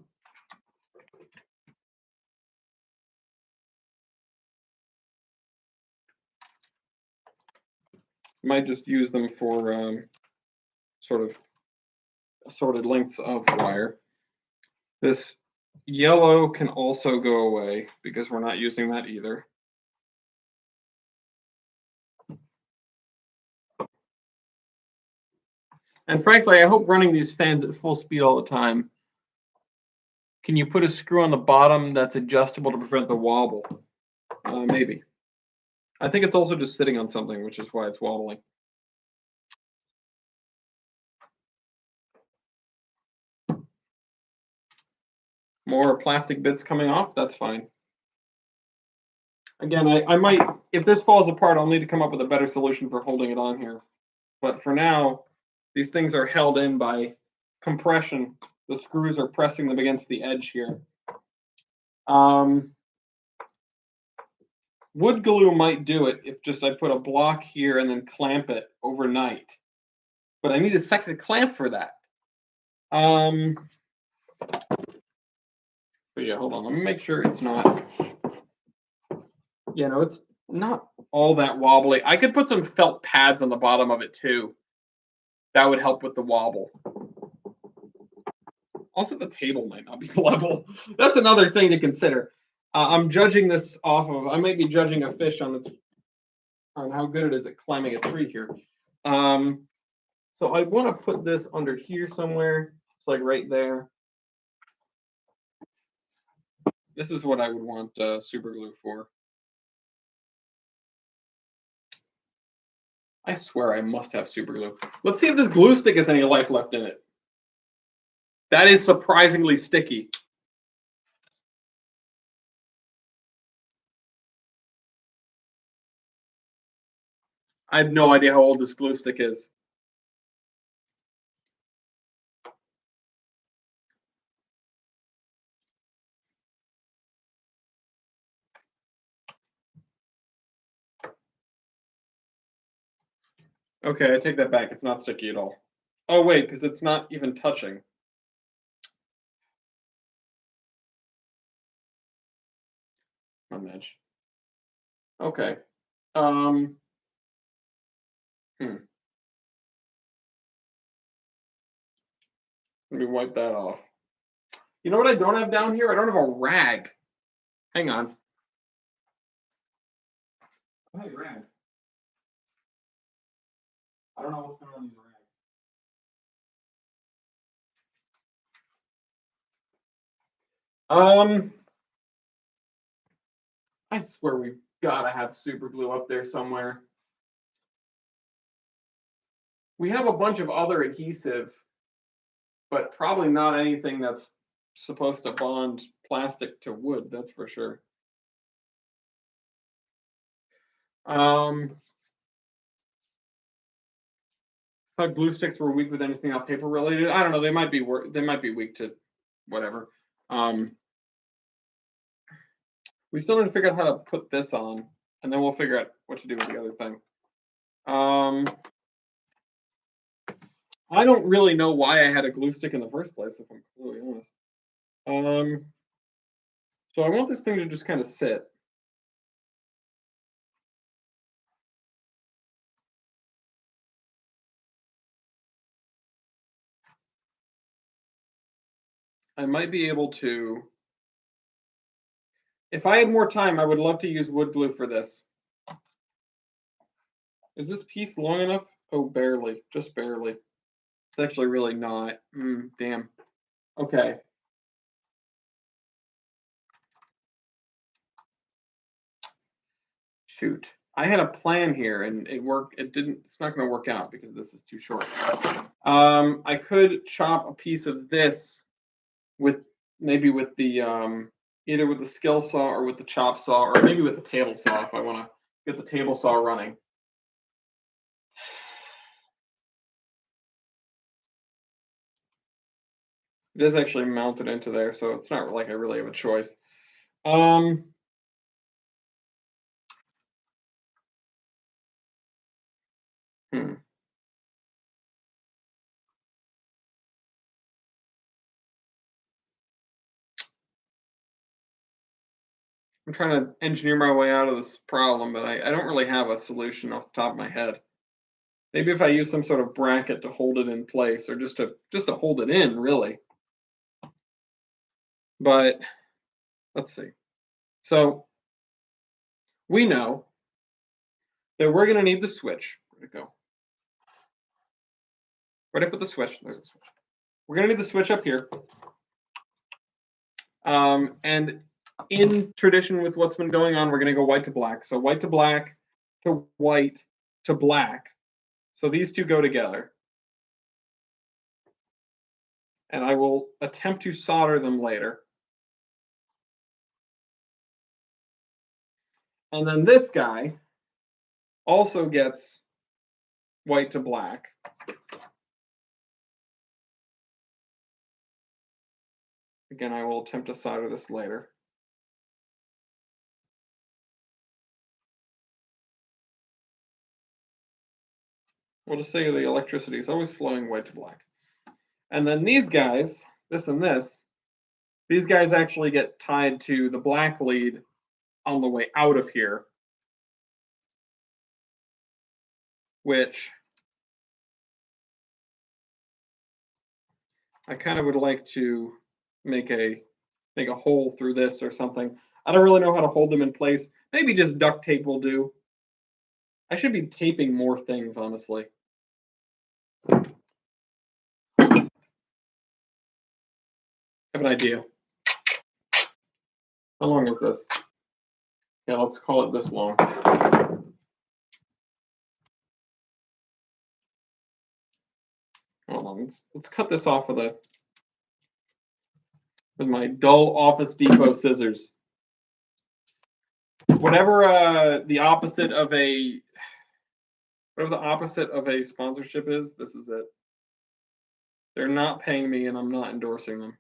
Might just use them for sort of assorted lengths of wire. This yellow can also go away because we're not using that either. And frankly, I hope running these fans at full speed all the time. Can you put a screw on the bottom that's adjustable to prevent the wobble? Maybe. I think it's also just sitting on something, which is why it's wobbling. More plastic bits coming off, that's fine. Again, I might, if this falls apart, I'll need to come up with a better solution for holding it on here. But for now, these things are held in by compression. The screws are pressing them against the edge here. Wood glue might do it if just I put a block here and then clamp it overnight. But I need a second clamp for that. But yeah, hold on. Let me make sure it's not. Yeah, no, it's not all that wobbly. I could put some felt pads on the bottom of it too. That would help with the wobble. Also, the table might not be level. That's another thing to consider. I'm judging this off of. I might be judging a fish on how good it is at climbing a tree here. So I want to put this under here somewhere. It's like right there. This is what I would want super glue for. I swear I must have super glue. Let's see if this glue stick has any life left in it. That is surprisingly sticky. I have no idea how old this glue stick is. Okay, I take that back. It's not sticky at all. Oh, wait, because it's not even touching. On edge. Okay. Let me wipe that off. You know what I don't have down here? I don't have a rag. Hang on. Oh, hey, rags. I don't know what's going on with these rags. I swear we've got to have super glue up there somewhere. We have a bunch of other adhesive, but probably not anything that's supposed to bond plastic to wood, that's for sure. Thought glue sticks were weak with anything else paper related. I don't know. They might be weak to whatever. We still need to figure out how to put this on, and then we'll figure out what to do with the other thing. I don't really know why I had a glue stick in the first place, if I'm completely honest. So I want this thing to just kind of sit. I might be able to. If I had more time, I would love to use wood glue for this. Is this piece long enough? Oh, barely, just barely. It's actually really not. Damn. Okay. Shoot. I had a plan here and it worked. It didn't, it's not going to work out because this is too short. I could chop a piece of this with maybe with the either with the skill saw or with the chop saw, or maybe with the table saw if I want to get the table saw running. It is actually mounted into there, so it's not like I really have a choice. I'm trying to engineer my way out of this problem, but I don't really have a solution off the top of my head. Maybe if I use some sort of bracket to hold it in place, or just to hold it in, really. But let's see. So we know that we're going to need the switch. Where'd it go? Where'd I put the switch? There's the switch. We're going to need the switch up here. And in tradition with what's been going on, we're going to go white to black. So white to black to white to black. So these two go together. And I will attempt to solder them later. And then this guy also gets white to black. Again, I will attempt to solder this later. We'll just say the electricity is always flowing white to black. And then these guys, this and this, these guys actually get tied to the black lead on the way out of here, which I kind of would like to make a hole through this or something. I don't really know how to hold them in place. Maybe just duct tape will do. I should be taping more things, honestly. I have an idea. How long is this? Yeah, let's call it this long. Hold on, let's cut this off with my dull Office Depot scissors. Whatever the opposite of a sponsorship is, this is it. They're not paying me and I'm not endorsing them.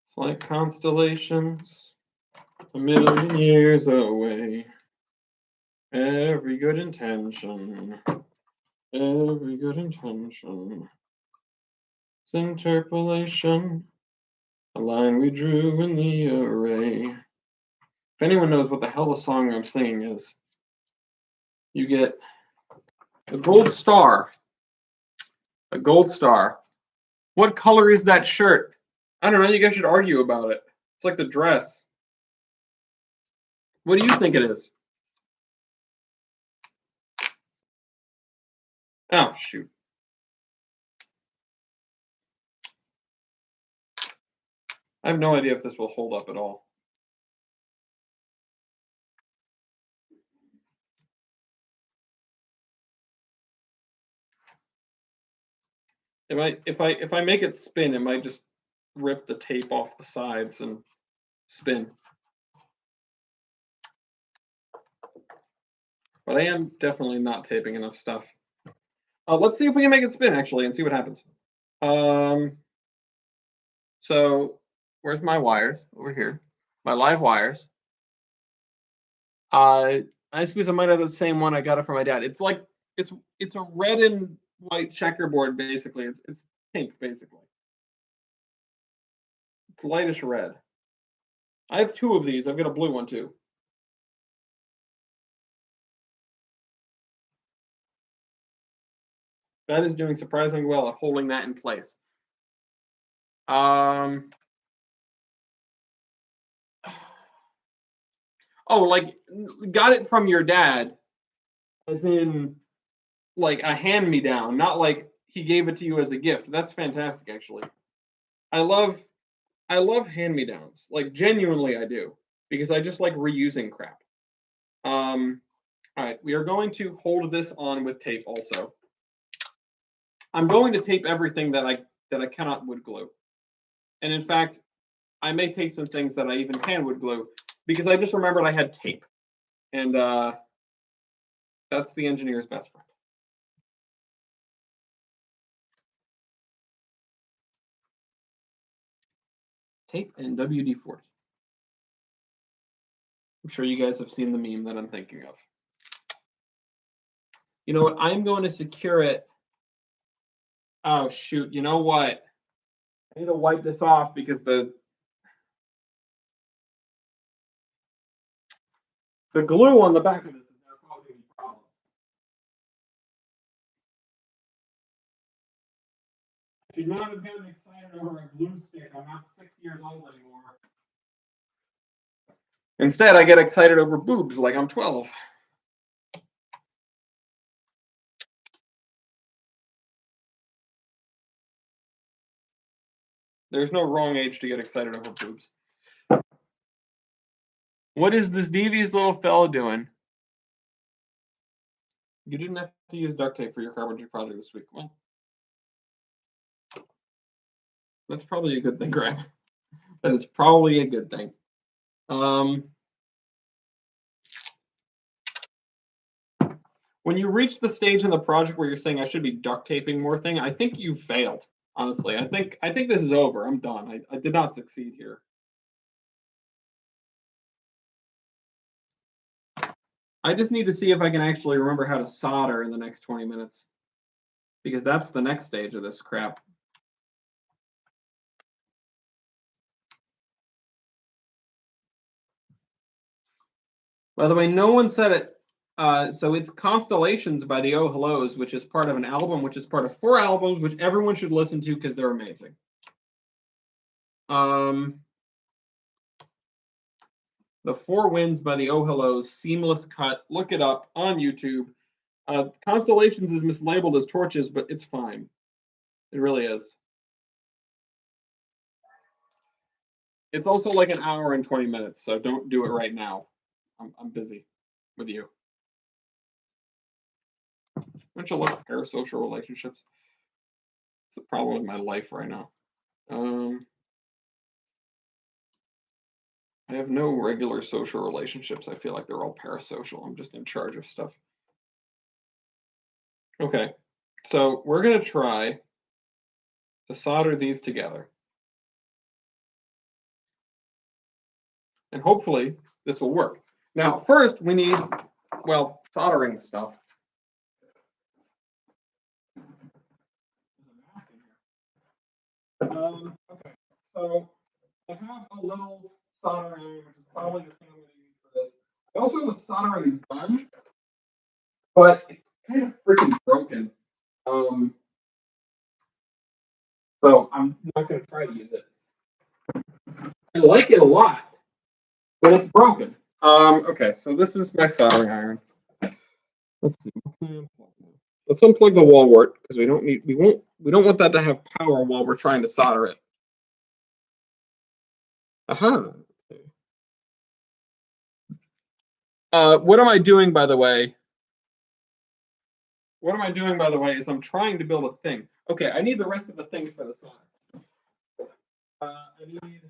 It's like constellations a million years away. Every good intention. Every good intention. It's interpolation. A line we drew in the array. If anyone knows what the hell the song I'm singing is, you get a gold star. A gold star. What color is that shirt? I don't know. You guys should argue about it. It's like the dress. What do you think it is? Oh, shoot. I have no idea if this will hold up at all. If I make it spin, it might just rip the tape off the sides and spin. But I am definitely not taping enough stuff. Let's see if we can make it spin, actually, and see what happens. So where's my wires? Over here. My live wires. I suppose I might have the same one I got it from my dad. It's like it's a red and white checkerboard, basically. It's pink, basically. It's lightish red. I have 2 of these. I've got a blue one too. That is doing surprisingly well at holding that in place. Oh, like got it from your dad, as in like a hand-me-down, not like he gave it to you as a gift. That's fantastic, actually. I love hand-me-downs. Like genuinely, I do, because I just like reusing crap. All right, we are going to hold this on with tape also. I'm going to tape everything that I cannot wood glue. And in fact, I may tape some things that I even can wood glue because I just remembered I had tape. And that's the engineer's best friend. Tape and WD-40. I'm sure you guys have seen the meme that I'm thinking of. You know what? I'm going to secure it. Oh, shoot. You know what? I need to wipe this off because the glue on the back of this is now causing me problems. I should not have gotten excited over a glue stick. I'm not 6 years old anymore. Instead, I get excited over boobs like I'm 12. There's no wrong age to get excited over boobs. What is this devious little fellow doing? You didn't have to use duct tape for your carpentry project this week. Well, that's probably a good thing, Graham. That is probably a good thing. When you reach the stage in the project where you're saying I should be duct taping more thing, I think you failed. Honestly, I think this is over. I'm done. I did not succeed here. I just need to see if I can actually remember how to solder in the next 20 minutes, because that's the next stage of this crap. By the way, no one said it. So it's Constellations by the Oh Hellos, which is part of an album, which is part of 4 albums, which everyone should listen to because they're amazing. The 4 Winds by the Oh Hellos, seamless cut. Look it up on YouTube. Constellations is mislabeled as Torches, but it's fine. It really is. It's also like an hour and 20 minutes, so don't do it right now. I'm busy with you. Don't you love parasocial relationships? It's a problem with my life right now. I have no regular social relationships. I feel like they're all parasocial. I'm just in charge of stuff. Okay, so we're going to try to solder these together. And hopefully this will work. Now, first we need, well, soldering stuff. Okay, so I have a little soldering iron, which is probably the thing I'm going to use for this. I also have a soldering gun, but it's kind of freaking broken. So I'm not going to try to use it. I like it a lot, but it's broken. Okay, so this is my soldering iron. Let's see. Let's unplug the wall wart because we don't want that to have power while we're trying to solder it. Aha. What am I doing, by the way? What am I doing, by the way, is I'm trying to build a thing. Okay, I need the rest of the things for the solder. I need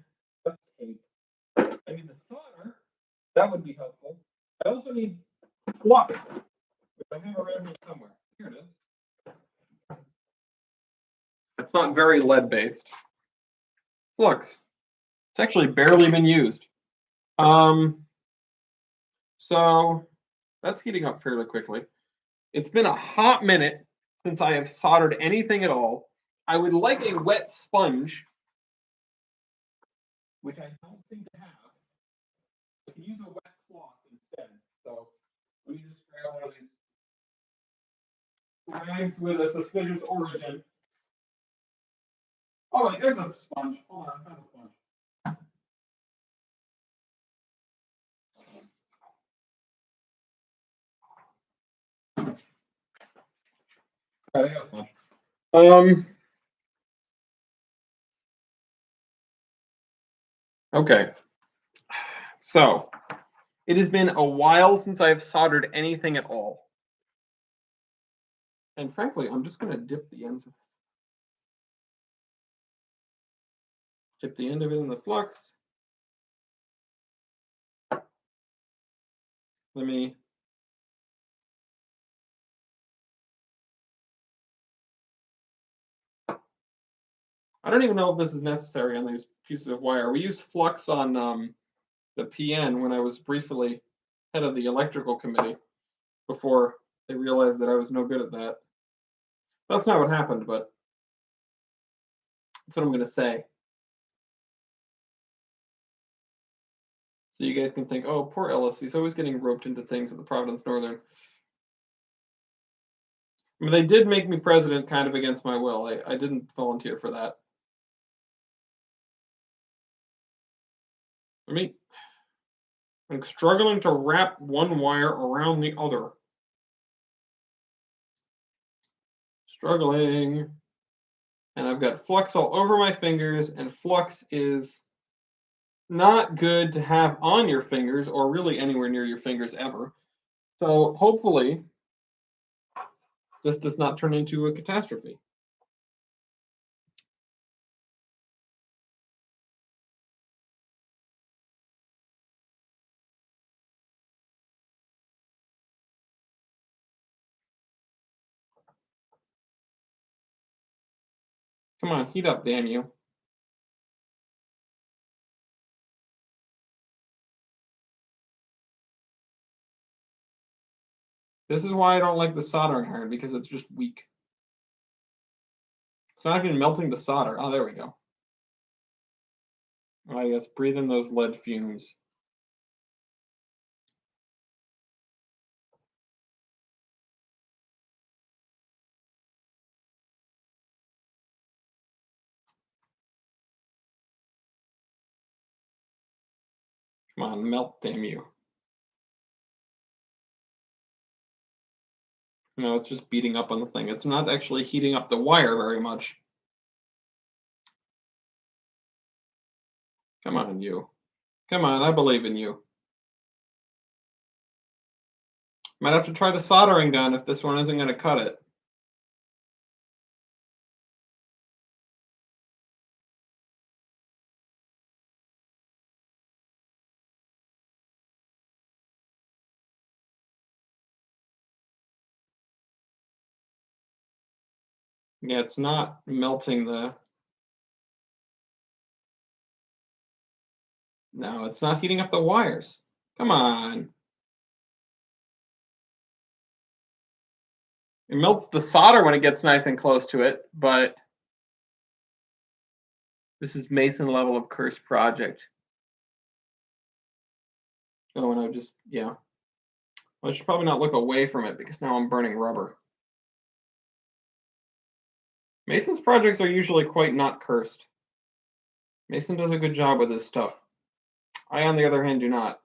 tape. I need the solder. That would be helpful. I also need flux, which I have around here somewhere. Here it is. It's not very lead-based. Flux. It's actually barely been used. So that's heating up fairly quickly. It's been a hot minute since I have soldered anything at all. I would like a wet sponge, which I don't seem to have. I can use a wet cloth instead. So let me just grab one of these rags with a suspicious origin. Oh, wait, there's a sponge. Hold on, I found a sponge. All right, I got a sponge. Okay. So it has been a while since I've soldered anything at all. And frankly, I'm just going to dip the ends of this. Dip the end of it in the flux. Let me. I don't even know if this is necessary on these pieces of wire. We used flux on the PN when I was briefly head of the electrical committee before they realized that I was no good at that. That's not what happened, but that's what I'm going to say. So you guys can think, oh, poor Ellis, he's always getting roped into things at the Providence Northern. I mean, they did make me president kind of against my will. I didn't volunteer for that. I mean, I'm struggling to wrap one wire around the other. Struggling. And I've got flux all over my fingers, and flux is not good to have on your fingers or really anywhere near your fingers ever. So hopefully this does not turn into a catastrophe. Come on, heat up, damn you. This is why I don't like the soldering iron, because it's just weak. It's not even melting the solder. Oh, there we go. Oh, yes, breathe in those lead fumes. Come on, melt, damn you. No, it's just beating up on the thing. It's not actually heating up the wire very much. Come on, you. Come on, I believe in you. Might have to try the soldering gun if this one isn't going to cut it. Yeah, it's not melting the... No, it's not heating up the wires. Come on. It melts the solder when it gets nice and close to it, but this is Mason level of cursed project. Oh, and I just, yeah. I should probably not look away from it because now I'm burning rubber. Mason's projects are usually quite not cursed. Mason does a good job with his stuff. I, on the other hand, do not.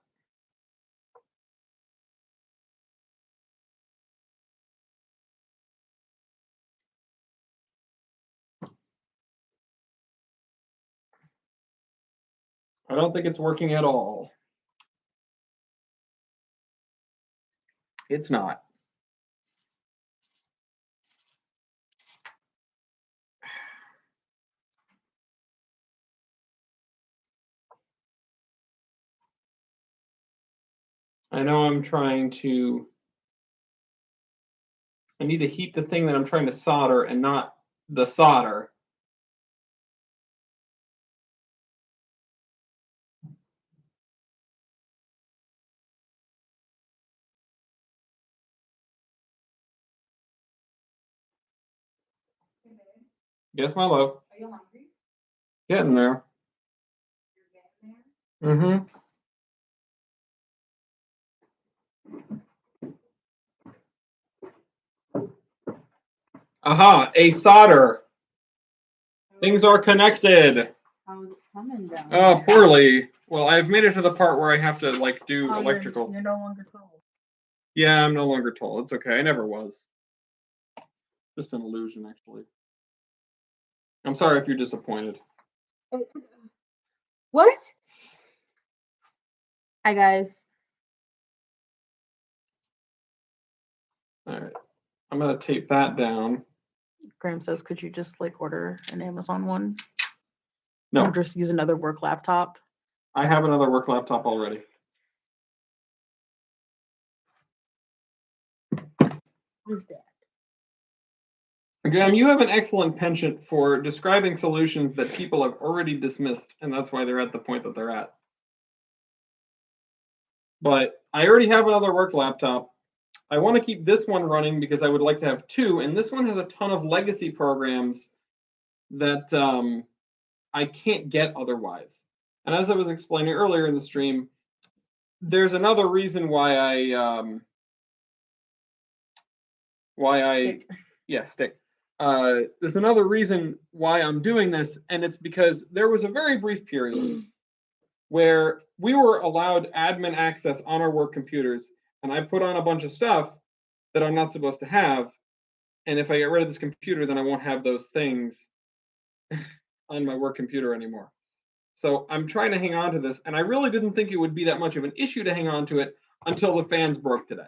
I don't think it's working at all. It's not. I know I'm trying to... I need to heat the thing that I'm trying to solder and not the solder. Yes, my love. Are you hungry? Getting there. You're getting there? Mm-hmm. Aha, a solder. Things are connected. How's it coming down? Oh, poorly. Well, I've made it to the part where I have to like do Oh, electrical. You're no longer cold. Yeah, I'm no longer tall. It's okay. I never was. Just an illusion, actually. I'm sorry if you're disappointed. What? Hi guys. All right. I'm gonna tape that down. Graham says, could you just like order an Amazon one? No, Or just use another work laptop? I have another work laptop already. Who's that? Graham, you have an excellent penchant for describing solutions that people have already dismissed, and that's why they're at the point that they're at. But I already have another work laptop. I want to keep this one running because I would like to have two, and this one has a ton of legacy programs that I can't get otherwise. And as I was explaining earlier in the stream, there's another reason why stick. There's another reason why I'm doing this, and it's because there was a very brief period where we were allowed admin access on our work computers, and I put on a bunch of stuff that I'm not supposed to have. And if I get rid of this computer, then I won't have those things on my work computer anymore. So I'm trying to hang on to this, and I really didn't think it would be that much of an issue to hang on to it until the fans broke today.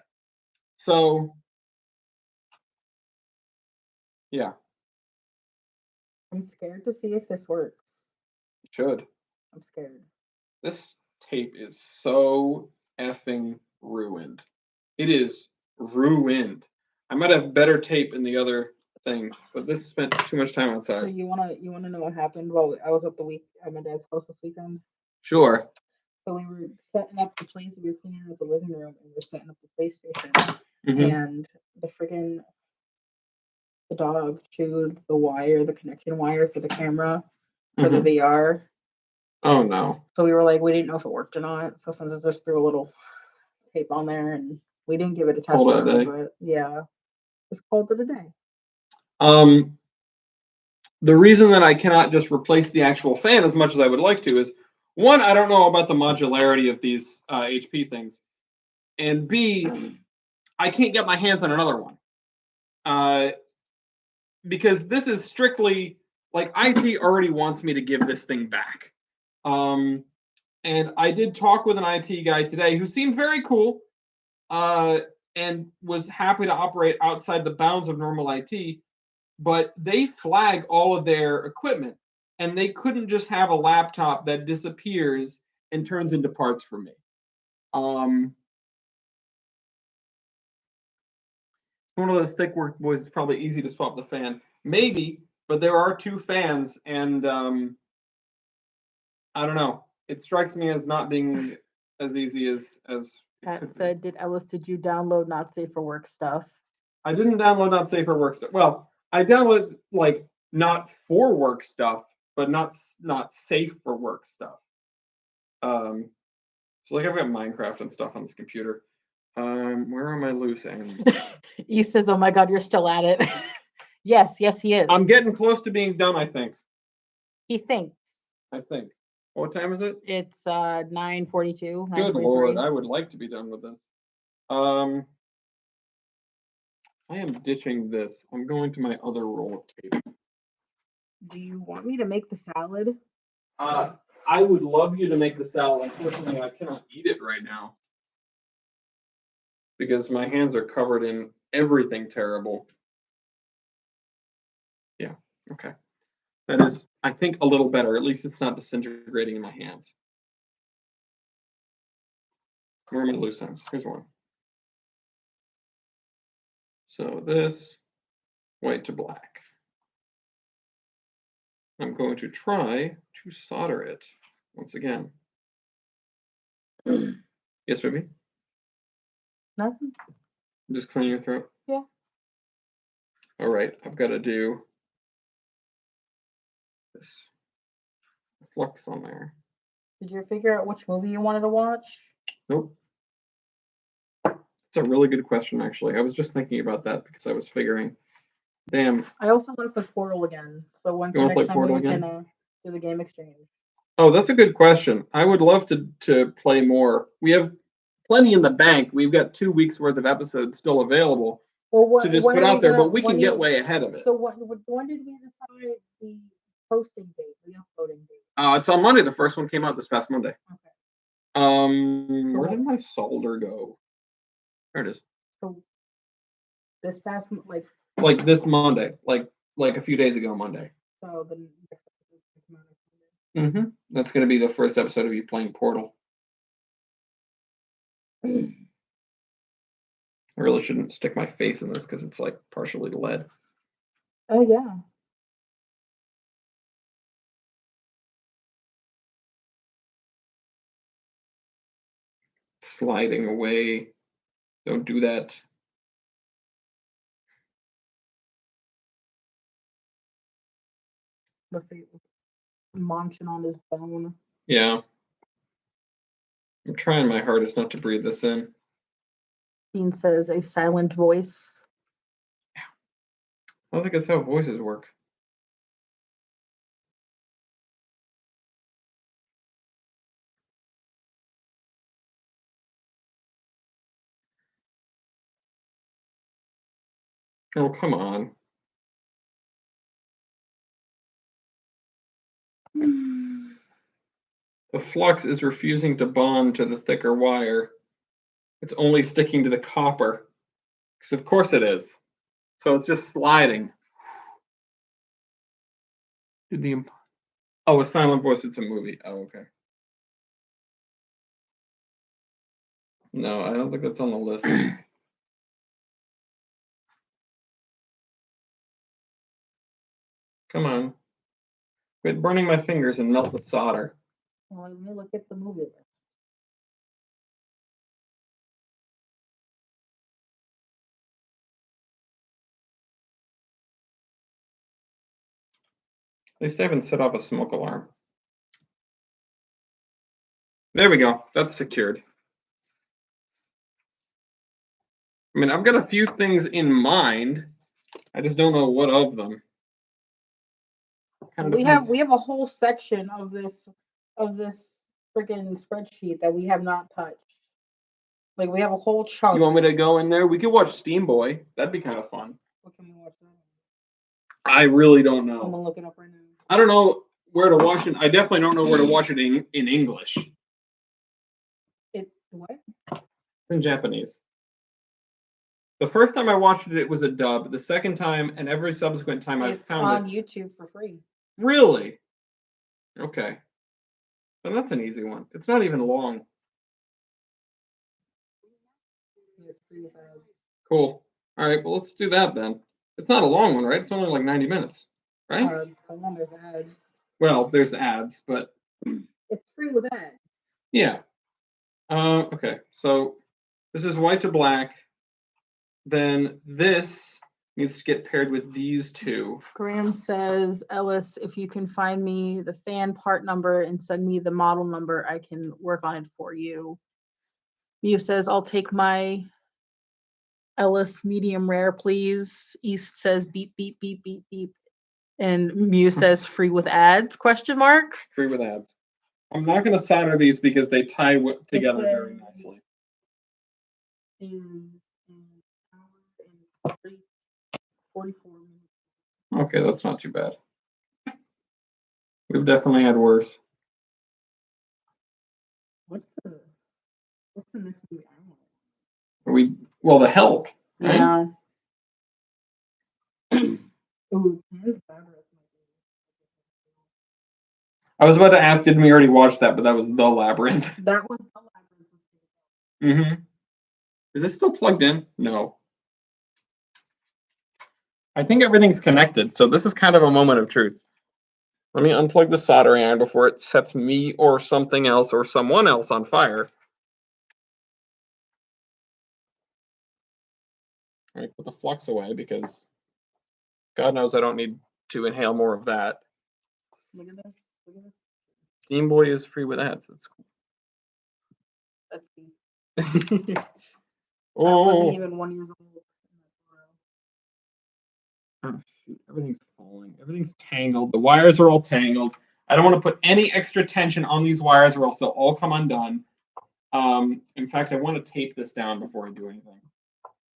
So, yeah. I'm scared to see if this works. It should. I'm scared. This tape is so effing ruined. It is ruined. I might have better tape in the other thing, but this spent too much time So outside. you wanna know what happened? Well, I was at my dad's house this weekend. Sure. So we were setting up the place. We were cleaning out the living room, and we were setting up the PlayStation. Mhm. And the dog chewed the connection wire for the camera for the Mhm. VR. Oh no. So we were like, we didn't know if it worked or not. So Sandra just threw a little tape on there, and we didn't give it a test Called it a run, day. but yeah, just called it a day. The reason that I cannot just replace the actual fan as much as I would like to is, one, I don't know about the modularity of these HP things, and B, I can't get my hands on another one. Because this is strictly like IT already wants me to give this thing back. And I did talk with an IT guy today who seemed very cool and was happy to operate outside the bounds of normal IT, but they flag all of their equipment, and they couldn't just have a laptop that disappears and turns into parts for me. One of those thick work boys is probably easy to swap the fan. Maybe, but there are two fans, and I don't know. It strikes me as not being as easy as Pat could be. said, did you download not safe for work stuff? I didn't download not safe for work stuff. Well, I downloaded like not for work stuff, but not safe for work stuff. So like I've got Minecraft and stuff on this computer. Where are my loose ends? He says, oh my God, you're still at it. Yes, he is. I'm getting close to being done, I think. He thinks. I think. What time is it? It's 9:42. Good Lord, I would like to be done with this. I am ditching this. I'm going to my other roll of tape. Do you want me to make the salad? I would love you to make the salad. Unfortunately, I cannot eat it right now because my hands are covered in everything terrible. Yeah, okay. That is, I think, a little better. At least it's not disintegrating in my hands. Where are my loose ends? Here's one. So this, white to black. I'm going to try to solder it once again. Yes, baby? Nothing. Just clean your throat? Yeah. All right, I've got to do this flux on there. Did you figure out which movie you wanted to watch? Nope. It's a really good question, actually. I was just thinking about that because I was figuring. Damn. I also want to play Portal again. So when's You the wanna play next time Portal we can again? do the game exchange? Oh, that's a good question. I would love to play more. We have plenty in the bank. We've got 2 weeks worth of episodes still available Well, what to just when put are out we there, gonna but we can when get you way ahead of it. so when did we decide the posting date, the uploading date? It's on Monday. The first one came out this past Monday. Okay. Where So- did my solder go? There it is. So this past Like this Monday, like a few days ago Monday. so the next episode will come out next Monday. That's going to be the first episode of you playing Portal. I really shouldn't stick my face in this because it's like partially lead. Oh yeah. Sliding away. Don't do that. With the munching on his bone. Yeah. I'm trying my hardest not to breathe this in. Dean says a silent voice. I don't think that's how voices work. Oh, come on. The flux is refusing to bond to the thicker wire. It's only sticking to the copper. Because of course it is. So it's just sliding. A silent voice, it's a movie. Oh, okay. No, I don't think that's on the list. Come on. Quit burning my fingers and melt the solder. Well, let me look at the movie list. At least I haven't set off a smoke alarm. There we go. That's secured. I mean, I've got a few things in mind. I just don't know what of them. Kinda We depends. have a whole section of this freaking spreadsheet that we have not touched. Like we have a whole chunk. You want me to go in there? We could watch Steam Boy. That'd be kind of fun. What can we watch that? I really don't I'm know. gonna look it up right now. I don't know where to watch it. I definitely don't know where to watch it in English. It's What? in Japanese. The first time I watched it, it was a dub. The second time and every subsequent time I It's found on it. YouTube for free. Really? Okay. Well, that's an easy one. It's not even long. It's free with ads. Cool. All right, well, let's do that then. It's not a long one, right? It's only like 90 minutes, right? Hold on, there's ads. Well, there's ads, but It's free with ads. yeah. Okay, so this is white to black. Then this needs to get paired with these two. Graham says, Ellis, if you can find me the fan part number and send me the model number, I can work on it for you. Mew says, I'll take my Ellis medium rare, please. East says, beep, beep, beep, beep, beep. And Mew says, free with ads, question mark. Free with ads. I'm not going to solder these because they tie together very says- nicely. In an hour and 44 minutes. Okay, that's not too bad. We've definitely had worse. What's the next movie I want? Well, The Help, right? Yeah. Ooh, Pan's Labyrinth. I was about to ask, didn't we already watch that? But that was The Labyrinth. That was the Labyrinth. Mm-hmm. Is this still plugged in? No. I think everything's connected, so this is kind of a moment of truth. Let me unplug the soldering iron before it sets me or something else or someone else on fire. All right, put the flux away because God knows I don't need to inhale more of that. Look at this. Look at this. Game Boy is free with ads. That's That's me. cool. I wasn't Oh, even 1 year old. in that photo. oh, shoot. Everything's falling. Everything's tangled. The wires are all tangled. I don't want to put any extra tension on these wires or else they'll all come undone. In fact, I want to tape this down before I do anything.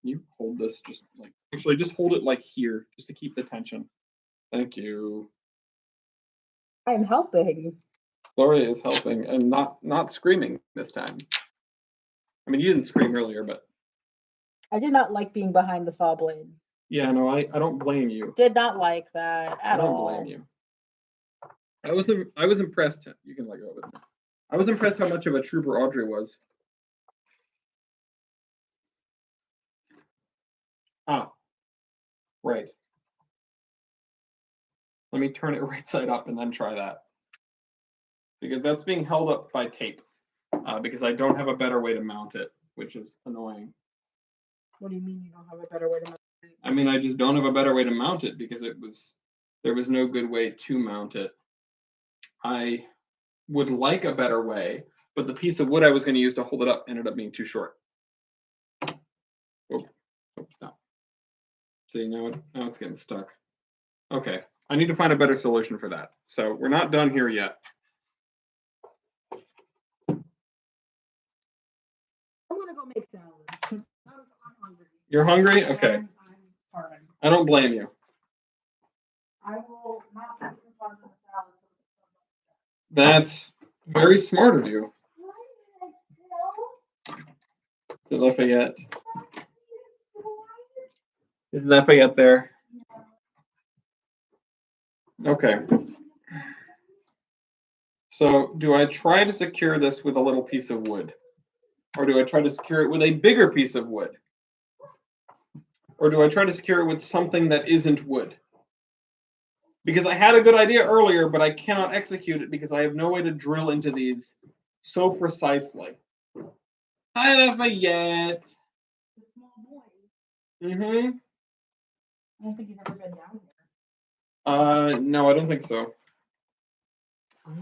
Can you hold this just like, actually just hold it like here, just to keep the tension. Thank you. I'm helping. Gloria is helping and not screaming this time. I mean, you didn't scream earlier, but I did not like being behind the saw blade. yeah, no, I don't blame you. Did not like that I at don't all. blame you. I was impressed. You can let go of it. I was impressed how much of a trooper Audrey was. Ah, right. Let me turn it right side up and then try that. Because that's being held up by tape. Because I don't have a better way to mount it, which is annoying. What do you mean you don't have a better way to mount it? I mean, I just don't have a better way to mount it because there was no good way to mount it. I would like a better way, but the piece of wood I was going to use to hold it up ended up being too short. Oh, stop. See, now it's getting stuck. Okay, I need to find a better solution for that. So we're not done here yet. I'm gonna go make salad. 'Cause I'm hungry. You're hungry? Okay. I'm starving. I don't blame you. I will not put the buns in the salad. That's very smart of you. Is it Lafayette? Is Lafayette there? Okay. So do I try to secure this with a little piece of wood? Or do I try to secure it with a bigger piece of wood? Or do I try to secure it with something that isn't wood? Because I had a good idea earlier, but I cannot execute it because I have no way to drill into these so precisely. Hi, Lafayette. The small boy. Mm-hmm. I don't think he's ever been down here. No, I don't think so.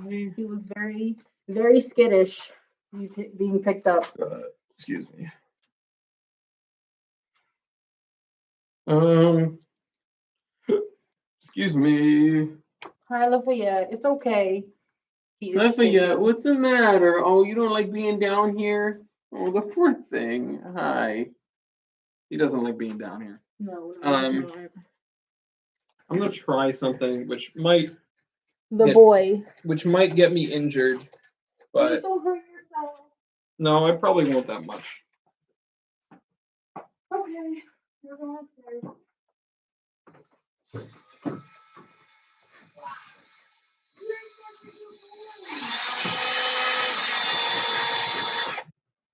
He was very, very skittish being picked up. Excuse me. Um, excuse me. Hi, Lafayette. It's okay. He is Lafayette, shaking. what's the matter? Oh, you don't like being down here? Oh, the poor thing. Hi. He doesn't like being down here. No, Um, not. I'm gonna try something which might The Yeah. boy. get me injured, Please but don't hurt yourself. no, I probably won't that much. Okay. You're going upstairs.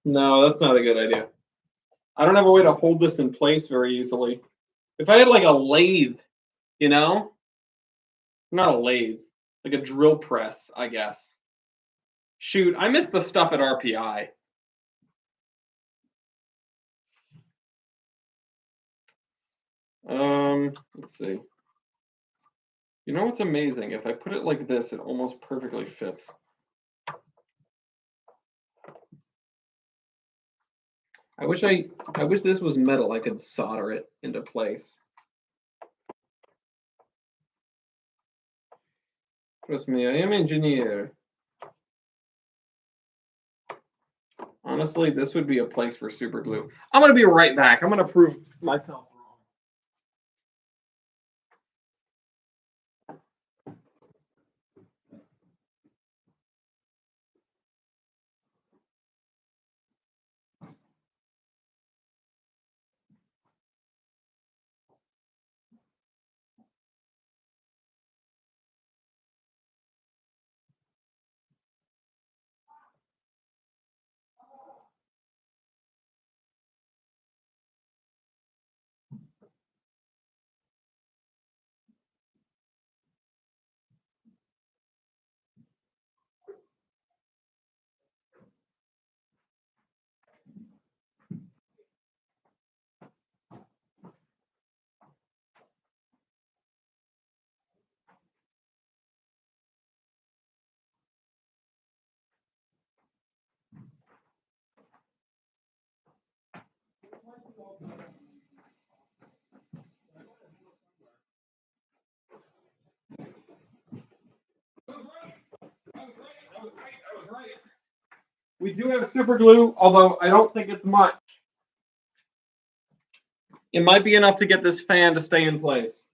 No, that's not a good idea. I don't have a way to hold this in place very easily. If I had like a lathe, you know? Not a lathe, like a drill press, I guess. Shoot, I miss the stuff at RPI. Let's see. You know what's amazing? If I put it like this, it almost perfectly fits. I wish this was metal. I could solder it into place. Trust me, I am an engineer. Honestly, this would be a place for super glue. I'm gonna be right back. I'm gonna prove myself wrong. We do have super glue, although I don't think it's much. It might be enough to get this fan to stay in place.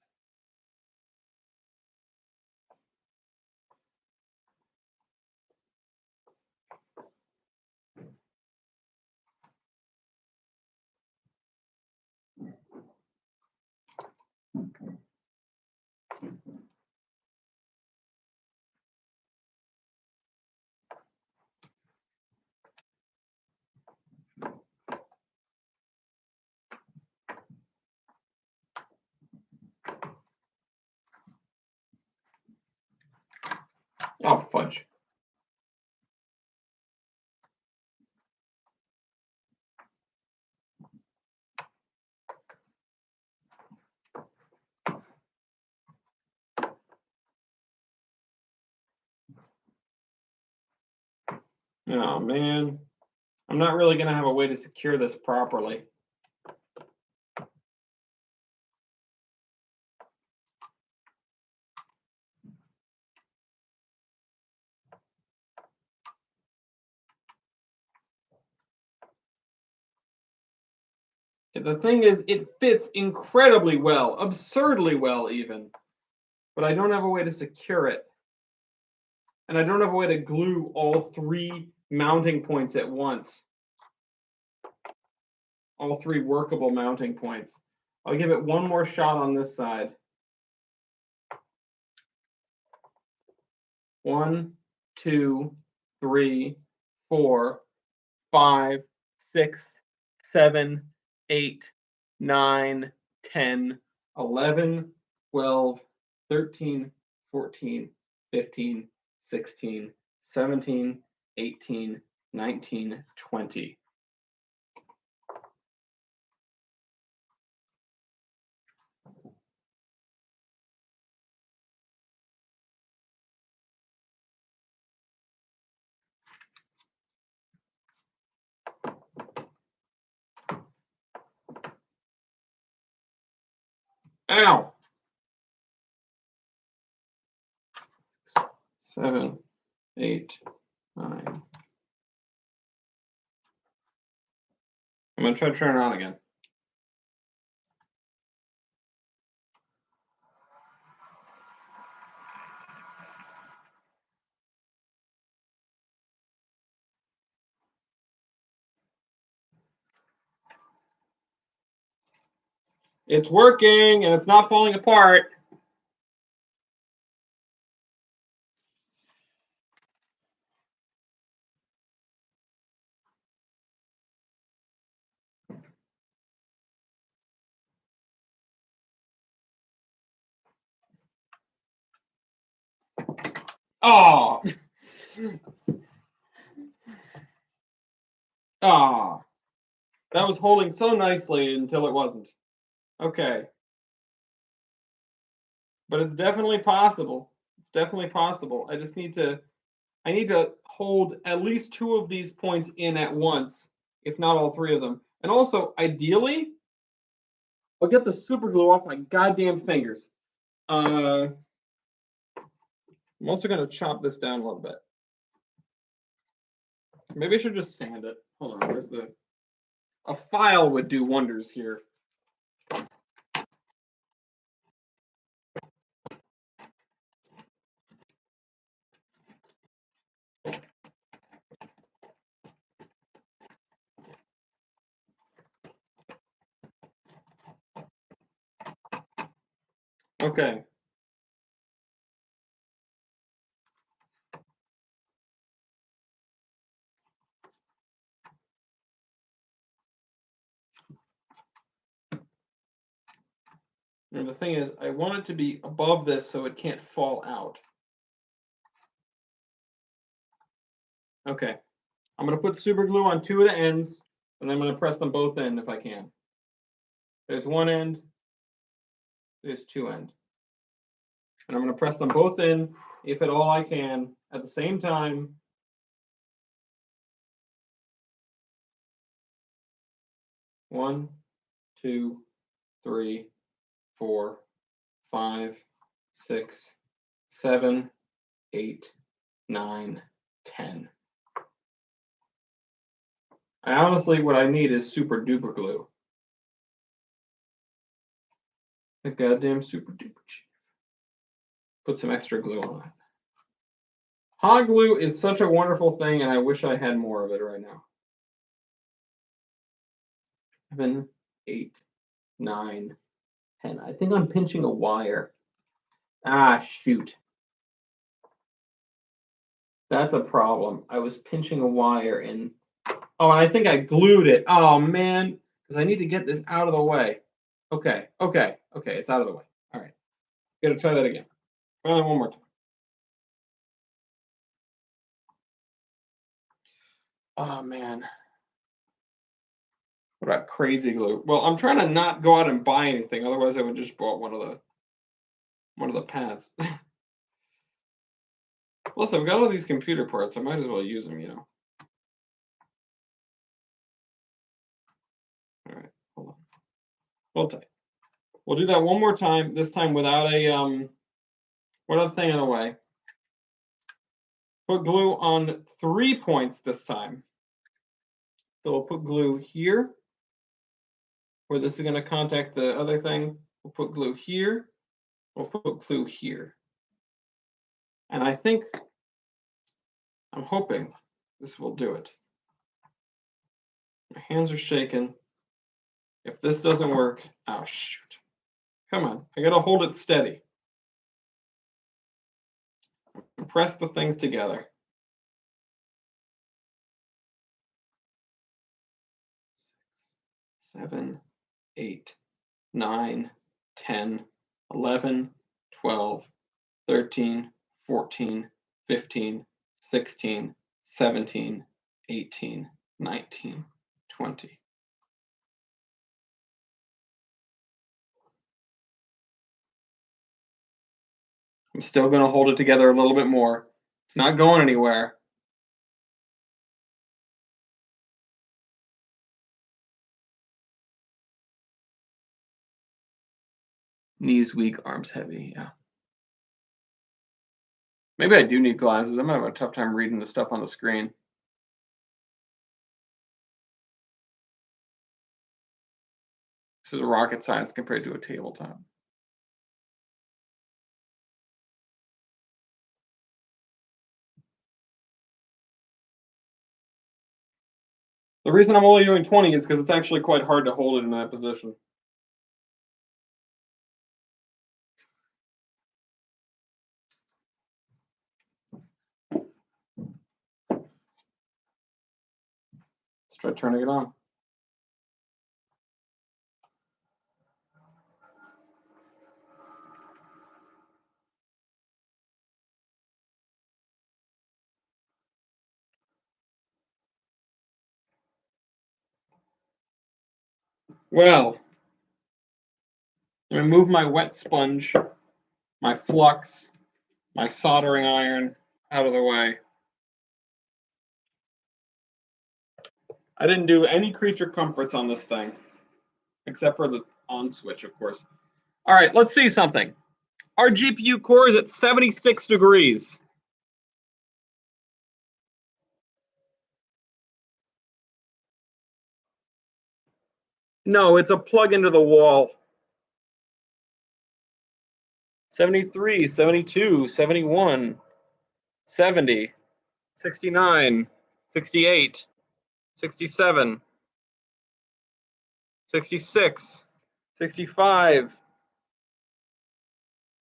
Oh, fudge. Oh, man. I'm not really going to have a way to secure this properly. The thing is, it fits incredibly well, absurdly well even, but I don't have a way to secure it. And I don't have a way to glue all 3 mounting points at once. All 3 workable mounting points. I'll give it one more shot on this side. 1, 2, 3, 4, 5, 6, 7, 8, 9, 10, 11, 12, 13, 14, 15, 16, 17, 18, 19, 20. Ow! 7, 8, 9. I'm going to try to turn it on again. It's working and it's not falling apart. Oh. Ah. That was holding so nicely until it wasn't. Okay. But it's definitely possible. It's definitely possible. I need to hold at least 2 of these points in at once, if not all 3 of them. And also, ideally, I'll get the super glue off my goddamn fingers. I'm also going to chop this down a little bit. Maybe I should just sand it. Hold on, where's a file would do wonders here. Okay. And the thing is, I want it to be above this so it can't fall out. Okay. I'm going to put super glue on 2 of the ends, and I'm going to press them both in if I can. There's 1 end. There's 2 ends. And I'm going to press them both in, if at all I can, at the same time. One, 2, 3, 4, 5, 6, 7, 8, 9, 10. I honestly, what I need is super duper glue. The goddamn super duper chief. Put some extra glue on it. Hot glue is such a wonderful thing, and I wish I had more of it right now. 7, 8, 9, 10. I think I'm pinching a wire. Ah, shoot. That's a problem. I was pinching a wire and oh, and I think I glued it. Oh man, because I need to get this out of the way. Okay, it's out of the way. All right, gotta try that again. Try that one more time. Oh man, what about crazy glue? Well, I'm trying to not go out and buy anything. Otherwise, I would just bought one of the pads. Plus, I've got all these computer parts. I might as well use them, you know. All right, hold on. Hold tight. We'll do that one more time. This time without a thing in the way. Put glue on 3 points this time. So we'll put glue here, where this is going to contact the other thing. We'll put glue here. We'll put glue here. And I'm hoping this will do it. My hands are shaking. If this doesn't work, oh shoot. Come on, I gotta hold it steady. And press the things together. 7, 8, 9, 10, 11, 12, 13, 14, 15, 16, 17, 18, 19, 20. I'm still going to hold it together a little bit more. It's not going anywhere. Knees weak, arms heavy, yeah. Maybe I do need glasses. I'm having a tough time reading the stuff on the screen. This is rocket science compared to a tabletop. The reason I'm only doing 20 is because it's actually quite hard to hold it in that position. Let's try turning it on. Well, I'm going to move my wet sponge, my flux, my soldering iron out of the way. I didn't do any creature comforts on this thing, except for the on switch, of course. All right, let's see something. Our GPU core is at 76 degrees. No, it's a plug into the wall. 73, 72, 71, 70, 69, 68, 67, 66, 65.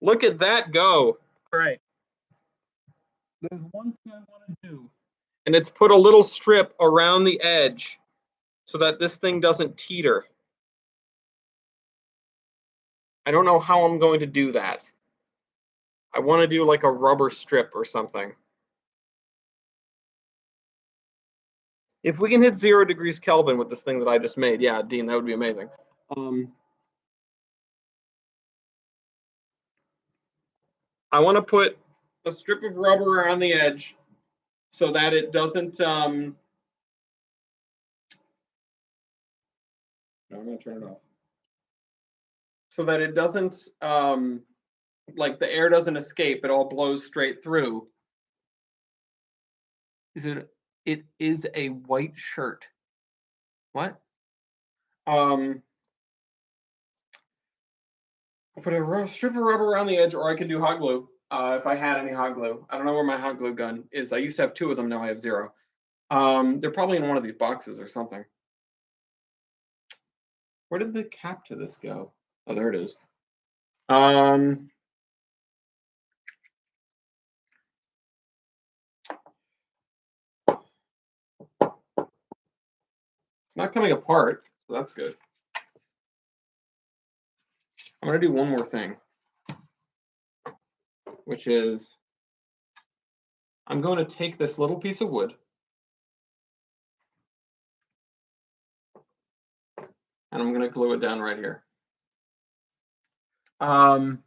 Look at that go. All right. There's one thing I want to do. And it's put a little strip around the edge so that this thing doesn't teeter. I don't know how I'm going to do that. I want to do like a rubber strip or something. If we can hit 0 degrees Kelvin with this thing that I just made, yeah, Dean, that would be amazing. I want to put a strip of rubber around the edge so that it doesn't. No, I'm going to turn it off. so that it doesn't, like the air doesn't escape, it all blows straight through. It is a white shirt. What? I'll put a strip of rubber around the edge, or I could do hot glue, if I had any hot glue. I don't know where my hot glue gun is. I used to have 2 of them, now I have 0. They're probably in one of these boxes or something. Where did the cap to this go? Oh, there it is. It's not coming apart, so that's good. I'm going to do one more thing, which is I'm going to take this little piece of wood and I'm going to glue it down right here. You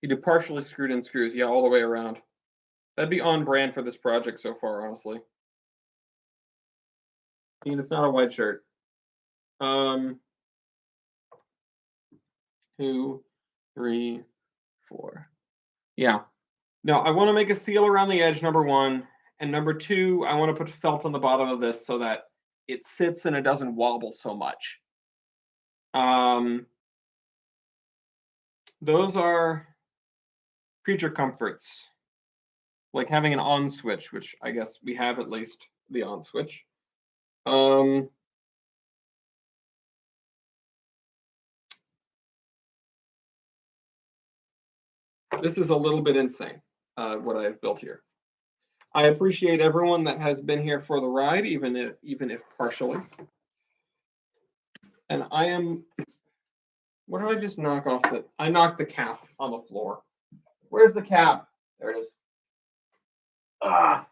did partially screwed in screws, yeah, all the way around. That'd be on brand for this project so far, honestly. I mean, it's not a white shirt. 2, 3, 4. Yeah. No, I want to make a seal around the edge, number 1. And number 2, I want to put felt on the bottom of this so that it sits and it doesn't wobble so much. Those are creature comforts, like having an on switch, which I guess we have at least the on switch. This is a little bit insane, what I have built here. I appreciate everyone that has been here for the ride, even if partially. And I am. What did I just knock off? I knocked the cap on the floor. Where's the cap? There it is. Ah.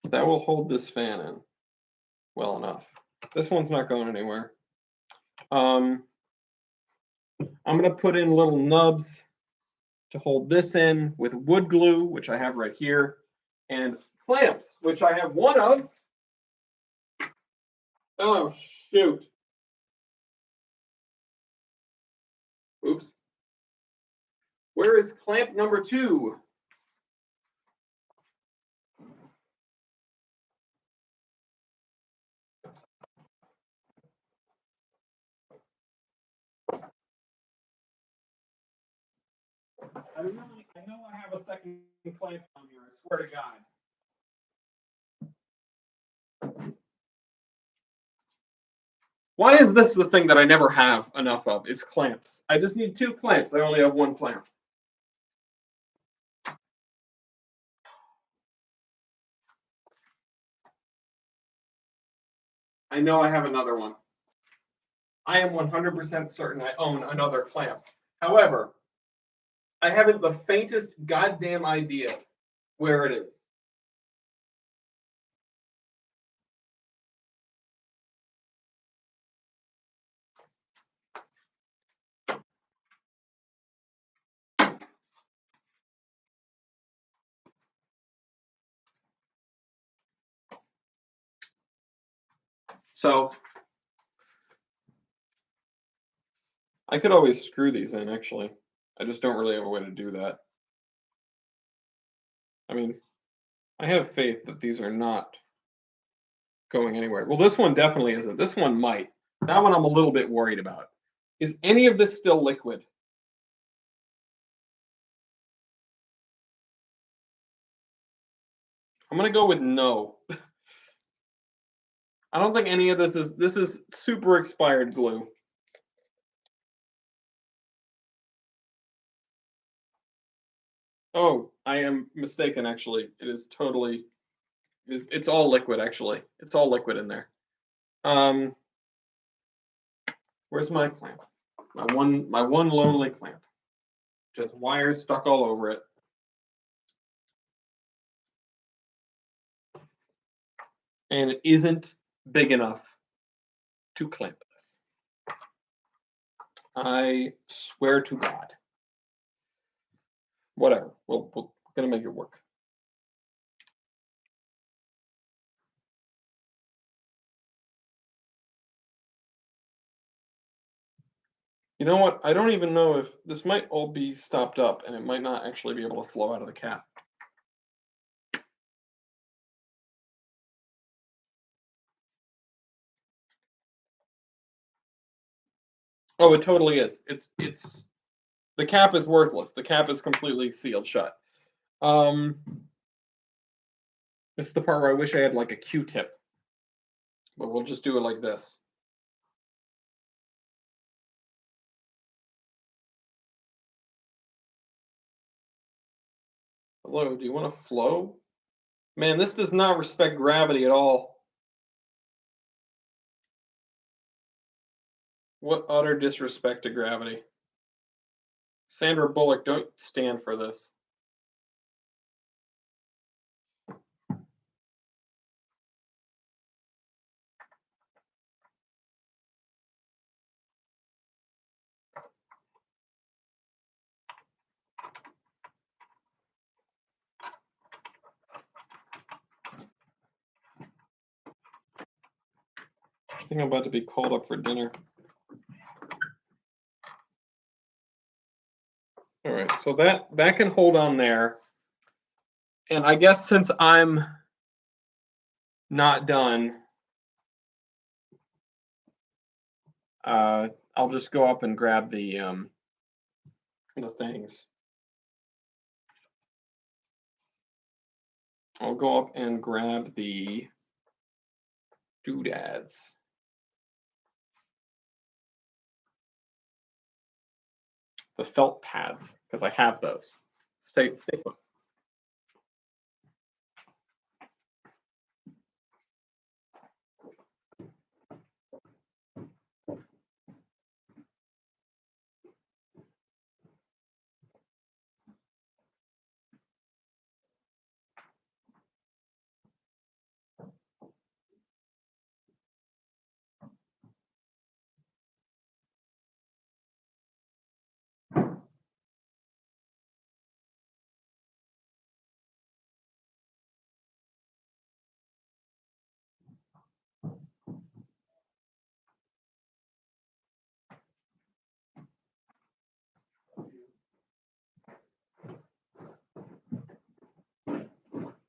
That will hold this fan in well enough. This one's not going anywhere. I'm going to put in little nubs to hold this in with wood glue, which I have right here, and clamps, which I have 1 of. Oh, shoot. Oops. Where is clamp number 2? I know I have a second clamp on here, I swear to God. Why is this the thing that I never have enough of, is clamps? I just need 2 clamps. I only have 1 clamp. I know I have another one. I am 100% certain I own another clamp. However, I haven't the faintest goddamn idea where it is. So I could always screw these in, actually. I just don't really have a way to do that. I mean, I have faith that these are not going anywhere. Well, this one definitely isn't. This one might. That one I'm a little bit worried about. Is any of this still liquid? I'm going to go with no. I don't think any of this is super expired glue. Oh, I am mistaken, actually. It is totally, it's all liquid, actually. It's all liquid in there. Where's my clamp? My one lonely clamp. Just wires stuck all over it. And it isn't big enough to clamp this. I swear to God. Whatever. We're gonna make it work. You know what? I don't even know if this might all be stopped up and it might not actually be able to flow out of the cap. Oh, it totally is. It's the cap is worthless. The cap is completely sealed shut. This is the part where I wish I had like a Q-tip. But we'll just do it like this. Hello, do you want to flow? Man, this does not respect gravity at all. What utter disrespect to gravity. Sandra Bullock, don't stand for this. I think I'm about to be called up for dinner. All right, so that can hold on there. And I guess since I'm not done, I'll just go up and grab the things. I'll go up and grab the doodads. The felt pads, because I have those. Stay put.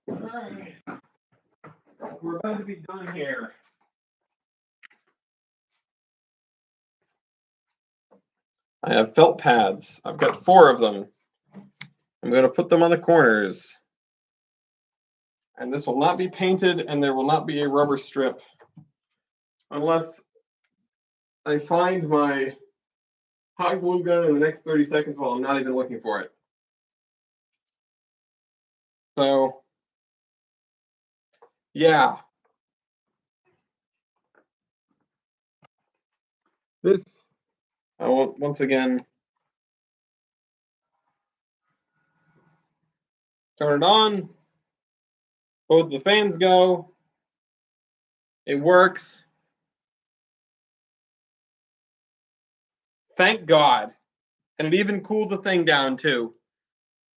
Alright. We're about to be done here. I have felt pads. I've got 4 of them. I'm going to put them on the corners. And this will not be painted, and there will not be a rubber strip. Unless I find my hot glue gun in the next 30 seconds while I'm not even looking for it. So, yeah. This, I will once again turn it on. Both the fans go. It works. Thank God. And it even cooled the thing down too.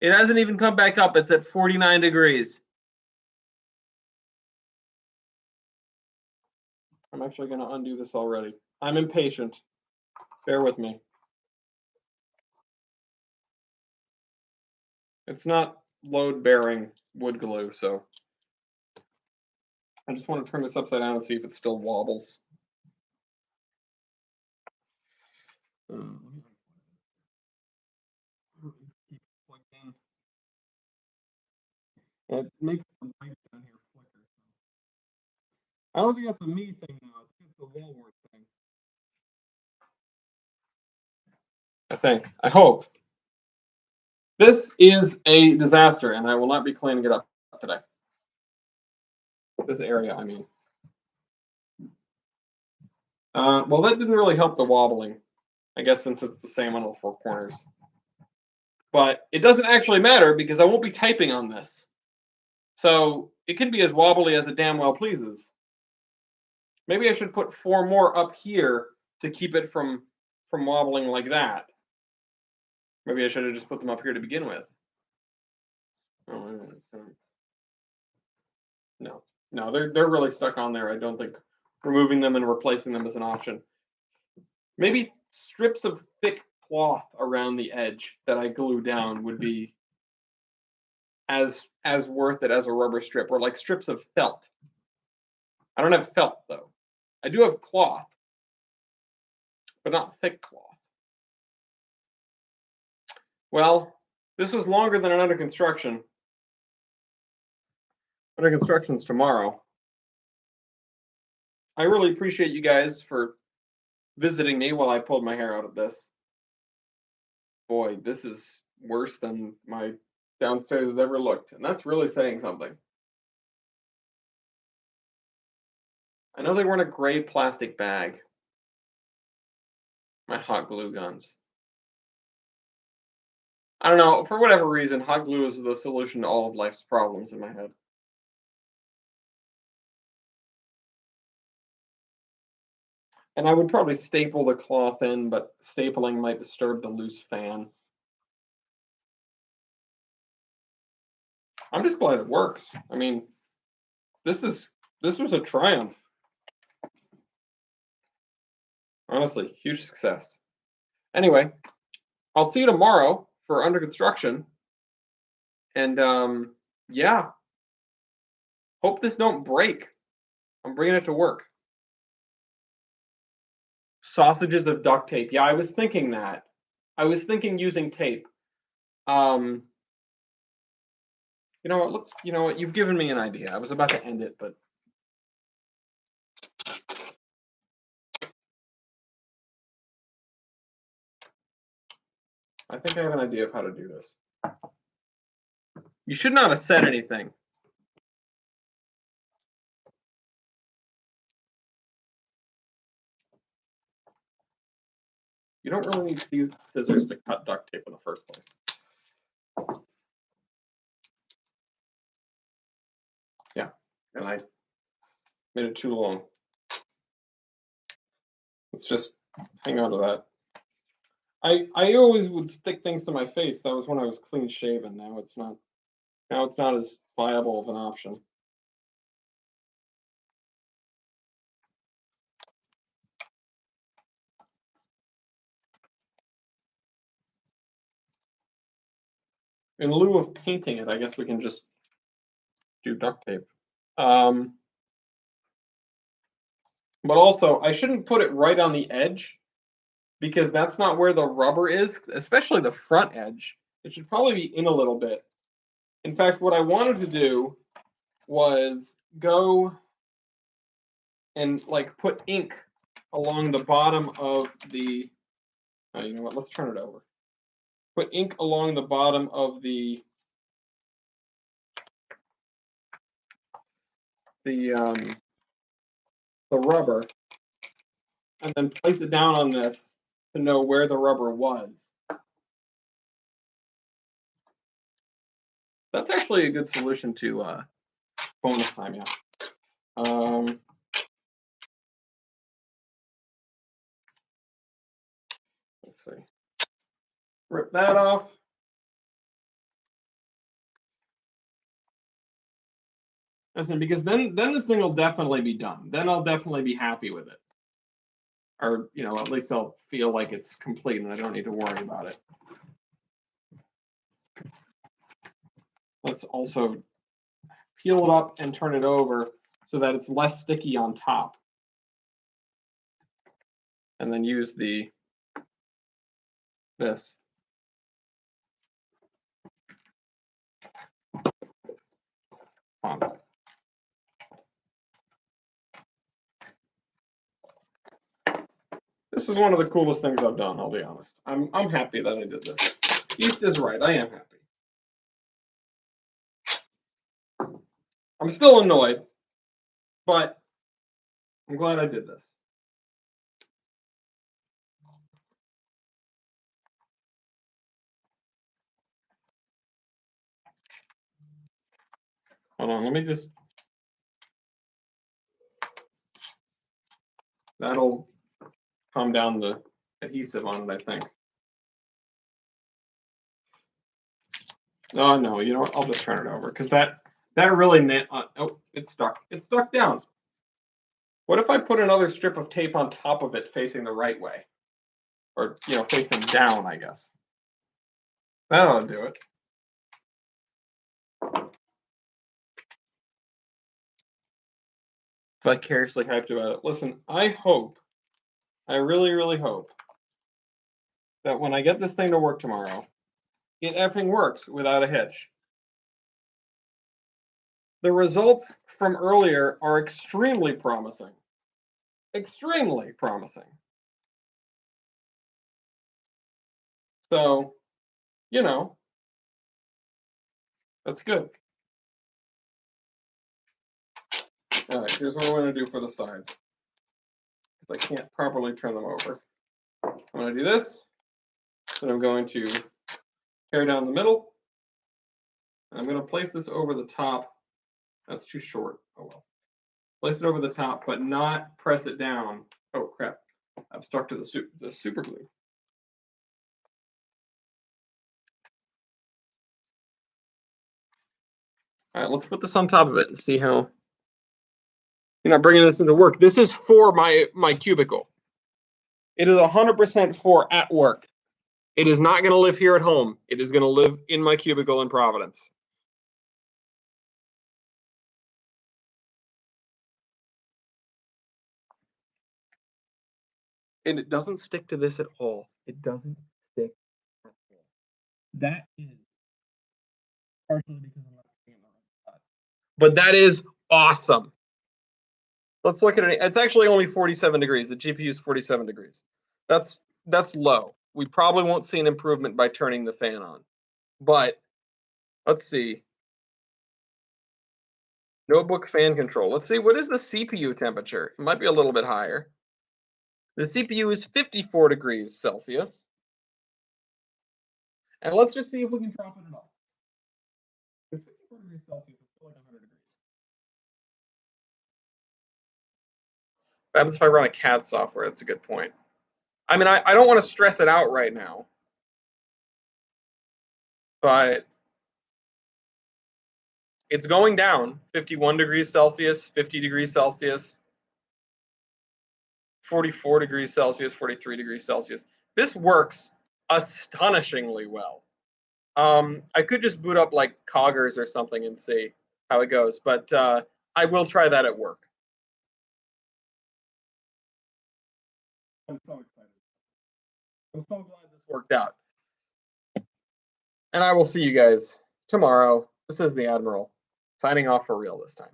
It hasn't even come back up. It's at 49 degrees. I'm actually going to undo this already. I'm impatient. Bear with me. It's not load-bearing wood glue, so I just want to turn this upside down and see if it still wobbles. It makes the light down here flicker. I don't think that's a me thing now. I think it's the wall wart thing. I think. I hope. This is a disaster, and I will not be cleaning it up today. This area, I mean. Well, that didn't really help the wobbling, I guess, since it's the same on all 4 corners. But it doesn't actually matter because I won't be typing on this. So it can be as wobbly as it damn well pleases. Maybe I should put 4 more up here to keep it from wobbling like that. Maybe I should have just put them up here to begin with. No, they're really stuck on there. I don't think removing them and replacing them is an option. Maybe strips of thick cloth around the edge that I glue down would be as worth it as a rubber strip, or like strips of felt. I don't have felt though. I do have cloth, but not thick cloth. Well, this was longer than an under construction. Under construction's tomorrow. I really appreciate you guys for visiting me while I pulled my hair out of this. Boy, this is worse than my downstairs has ever looked, and that's really saying something. I know they were in a gray plastic bag. My hot glue guns. I don't know, for whatever reason, hot glue is the solution to all of life's problems in my head. And I would probably staple the cloth in, but stapling might disturb the loose fan. I'm just glad it works. I mean, this was a triumph. Honestly, huge success. Anyway, I'll see you tomorrow for under construction. And yeah, hope this don't break. I'm bringing it to work. Sausages of duct tape. Yeah, I was thinking that. I was thinking using tape. You know what? You know what? You've given me an idea. I was about to end it, but I think I have an idea of how to do this. You should not have said anything. You don't really need scissors to cut duct tape in the first place. Yeah, and I made it too long. Let's just hang on to that. I always would stick things to my face. That was when I was clean shaven. Now it's not. Now it's not as viable of an option. In lieu of painting it, I guess we can just do duct tape. But also, I shouldn't put it right on the edge because that's not where the rubber is, especially the front edge. It should probably be in a little bit. In fact, what I wanted to do was go and like put ink along the bottom of the, oh, you know what, let's turn it over. Put ink along the bottom of the rubber, and then place it down on this to know where the rubber was. That's actually a good solution to bonus time, yeah. Let's see. Rip that off. Listen, because then this thing will definitely be done. Then I'll definitely be happy with it. Or, you know, at least I'll feel like it's complete and I don't need to worry about it. Let's also peel it up and turn it over so that it's less sticky on top. And then use this. This is one of the coolest things I've done, I'll be honest. I'm happy that I did this. East is right, I am happy. I'm still annoyed, but I'm glad I did this. Hold on, let me just. That'll calm down the adhesive on it, I think. Oh, no, you know what? I'll just turn it over because that really, oh, it's stuck. It's stuck down. What if I put another strip of tape on top of it facing the right way? Or, facing down, I guess. That ought to do it. Vicariously hyped about it. Listen, I really, really hope that when I get this thing to work tomorrow, it effing works without a hitch. The results from earlier are extremely promising. Extremely promising. So, that's good. All right, here's what I'm going to do for the sides. Because I can't properly turn them over. I'm going to do this. Then I'm going to tear down the middle. And I'm going to place this over the top. That's too short. Oh well. Place it over the top, but not press it down. Oh crap. I'm stuck to the super glue. All right, let's put this on top of it and see how. You're not bringing this into work. This is for my cubicle. It is 100% for at work. It is not going to live here at home. It is going to live in my cubicle in Providence. And it doesn't stick to this at all. It doesn't stick at all. That is partially because I'm not seeing it. But that is awesome. Let's look at it. It's actually only 47 degrees. The GPU is 47 degrees. That's low. We probably won't see an improvement by turning the fan on. But let's see. Notebook fan control. Let's see, what is the CPU temperature? It might be a little bit higher. The CPU is 54 degrees Celsius. And let's just see if we can drop it at all. Because 54 degrees Celsius is still like 100 degrees. What happens if I run a CAD software? That's a good point. I mean, I don't want to stress it out right now. But it's going down. 51 degrees Celsius, 50 degrees Celsius, 44 degrees Celsius, 43 degrees Celsius. This works astonishingly well. I could just boot up like Coggers or something and see how it goes, but I will try that at work. I'm so excited. I'm so glad this worked out. And I will see you guys tomorrow. This is the Admiral, signing off for real this time.